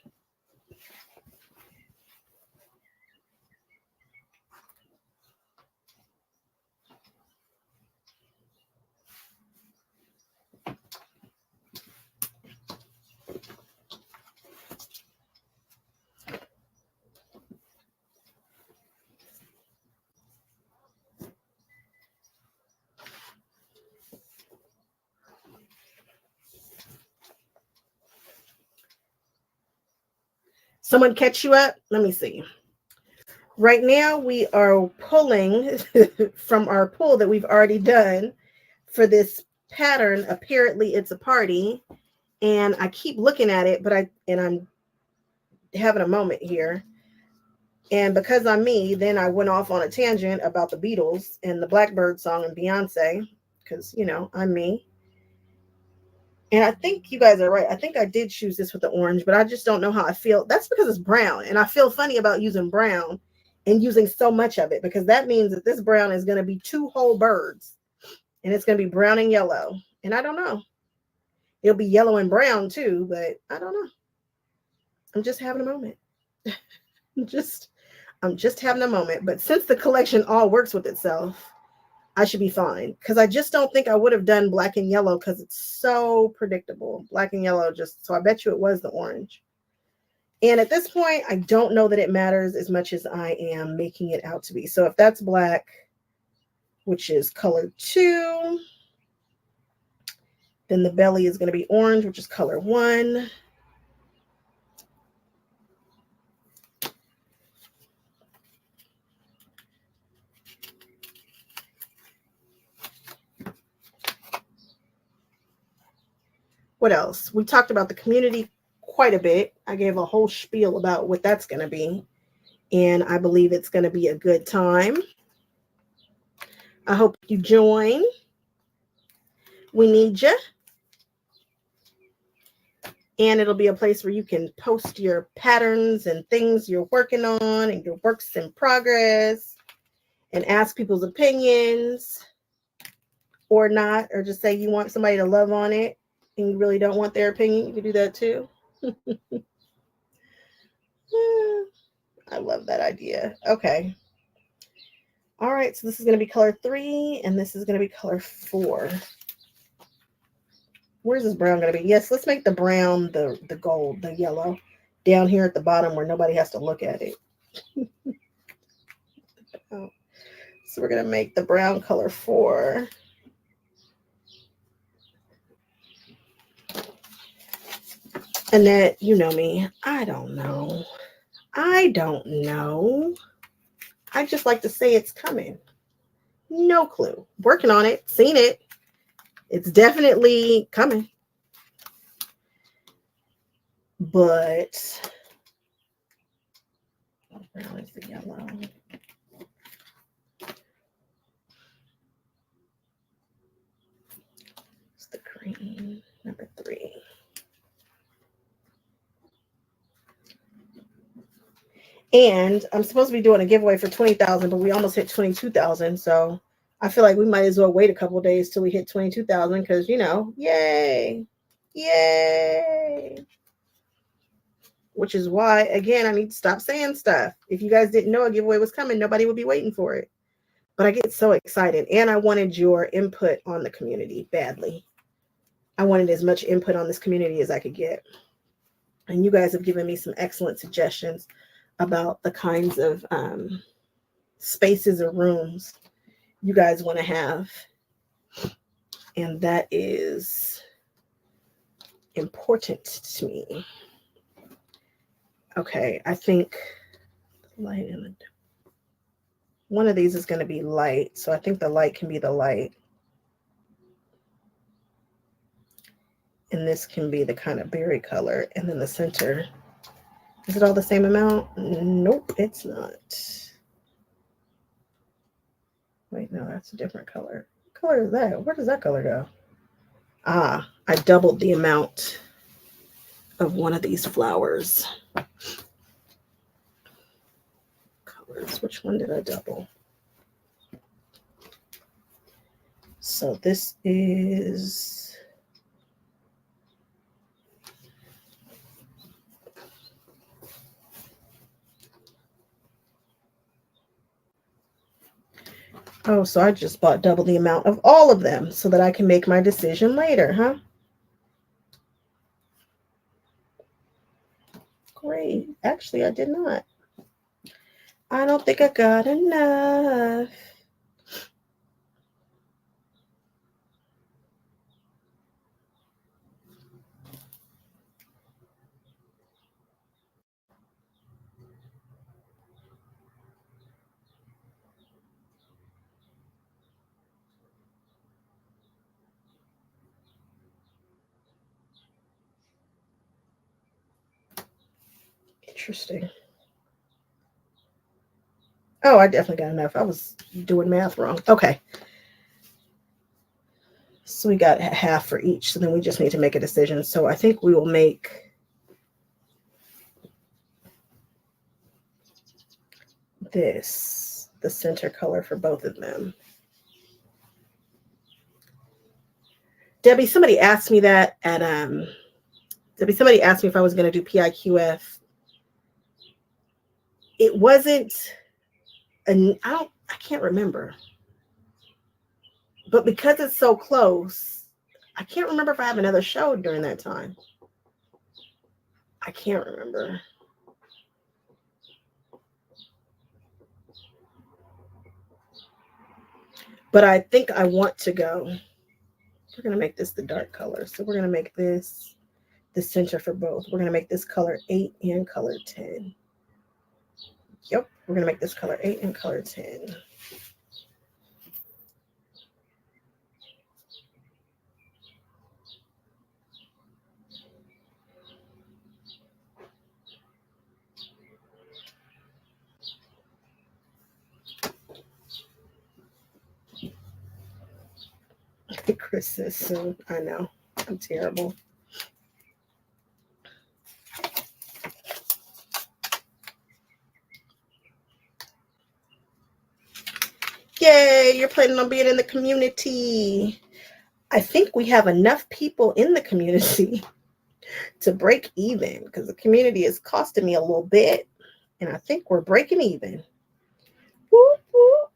A: Someone catch you up? Let me see. Right now, we are pulling from our pull that we've already done for this pattern. Apparently, it's a party, and I keep looking at it, but I'm having a moment here. And because I'm me, then I went off on a tangent about the Beatles and the Blackbird song and Beyonce, because, I'm me. And I think you guys are right. I think I did choose this with the orange, but I just don't know how I feel. That's because it's brown. And I feel funny about using brown and using so much of it, because that means that this brown is going to be two whole birds, and it's going to be brown and yellow. And I don't know. It'll be yellow and brown too, but I don't know. I'm just having a moment. I'm just having a moment. But since the collection all works with itself, I should be fine, because I just don't think I would have done black and yellow because it's so predictable. Black and yellow so I bet you it was the orange. And at this point, I don't know that it matters as much as I am making it out to be. So if that's black, which is color 2, then the belly is going to be orange, which is color 1. What else? We talked about the community quite a bit. I gave a whole spiel about what that's going to be, and I believe it's going to be a good time. I hope you join. We need you. And it'll be a place where you can post your patterns and things you're working on and your works in progress, and ask people's opinions or not, or just say you want somebody to love on it and you really don't want their opinion. You can do that too. I love that idea. Okay. All right. So this is going to be color 3, and this is going to be color 4. Where's this brown going to be? Yes, let's make the brown the gold, the yellow, down here at the bottom where nobody has to look at it. Oh. So we're going to make the brown color 4. Annette, you know me. I don't know. I just like to say it's coming. No clue. Working on it. Seen it. It's definitely coming. But brown is the yellow. It's the green. Number 3. And I'm supposed to be doing a giveaway for 20,000, but we almost hit 22,000. So I feel like we might as well wait a couple days till we hit 22,000, because, yay. Yay. Which is why, again, I need to stop saying stuff. If you guys didn't know a giveaway was coming, nobody would be waiting for it. But I get so excited. And I wanted your input on the community badly. I wanted as much input on this community as I could get. And you guys have given me some excellent suggestions about the kinds of spaces or rooms you guys want to have. And that is important to me. Okay, I think light and one of these is going to be light. So I think the light can be the light. And this can be the kind of berry color. And then the center. Is it all the same amount? Nope, it's not. Wait, no, that's a different color. What color is that? Where does that color go? Ah, I doubled the amount of one of these flowers. Colors. Which one did I double? So this is oh, so I just bought double the amount of all of them so that I can make my decision later, huh? Great. Actually, I did not. I don't think I got enough. Interesting. Oh, I definitely got enough. I was doing math wrong. Okay. So we got half for each. So then we just need to make a decision. So I think we will make this the center color for both of them. Debbie, somebody asked me that at somebody asked me if I was going to do PIQF. It wasn't I can't remember. But because it's so close, I can't remember if I have another show during that time. I can't remember. But I think I want to go. We're going to make this the dark color. So we're going to make this the center for both. We're going to make this color 8 and color 10. Yep, we're going to make this color 8 and color 10. Chris says soon. I know. I'm terrible. Yay, you're planning on being in the community. I think we have enough people in the community to break even because the community is costing me a little bit. And I think we're breaking even. Whoop, whoop.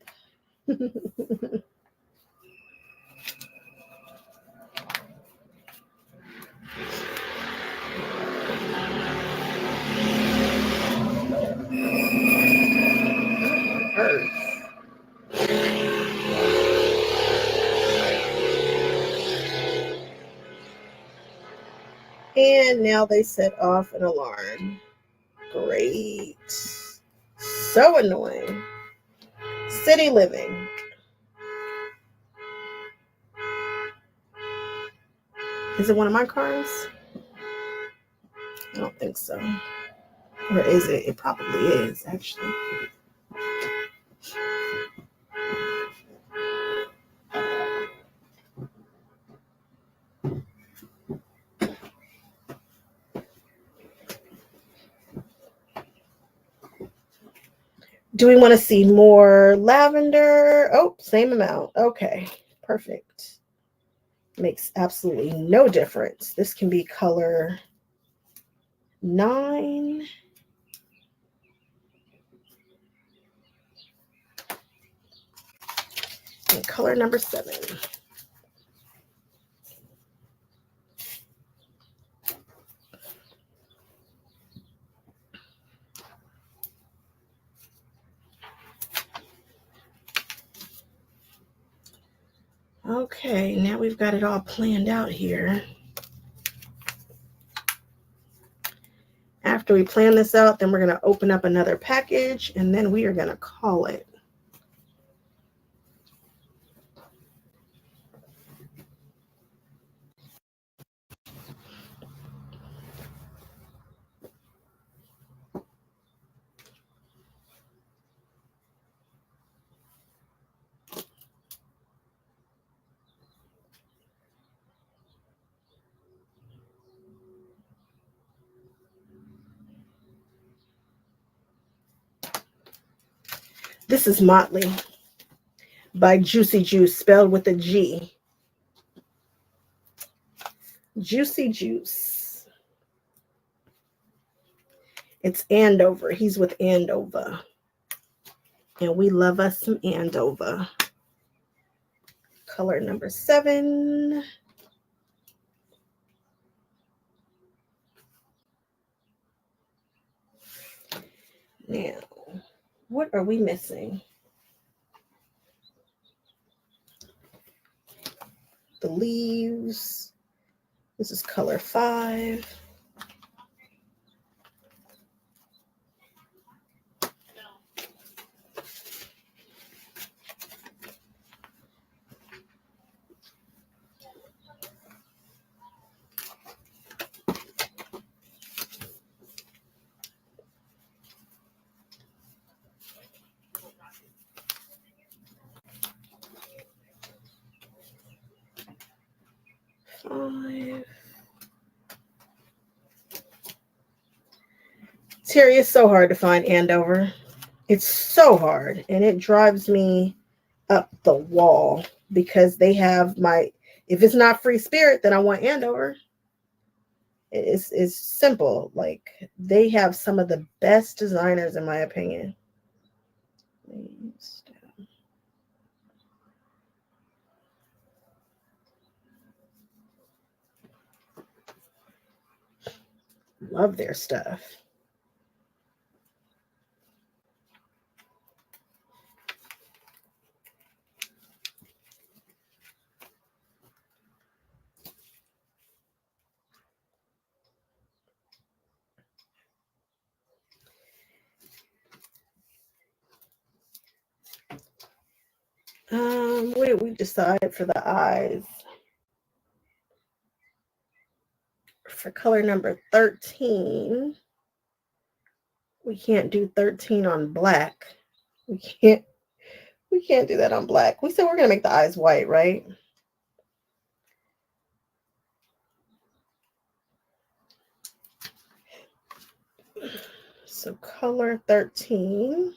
A: And now they set off an alarm. Great. So annoying. City living. Is it one of my cars? I don't think so. Or is it? It probably is, actually. Do we want to see more lavender? Oh, same amount. Okay, perfect. Makes absolutely no difference. This can be color 9. And color number 7. Okay, now we've got it all planned out here. After we plan this out, then we're going to open up another package, and then we are going to call it. This is Motley by Juicy Juice, spelled with a G. Juicy Juice. It's Andover. He's with Andover. And we love us some Andover. Color number 7. Now, what are we missing? The leaves. This is color 5. 5. Terry, is so hard to find Andover. It's so hard, and it drives me up the wall because they have if it's not Free Spirit, then I want Andover. It's simple. Like, they have some of the best designers, in my opinion. Love their stuff. What did we decide for the eyes? For color number 13, we can't do 13 on black. We can't do that on black. We said we're gonna make the eyes white, right? So color 13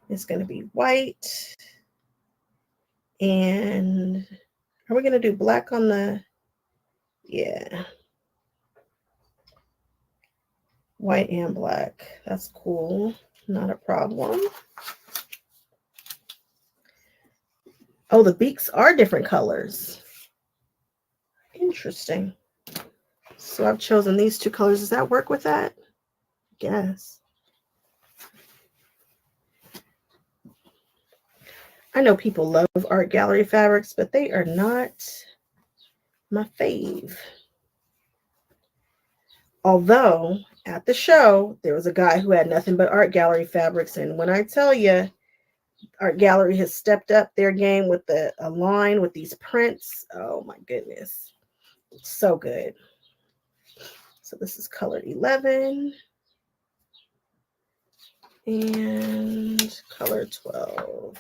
A: is going to be white. And are we going to do black on the, yeah. White and black. That's cool. Not a problem. Oh, the beaks are different colors. Interesting. So I've chosen these 2 colors. Does that work with that? Yes. I know people love art gallery fabrics, but they are not my fave. Although at the show, there was a guy who had nothing but art gallery fabrics. And when I tell you, art gallery has stepped up their game with a line with these prints. Oh my goodness. It's so good. So this is color 11 and color 12.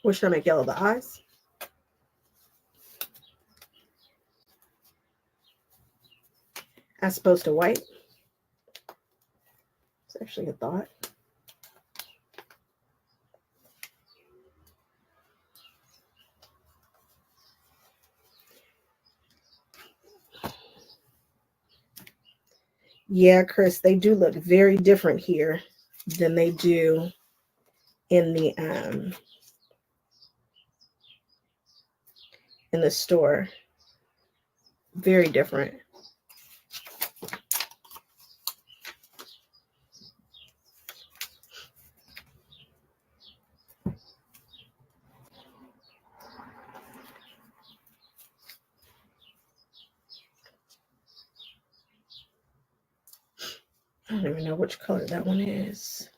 A: What should I make yellow? The eyes? As opposed to white? It's actually a thought. Yeah, Chris, they do look very different here than they do in the store. Very different. I don't even know which color that one is.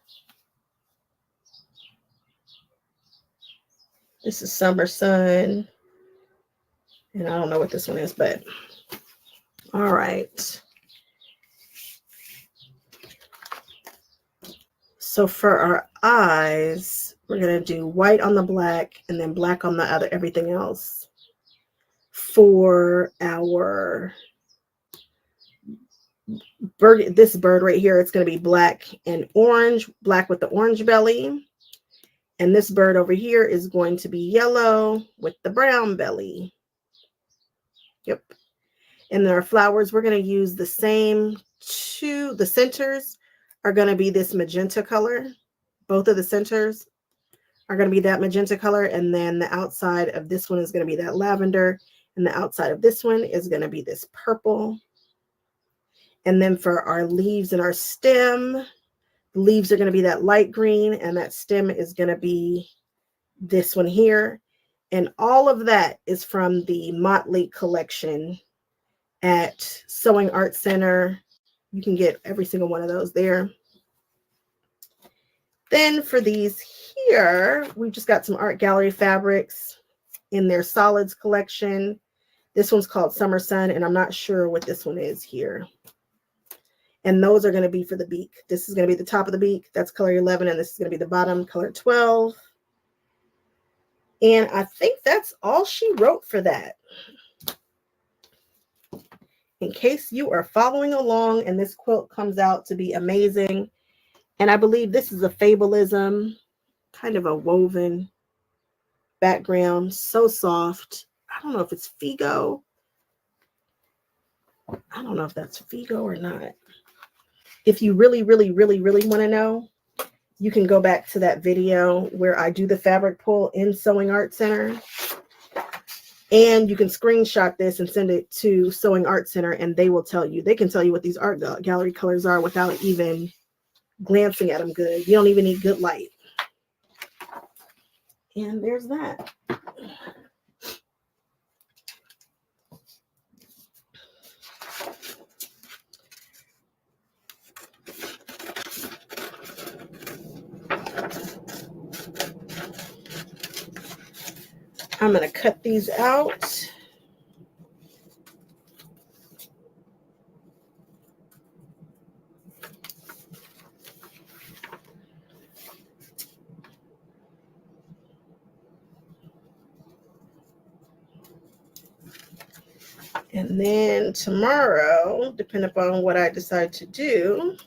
A: This is Summer Sun. And I don't know what this one is, but all right. So for our eyes, we're going to do white on the black and then black on the everything else. For our bird, this bird right here, it's going to be black and orange, black with the orange belly. And this bird over here is going to be yellow with the brown belly. Yep. And then our flowers, we're going to use the same the centers are going to be this magenta color. Both of the centers are going to be that magenta color. And then the outside of this one is going to be that lavender. And the outside of this one is going to be this purple. And then for our leaves and our stem, the leaves are going to be that light green. And that stem is going to be this one here. And all of that is from the Motley collection at Sewing Art Center. You can get every single one of those there. Then for these here, we've just got some art gallery fabrics in their solids collection. This one's called Summer Sun, and I'm not sure what this one is here. And those are going to be for the beak. This is going to be the top of the beak. That's color 11. And this is going to be the bottom, color 12. And I think that's all she wrote for that. In case you are following along and this quilt comes out to be amazing. And I believe this is a Fabulism, kind of a woven background, so soft. I don't know if it's Figo. I don't know if that's Figo or not. If you really, really, really, really want to know, you can go back to that video where I do the fabric pull in Sewing Art Center. And you can screenshot this and send it to Sewing Art Center, and they will tell you. They can tell you what these art gallery colors are without even glancing at them good. You don't even need good light. And there's that. I'm going to cut these out. And then tomorrow, depending upon what I decide to do,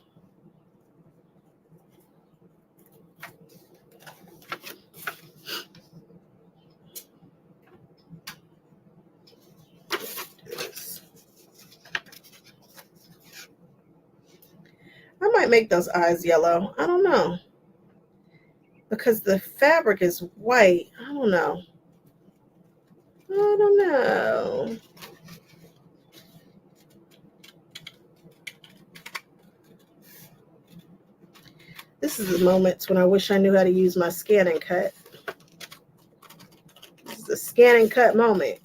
A: I might make those eyes yellow. I don't know. Because the fabric is white. I don't know. I don't know. This is the moments when I wish I knew how to use my scan and cut. This is the scan and cut moment.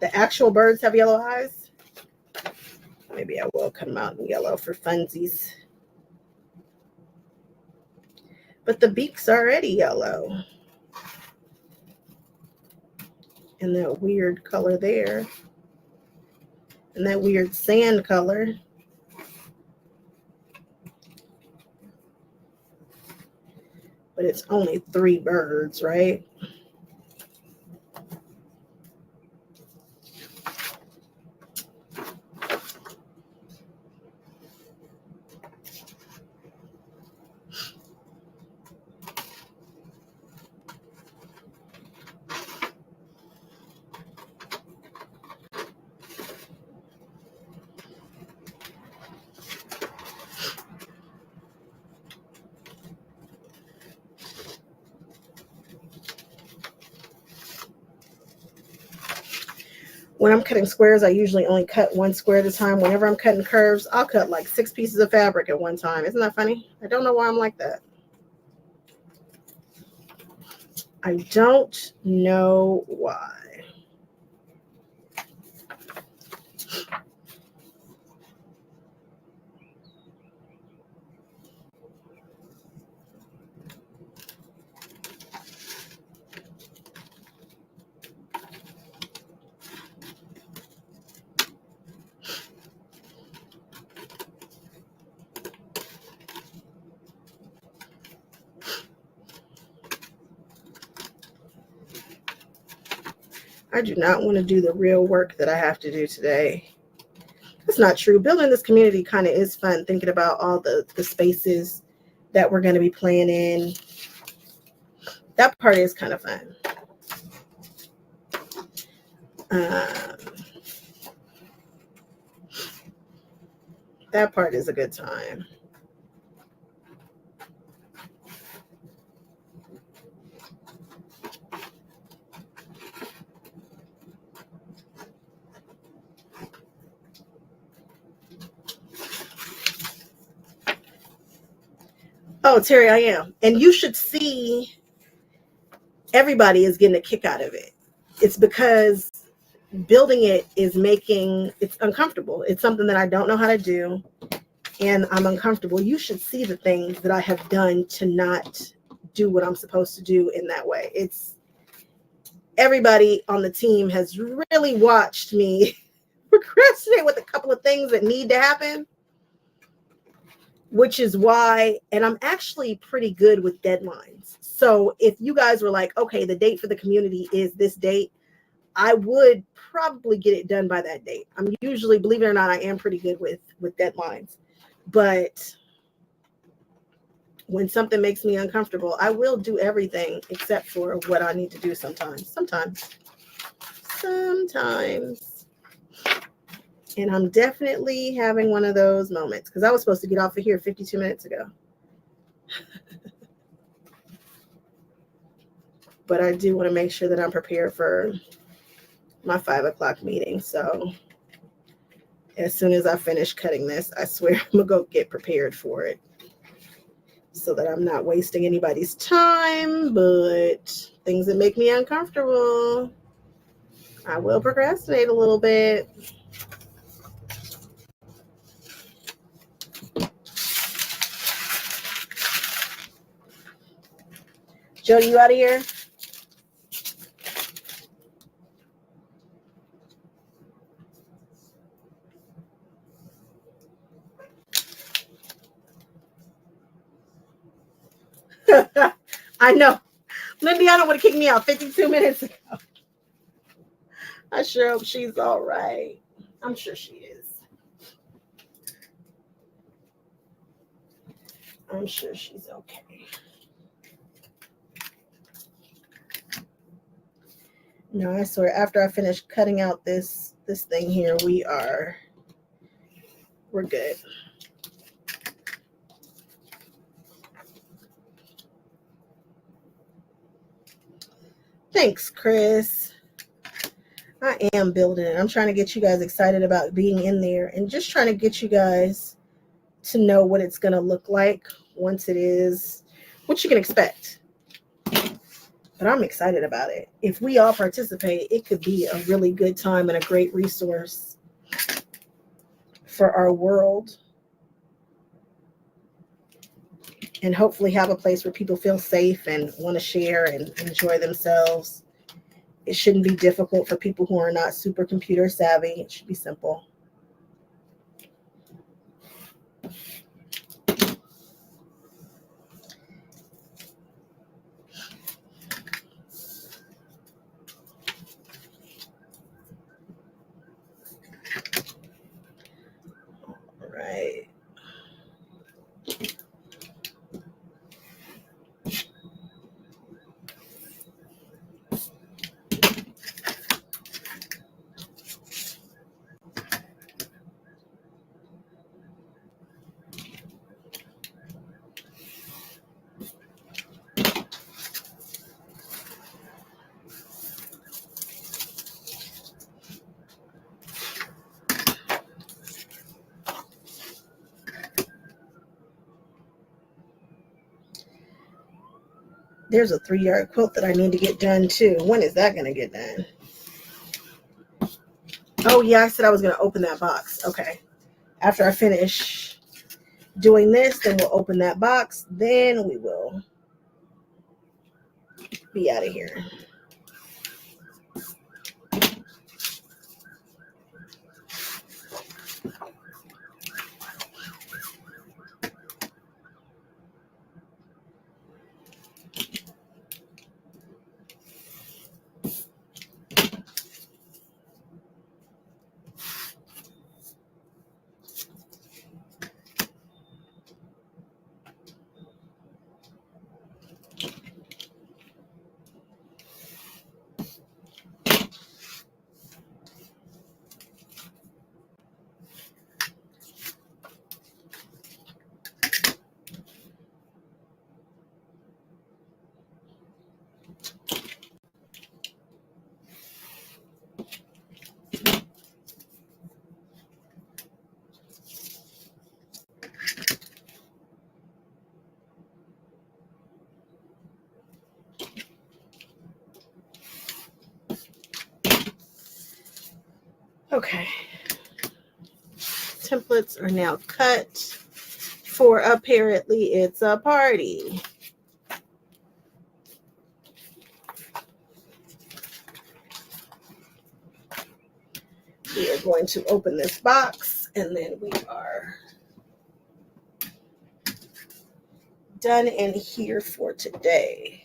A: The actual birds have yellow eyes. Maybe I will cut them out in yellow for funsies. But the beak's already yellow. And that weird color there. And that weird sand color. But it's only 3 birds, right? When I'm cutting squares, I usually only cut 1 square at a time. Whenever I'm cutting curves, I'll cut like 6 pieces of fabric at one time. Isn't that funny? I don't know why I'm like that. I don't know why. I do not want to do the real work that I have to do today. That's not true. Building this community kind of is fun, thinking about all the spaces that we're going to be playing in. That part is kind of fun. That part is a good time. Oh, Terry, I am. And you should see everybody is getting a kick out of it. It's because building it is making it's uncomfortable. It's something that I don't know how to do, and I'm uncomfortable. You should see the things that I have done to not do what I'm supposed to do in that way. It's everybody on the team has really watched me procrastinate with a couple of things that need to happen, which is why, and I'm actually pretty good with deadlines. So if you guys were like, okay, the date for the community is this date, I would probably get it done by that date. I'm usually, believe it or not, I am pretty good with deadlines. But when something makes me uncomfortable, I will do everything except for what I need to do sometimes. And I'm definitely having one of those moments because I was supposed to get off of here 52 minutes ago. But I do want to make sure that I'm prepared for my 5 o'clock meeting. So as soon as I finish cutting this, I swear I'm going to go get prepared for it so that I'm not wasting anybody's time. But things that make me uncomfortable, I will procrastinate a little bit. Jody, you out of here? I know. Lindiana would have kicked me out 52 minutes ago. I sure hope she's all right. I'm sure she is. I'm sure she's okay. No, I swear, after I finish cutting out this thing here, we're good. Thanks, Chris. I am building it. I'm trying to get you guys excited about being in there and just trying to get you guys to know what it's going to look like once it is, what you can expect. But I'm excited about it. If we all participate, it could be a really good time and a great resource for our world. And hopefully have a place where people feel safe and want to share and enjoy themselves. It shouldn't be difficult for people who are not super computer savvy. It should be simple. All right. There's a 3-yard quilt that I need to get done too. When is that going to get done? Oh, yeah, I said I was going to open that box. Okay. After I finish doing this, then we'll open that box. Then we will be out of here. Okay. Templates are now cut for apparently it's a party. We are going to open this box and then we are done in here for today.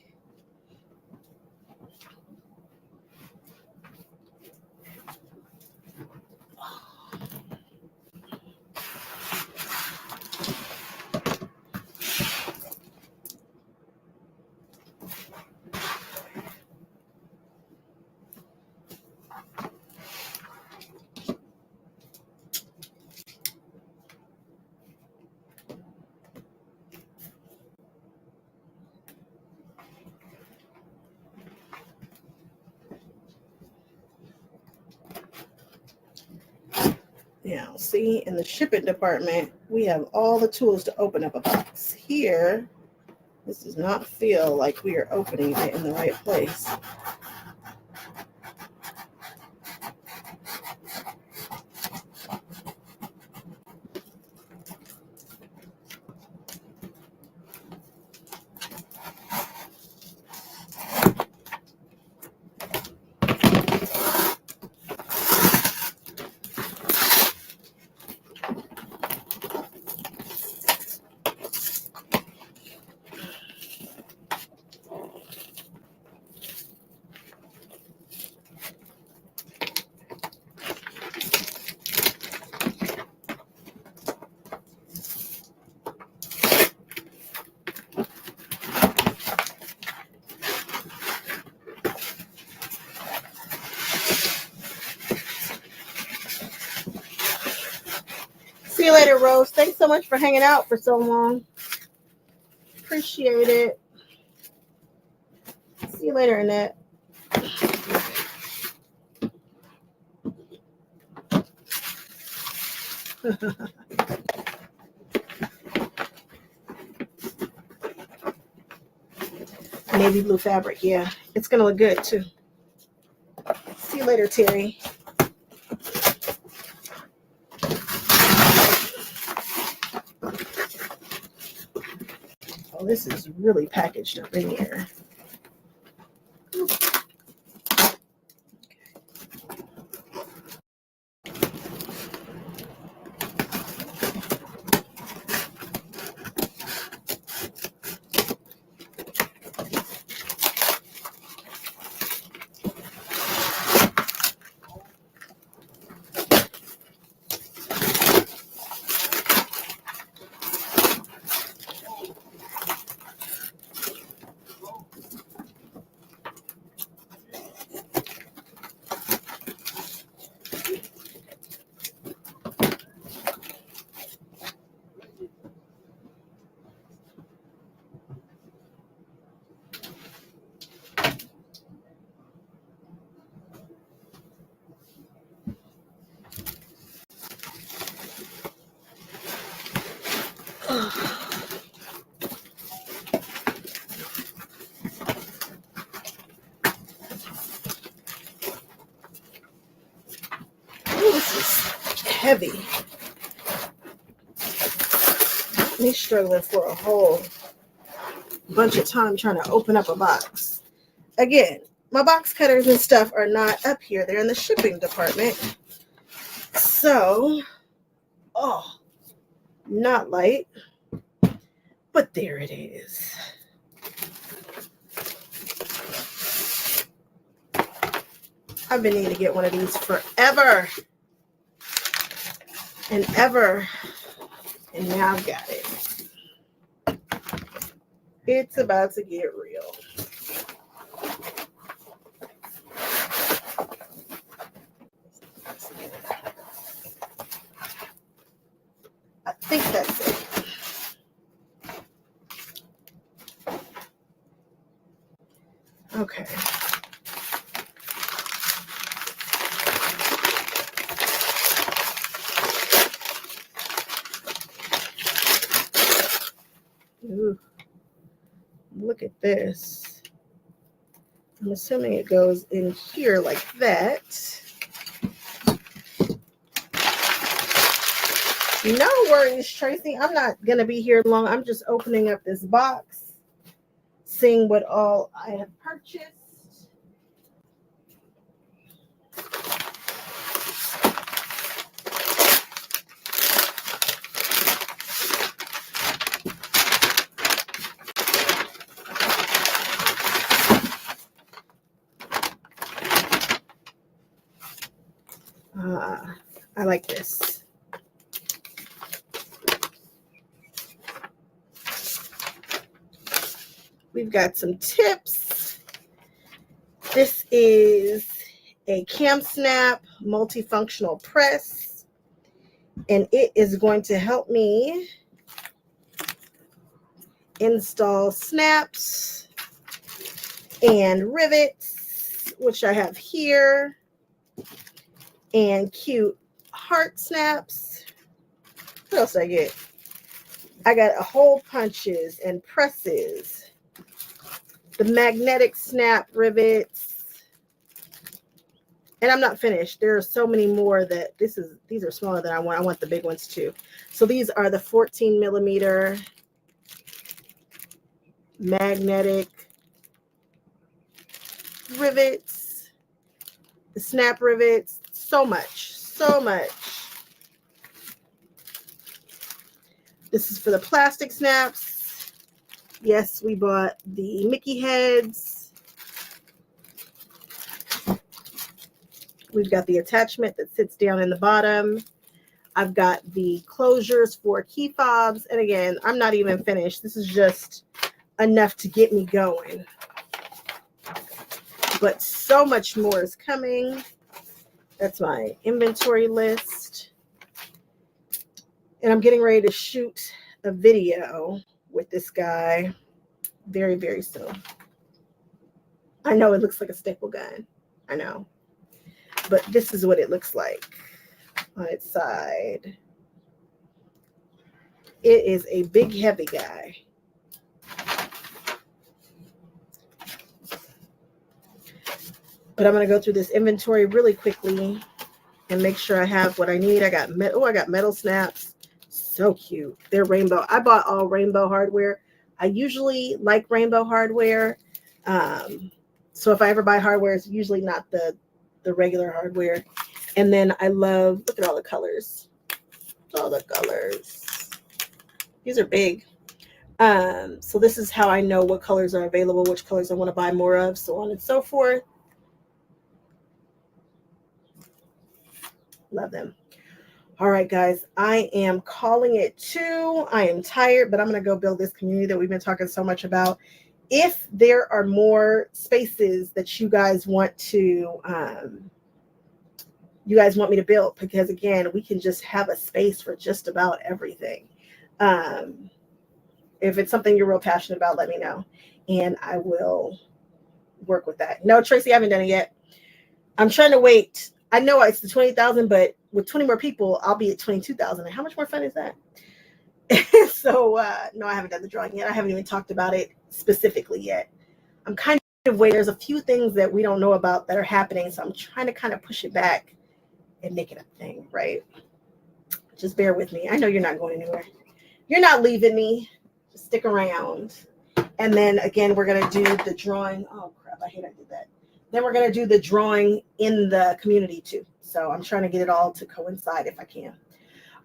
A: Now, see, in the shipping department, we have all the tools to open up a box. Here, this does not feel like we are opening it in the right place. See you later, Rose. Thanks so much for hanging out for so long. Appreciate it. See you later, Annette. Navy blue fabric. Yeah, it's going to look good, too. See you later, Terry. Oh, this is really packaged up in here. This is heavy. Me struggling for a whole bunch of time trying to open up a box. Again, my box cutters and stuff are not up here. They're in the shipping department. So, not light, but there it is. I've been needing to get one of these forever and ever, and now I've got it. It's about to get real. I think that's it. Okay. Ooh, look at this. I'm assuming it goes in here like that. No worries, Tracy. I'm not going to be here long. I'm just opening up this box, seeing what all I have purchased. I like this. We've got some tips. This is a Cam Snap multifunctional press, and it is going to help me install snaps and rivets, which I have here, and cute heart snaps. What else did I get? I got a hole punches and presses, the magnetic snap rivets, and I'm not finished. There are so many more that these are smaller than I want. I want the big ones too. So these are the 14 millimeter magnetic rivets, the snap rivets. So much. This is for the plastic snaps. Yes, we bought the Mickey heads. We've got the attachment that sits down in the bottom. I've got the closures for key fobs. And again, I'm not even finished. This is just enough to get me going. But so much more is coming. That's my inventory list. And I'm getting ready to shoot a video with this guy very, very soon. I know it looks like a staple gun. I know. But this is what it looks like on its side. It is a big, heavy guy. But I'm going to go through this inventory really quickly and make sure I have what I need. I got metal snaps. So cute. They're rainbow. I bought all rainbow hardware. I usually like rainbow hardware. So if I ever buy hardware, it's usually not the regular hardware. And then I love, look at all the colors. All the colors. These are big. So this is how I know what colors are available, which colors I want to buy more of, so on and so forth. Love them. All right, guys, I am calling it 2. I am tired, but I'm going to go build this community that we've been talking so much about. If there are more spaces that you guys want to, me to build, because again, we can just have a space for just about everything. If it's something you're real passionate about, let me know, and I will work with that. No, Tracy, I haven't done it yet. I'm trying to wait. I know it's the 20,000, but with 20 more people, I'll be at 22,000. And how much more fun is that? So, no, I haven't done the drawing yet. I haven't even talked about it specifically yet. I'm kind of waiting. There's a few things that we don't know about that are happening. So I'm trying to kind of push it back and make it a thing, right? Just bear with me. I know you're not going anywhere. You're not leaving me. Just stick around. And then again, we're going to do the drawing. Oh, crap. I hate I did that. Then we're going to do the drawing in the community too. So I'm trying to get it all to coincide if I can.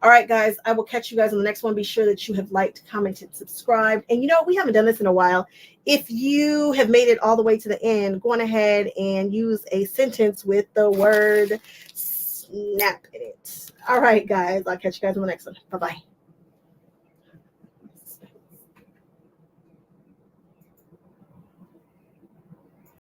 A: All right, guys, I will catch you guys on the next one. Be sure that you have liked, commented, subscribed. And you know, we haven't done this in a while. If you have made it all the way to the end, go on ahead and use a sentence with the word snap in it. All right, guys, I'll catch you guys on the next one. Bye-bye.